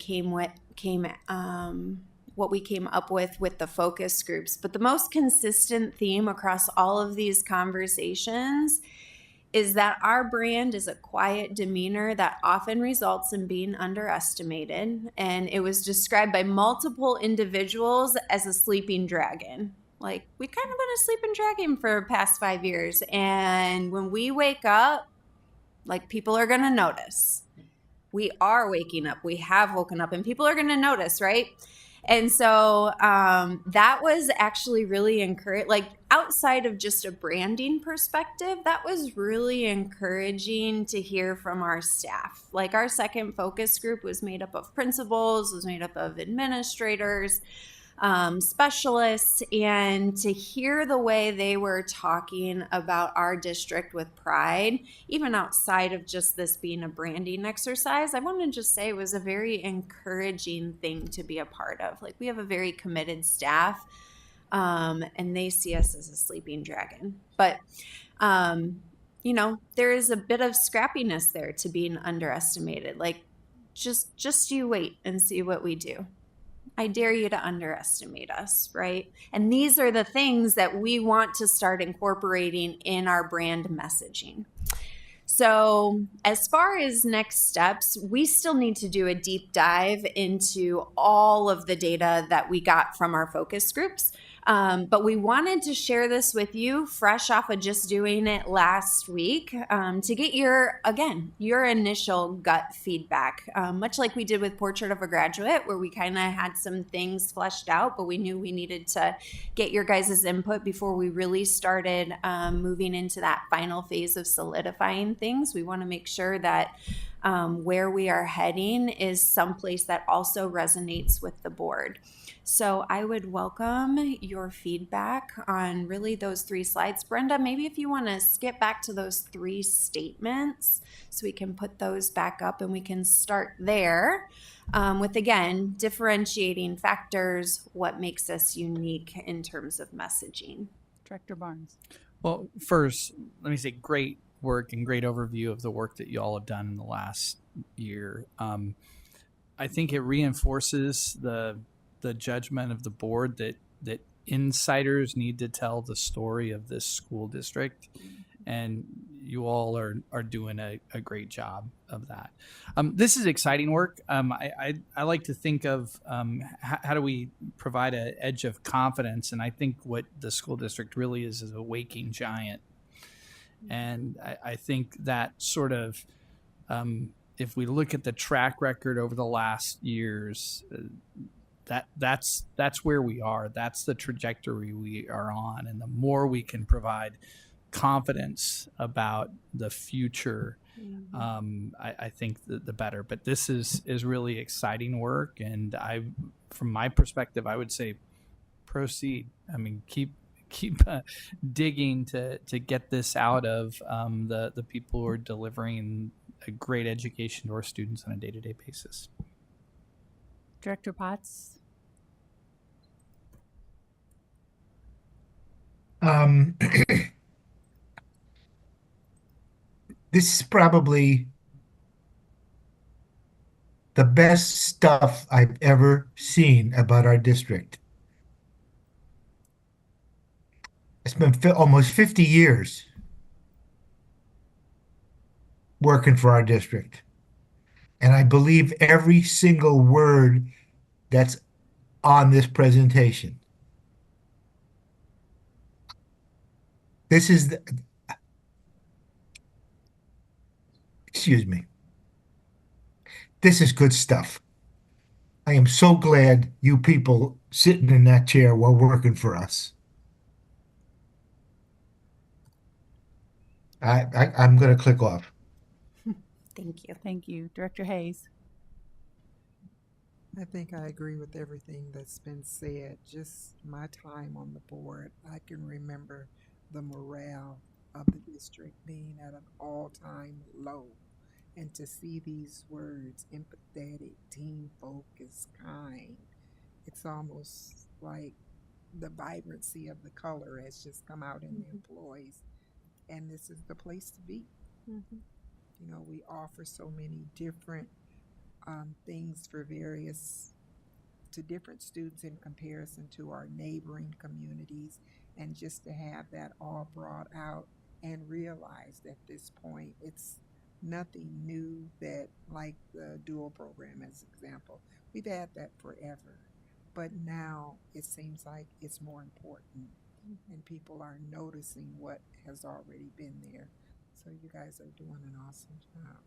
what we came up with the focus groups. But the most consistent theme across all of these conversations is that our brand is a quiet demeanor that often results in being underestimated. And it was described by multiple individuals as a sleeping dragon. Like, we've kind of been a sleeping dragon for the past 5 years. And when we wake up, Like, people are going to notice. We are waking up. We have woken up, and people are going to notice, right? And so that was actually really encouraging. Like, outside of just a branding perspective, that was really encouraging to hear from our staff. Like, our second focus group was made up of principals, was made up of administrators, specialists, and to hear the way they were talking about our district with pride, even outside of just this being a branding exercise, I want to just say it was a very encouraging thing to be a part of. Like, we have a very committed staff, and they see us as a sleeping dragon. But you know, there is a bit of scrappiness there to being underestimated. Like, just you wait and see what we do. I dare you to underestimate us, right? And these are the things that we want to start incorporating in our brand messaging. So, as far as next steps, we still need to do a deep dive into all of the data that we got from our focus groups. But we wanted to share this with you fresh off of just doing it last week to get your initial gut feedback, much like we did with Portrait of a Graduate, where we kind of had some things fleshed out, but we knew we needed to get your guys' input before we really started moving into that final phase of solidifying things. We want to make sure that where we are heading is someplace that also resonates with the board. So I would welcome your feedback on really those 3 slides. Brenda, maybe if you want to skip back to those 3 statements so we can put those back up and we can start there with, again, differentiating factors, what makes us unique in terms of messaging.
Director Barnes.
Well, first, let me say great work and great overview of the work that you all have done in the last year. I think it reinforces the judgment of the board that insiders need to tell the story of this school district, and you all are doing a great job of that. This is exciting work. I like to think of how do we provide an edge of confidence, and I think what the school district really is a waking giant. And I think that sort of, if we look at the track record over the last years, that's where we are. That's the trajectory we are on. And the more we can provide confidence about the future, I think the better. But this is really exciting work. And from my perspective, I would say proceed. I mean, keep digging to get this out of the people who are delivering a great education to our students on a day-to-day basis.
Director Potts.
This is probably the best stuff I've ever seen about our district. It's been almost 50 years working for our district. And I believe every single word that's on this presentation. This is excuse me. This is good stuff. I am so glad you people sitting in that chair were working for us. I'm going to click off.
Thank you.
Thank you. Director Hayes.
I think I agree with everything that's been said. Just my time on the board, I can remember the morale of the district being at an all-time low. And to see these words, empathetic, team focused, kind, it's almost like the vibrancy of the color has just come out in the employees. And this is the place to be.
Mm-hmm.
You know, we offer so many different things for different students in comparison to our neighboring communities, and just to have that all brought out and realized at this point it's nothing new, that like the dual program as example, we've had that forever, but now it seems like it's more important and people are noticing what has already been there. So you guys are doing an awesome job.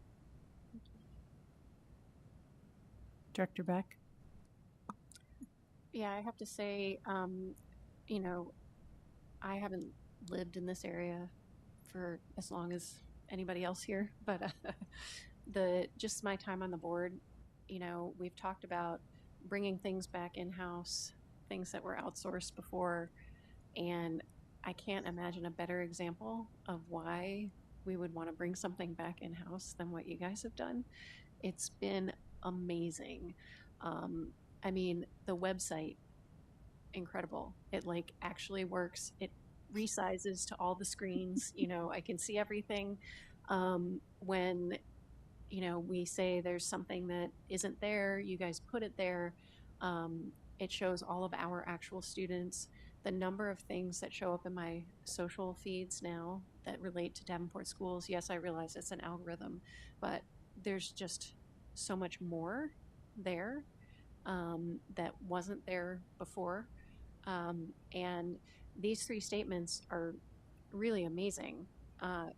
Director Beck?
Yeah, I have to say, you know, I haven't lived in this area for as long as anybody else here, but just my time on the board, you know, we've talked about bringing things back in-house, things that were outsourced before, and I can't imagine a better example of why we would want to bring something back in-house than what you guys have done. It's been amazing. I mean, the website, incredible. It like actually works. It resizes to all the screens. You know, I can see everything. When, you know, we say there's something that isn't there, you guys put it there. It shows all of our actual students. The number of things that show up in my social feeds now that relate to Davenport schools. Yes, I realize it's an algorithm, but there's just so much more there that wasn't there before. And these three statements are really amazing. I,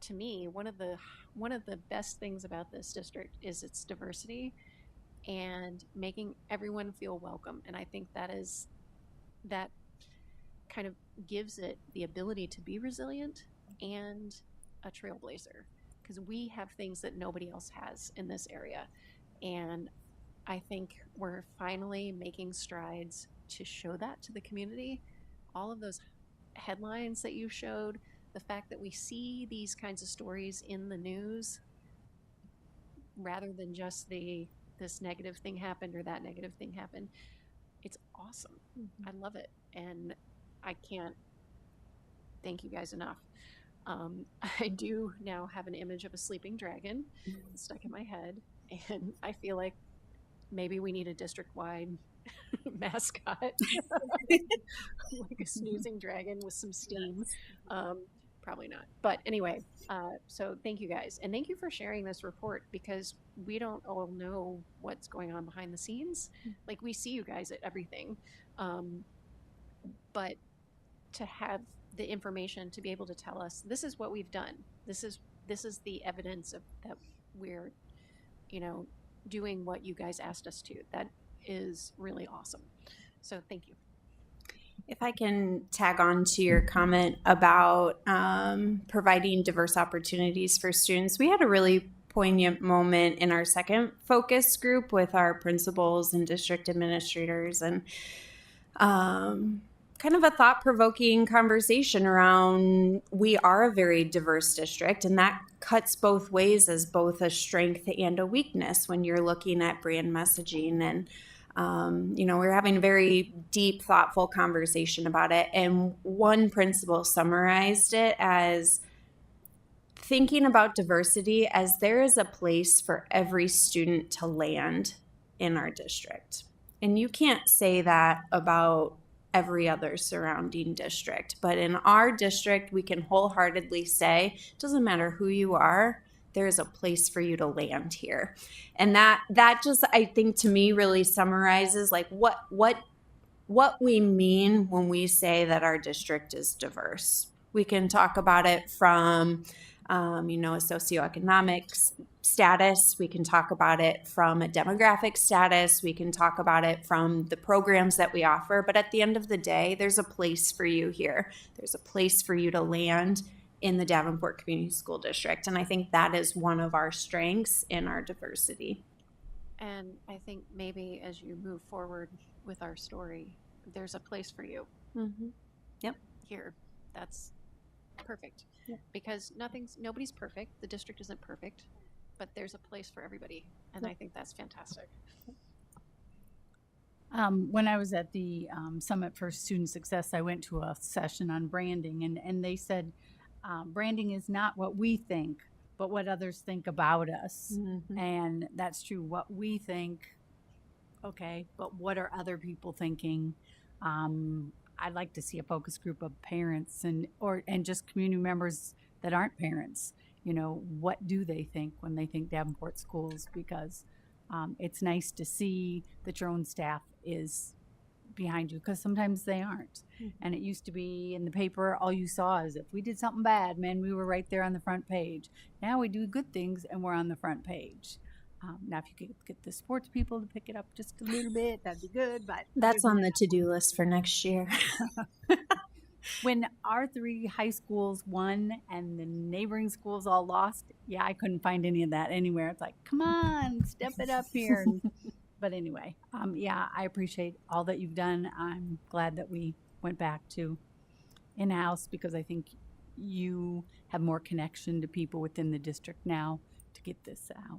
to me, one of the best things about this district is its diversity and making everyone feel welcome. And I think that kind of gives it the ability to be resilient and a trailblazer, because we have things that nobody else has in this area. And I think we're finally making strides to show that to the community. All of those headlines that you showed, the fact that we see these kinds of stories in the news rather than just this negative thing happened or that negative thing happened, it's awesome. I love it. And I can't thank you guys enough. I do now have an image of a sleeping dragon stuck in my head, and I feel like maybe we need a district-wide mascot, like a snoozing dragon with some steam. Probably not. But anyway, so thank you guys. And thank you for sharing this report, because we don't all know what's going on behind the scenes. Like, we see you guys at everything. But to have the information to be able to tell us, this is what we've done. This is the evidence of that we're, you know, doing what you guys asked us to. That is really awesome. So thank you.
If I can tag on to your comment about providing diverse opportunities for students, we had a really poignant moment in our second focus group with our principals and district administrators, and kind of a thought-provoking conversation around, we are a very diverse district, and that cuts both ways as both a strength and a weakness when you're looking at brand messaging. And you know, we're having a very deep, thoughtful conversation about it. And one principal summarized it as thinking about diversity as there is a place for every student to land in our district. And you can't say that about every other surrounding district. But in our district, we can wholeheartedly say, it doesn't matter who you are, there is a place for you to land here. And that just, I think, to me really summarizes like what we mean when we say that our district is diverse. We can talk about it from you know, a socioeconomic status. We can talk about it from a demographic status. We can talk about it from the programs that we offer. But at the end of the day, there's a place for you here. There's a place for you to land in the Davenport Community School District. And I think that is one of our strengths in our diversity.
And I think maybe as you move forward with our story, there's a place for you.
Mm-hmm. Yep.
Here. That's perfect.
Yep.
Because nobody's perfect. The district isn't perfect, but there's a place for everybody. And
Yep.
I think that's fantastic.
When I was at the Summit for Student Success, I went to a session on branding, and they said branding is not what we think, but what others think about us.
Mm-hmm.
And that's true. What we think, okay, but what are other people thinking? I'd like to see a focus group of parents and just community members that aren't parents. You know, what do they think when they think Davenport schools? Because it's nice to see that your own staff is behind you, because sometimes they aren't. And it used to be in the paper, all you saw is if we did something bad, man, we were right there on the front page. Now we do good things and we're on the front page. Now, if you could get the sports people to pick it up just a little bit, that'd be good. But
That's on the to-do list for next year.
when our 3 high schools won and the neighboring schools all lost, yeah, I couldn't find any of that anywhere. It's like, come on, step it up here. But anyway, yeah, I appreciate all that you've done. I'm glad that we went back to in-house, because I think you have more connection to people within the district now to get this out.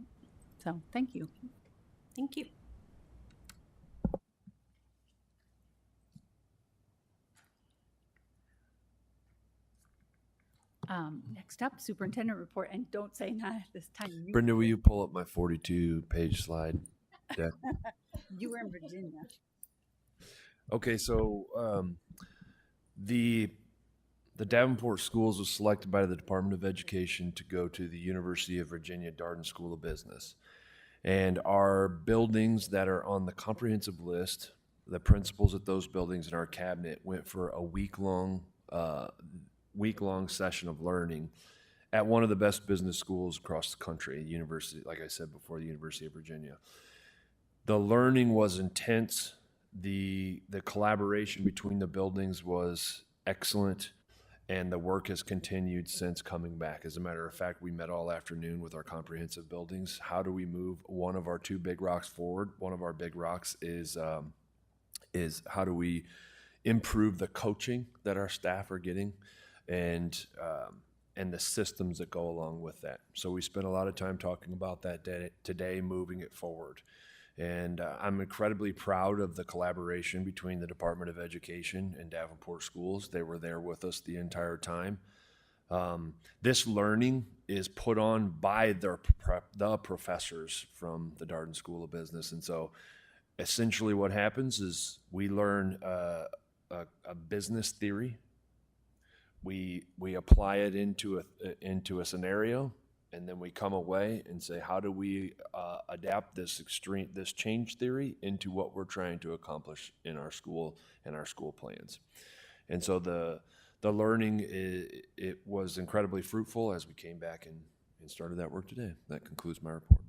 So thank you.
Thank you.
Next up, superintendent report, and don't say not at this time.
Brenda, will you pull up my 42-page slide deck?
You were in Virginia.
Okay, so the Davenport schools was selected by the Department of Education to go to the University of Virginia Darden School of Business. And our buildings that are on the comprehensive list, the principals at those buildings in our cabinet went for a week-long session of learning at one of the best business schools across the country, university, like I said before, the University of Virginia. The learning was intense. The collaboration between the buildings was excellent, and the work has continued since coming back. As a matter of fact, we met all afternoon with our comprehensive buildings. How do we move one of our 2 big rocks forward? One of our big rocks is how do we improve the coaching that our staff are getting, and the systems that go along with that. So we spent a lot of time talking about that today, moving it forward. And I'm incredibly proud of the collaboration between the Department of Education and Davenport schools. They were there with us the entire time. This learning is put on by the professors from the Darden School of Business. And so essentially what happens is we learn a business theory. We apply it into a scenario, and then we come away and say, how do we adapt this change theory into what we're trying to accomplish in our school and our school plans? And so the learning, it was incredibly fruitful as we came back and started that work today. That concludes my report.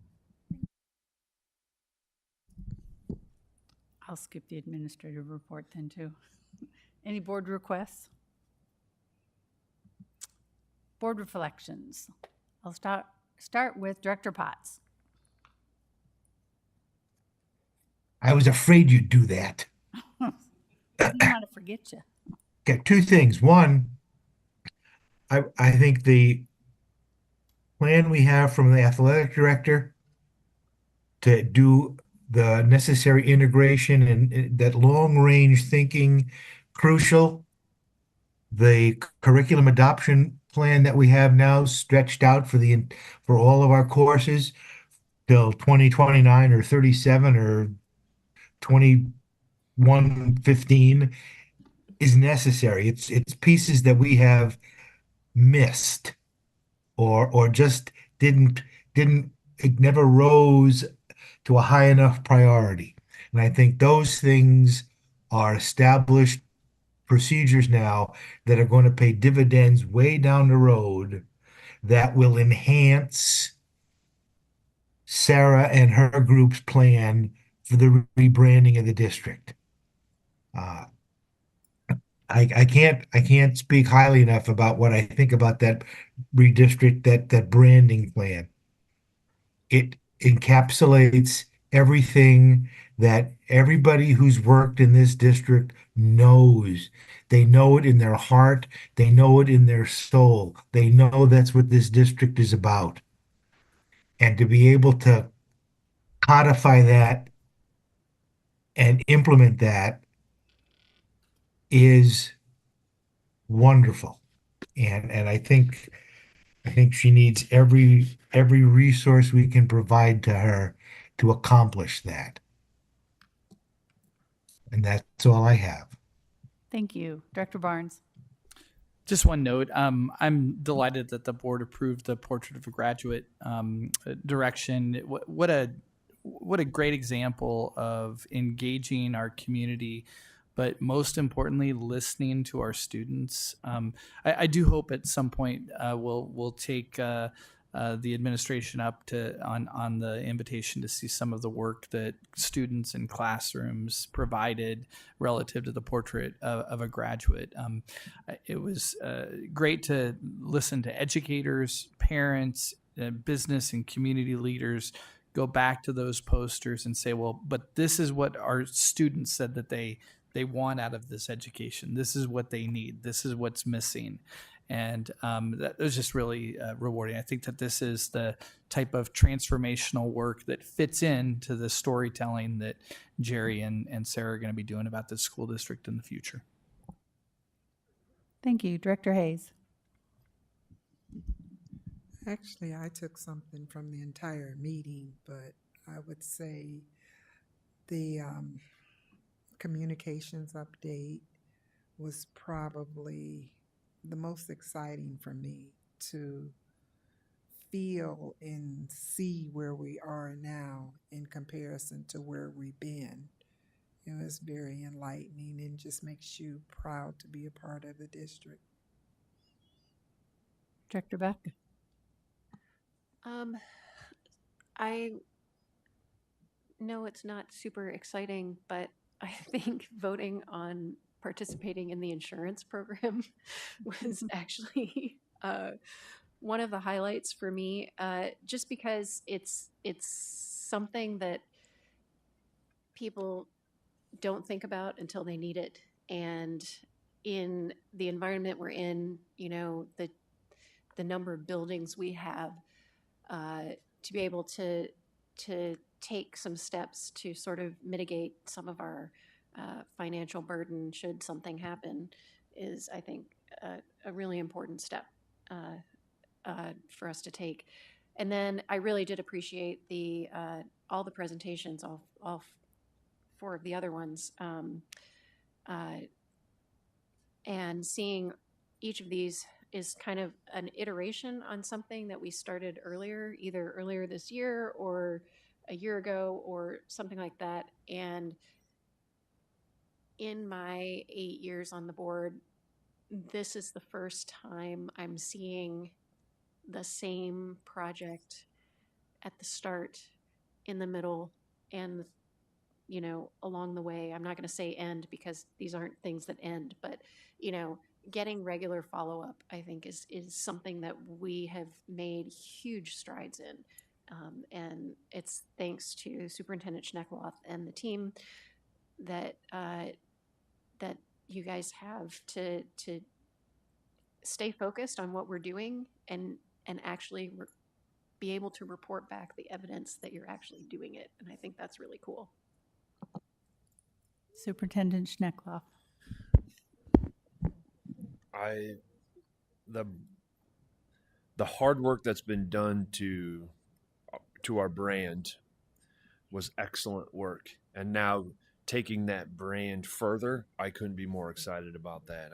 I'll skip the administrative report then too. Any board requests? Board reflections. I'll start with Director Potts.
I was afraid you'd do that.
I didn't want to forget you.
Okay, 2 things. One, I think the plan we have from the athletic director to do the necessary integration and that long-range thinking, crucial. The curriculum adoption plan that we have now stretched out for all of our courses till 2029 or 37 or 2115 is necessary. It's pieces that we have missed or just it never rose to a high enough priority. And I think those things are established procedures now that are going to pay dividends way down the road that will enhance Sarah and her group's plan for the rebranding of the district. I can't speak highly enough about what I think about that that branding plan. It encapsulates everything that everybody who's worked in this district knows. They know it in their heart. They know it in their soul. They know that's what this district is about. And to be able to codify that and implement that is wonderful. And I think she needs every resource we can provide to her to accomplish that. And that's all I have.
Thank you. Director Barnes.
Just one note. I'm delighted that the board approved the Portrait of a Graduate direction. What a great example of engaging our community but most importantly, listening to our students. I do hope at some point we'll take the administration up on the invitation to see some of the work that students in classrooms provided relative to the portrait of a graduate. It was great to listen to educators, parents, business and community leaders go back to those posters and say, well, but this is what our students said that they want out of this education. This is what they need. This is what's missing. And that was just really rewarding. I think that this is the type of transformational work that fits into the storytelling that Jerry and Sarah are going to be doing about this school district in the future.
Thank you. Director Hayes.
Actually, I took something from the entire meeting, but I would say the communications update was probably the most exciting for me to feel and see where we are now in comparison to where we've been. It was very enlightening and just makes you proud to be a part of the district.
Director Beck.
I know it's not super exciting, but I think voting on participating in the insurance program was actually one of the highlights for me, just because it's something that people don't think about until they need it. And in the environment we're in, you know, the number of buildings we have, to be able to take some steps to sort of mitigate some of our financial burden should something happen is, I think, a really important step for us to take. And then I really did appreciate all the presentations, all 4 of the other ones, and seeing each of these is kind of an iteration on something that we started earlier, either earlier this year or a year ago or something like that. And in my 8 years on the board, this is the first time I'm seeing the same project at the start, in the middle, and, you know, along the way. I'm not going to say end because these aren't things that end, but, you know, getting regular follow-up, I think, is something that we have made huge strides in. And it's thanks to Superintendent Schneckloth and the team that that you guys have to stay focused on what we're doing and actually be able to report back the evidence that you're actually doing it. And I think that's really cool.
Superintendent Schneckloff.
The hard work that's been done to our brand was excellent work, and now taking that brand further, I couldn't be more excited about that.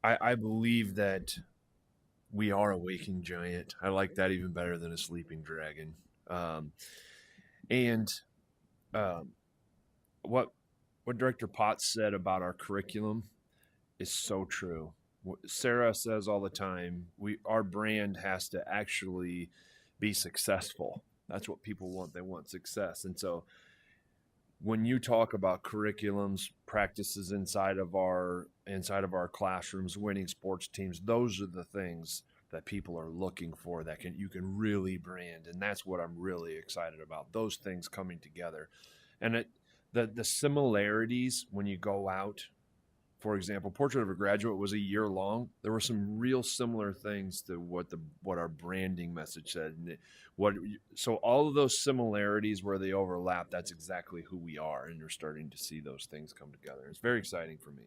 I believe that we are a waking giant. I like that even better than a sleeping dragon. What Director Potts said about our curriculum is so true. Sarah says all the time, our brand has to actually be successful. That's what people want. They want success. And so when you talk about curriculums, practices inside of our classrooms, winning sports teams, those are the things that people are looking for that you can really brand. And that's what I'm really excited about, those things coming together. And the similarities when you go out. For example, Portrait of a Graduate was a year long. There were some real similar things to what our branding message said. So all of those similarities where they overlap, that's exactly who we are, and you're starting to see those things come together. It's very exciting for me.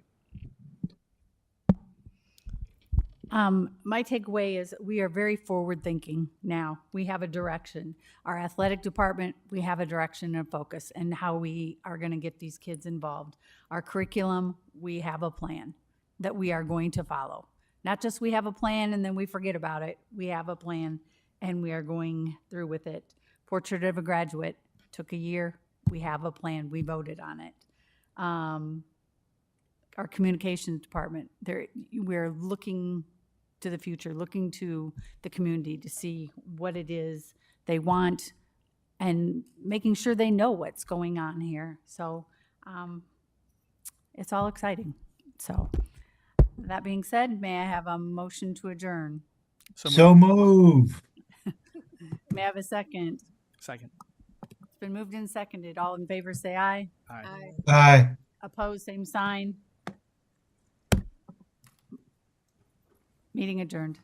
My takeaway is we are very forward thinking now. We have a direction. Our athletic department, we have a direction and focus and how we are going to get these kids involved. Our curriculum, we have a plan that we are going to follow. Not just we have a plan and then we forget about it. We have a plan and we are going through with it. Portrait of a Graduate took a year. We have a plan. We voted on it. our communications department. We're looking to the future, looking to the community to see what it is they want and making sure they know what's going on here. So it's all exciting. So that being said, may I have a motion to adjourn?
So move.
May I have a second?
Second.
It's been moved and seconded. All in favor, say aye.
Aye.
Aye.
Opposed, same sign. Meeting adjourned.